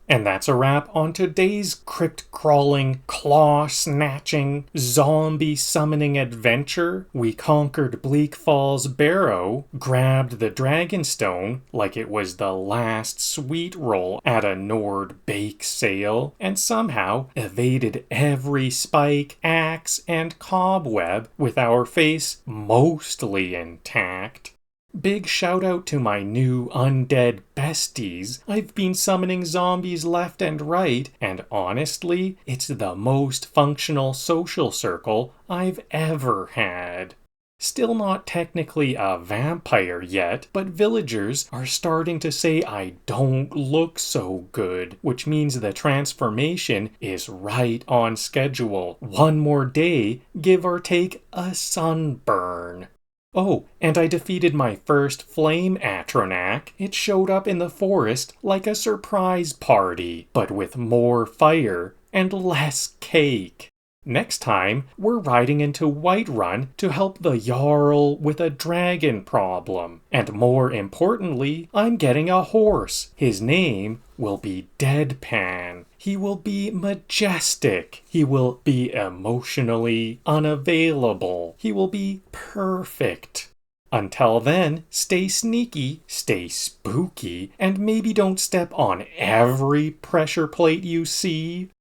And that's a wrap on today's crypt-crawling, claw-snatching, zombie-summoning adventure. We conquered Bleak Falls Barrow, grabbed the Dragonstone like it was the last sweet roll at a Nord bake sale, and somehow evaded every spike, axe, and cobweb with our face mostly intact. Big shout out to my new undead besties. I've been summoning zombies left and right, and honestly, it's the most functional social circle I've ever had. Still not technically a vampire yet, but villagers are starting to say I don't look so good, which means the transformation is right on schedule. One more day, give or take a sunburn. Oh, and I defeated my first flame Atronak. It showed up in the forest like a surprise party, but with more fire and less cake. Next time, we're riding into Whiterun to help the Jarl with a dragon problem. And more importantly, I'm getting a horse. His name will be Deadpan. He will be majestic. He will be emotionally unavailable. He will be perfect. Until then, stay sneaky, stay spooky, and maybe don't step on every pressure plate you see.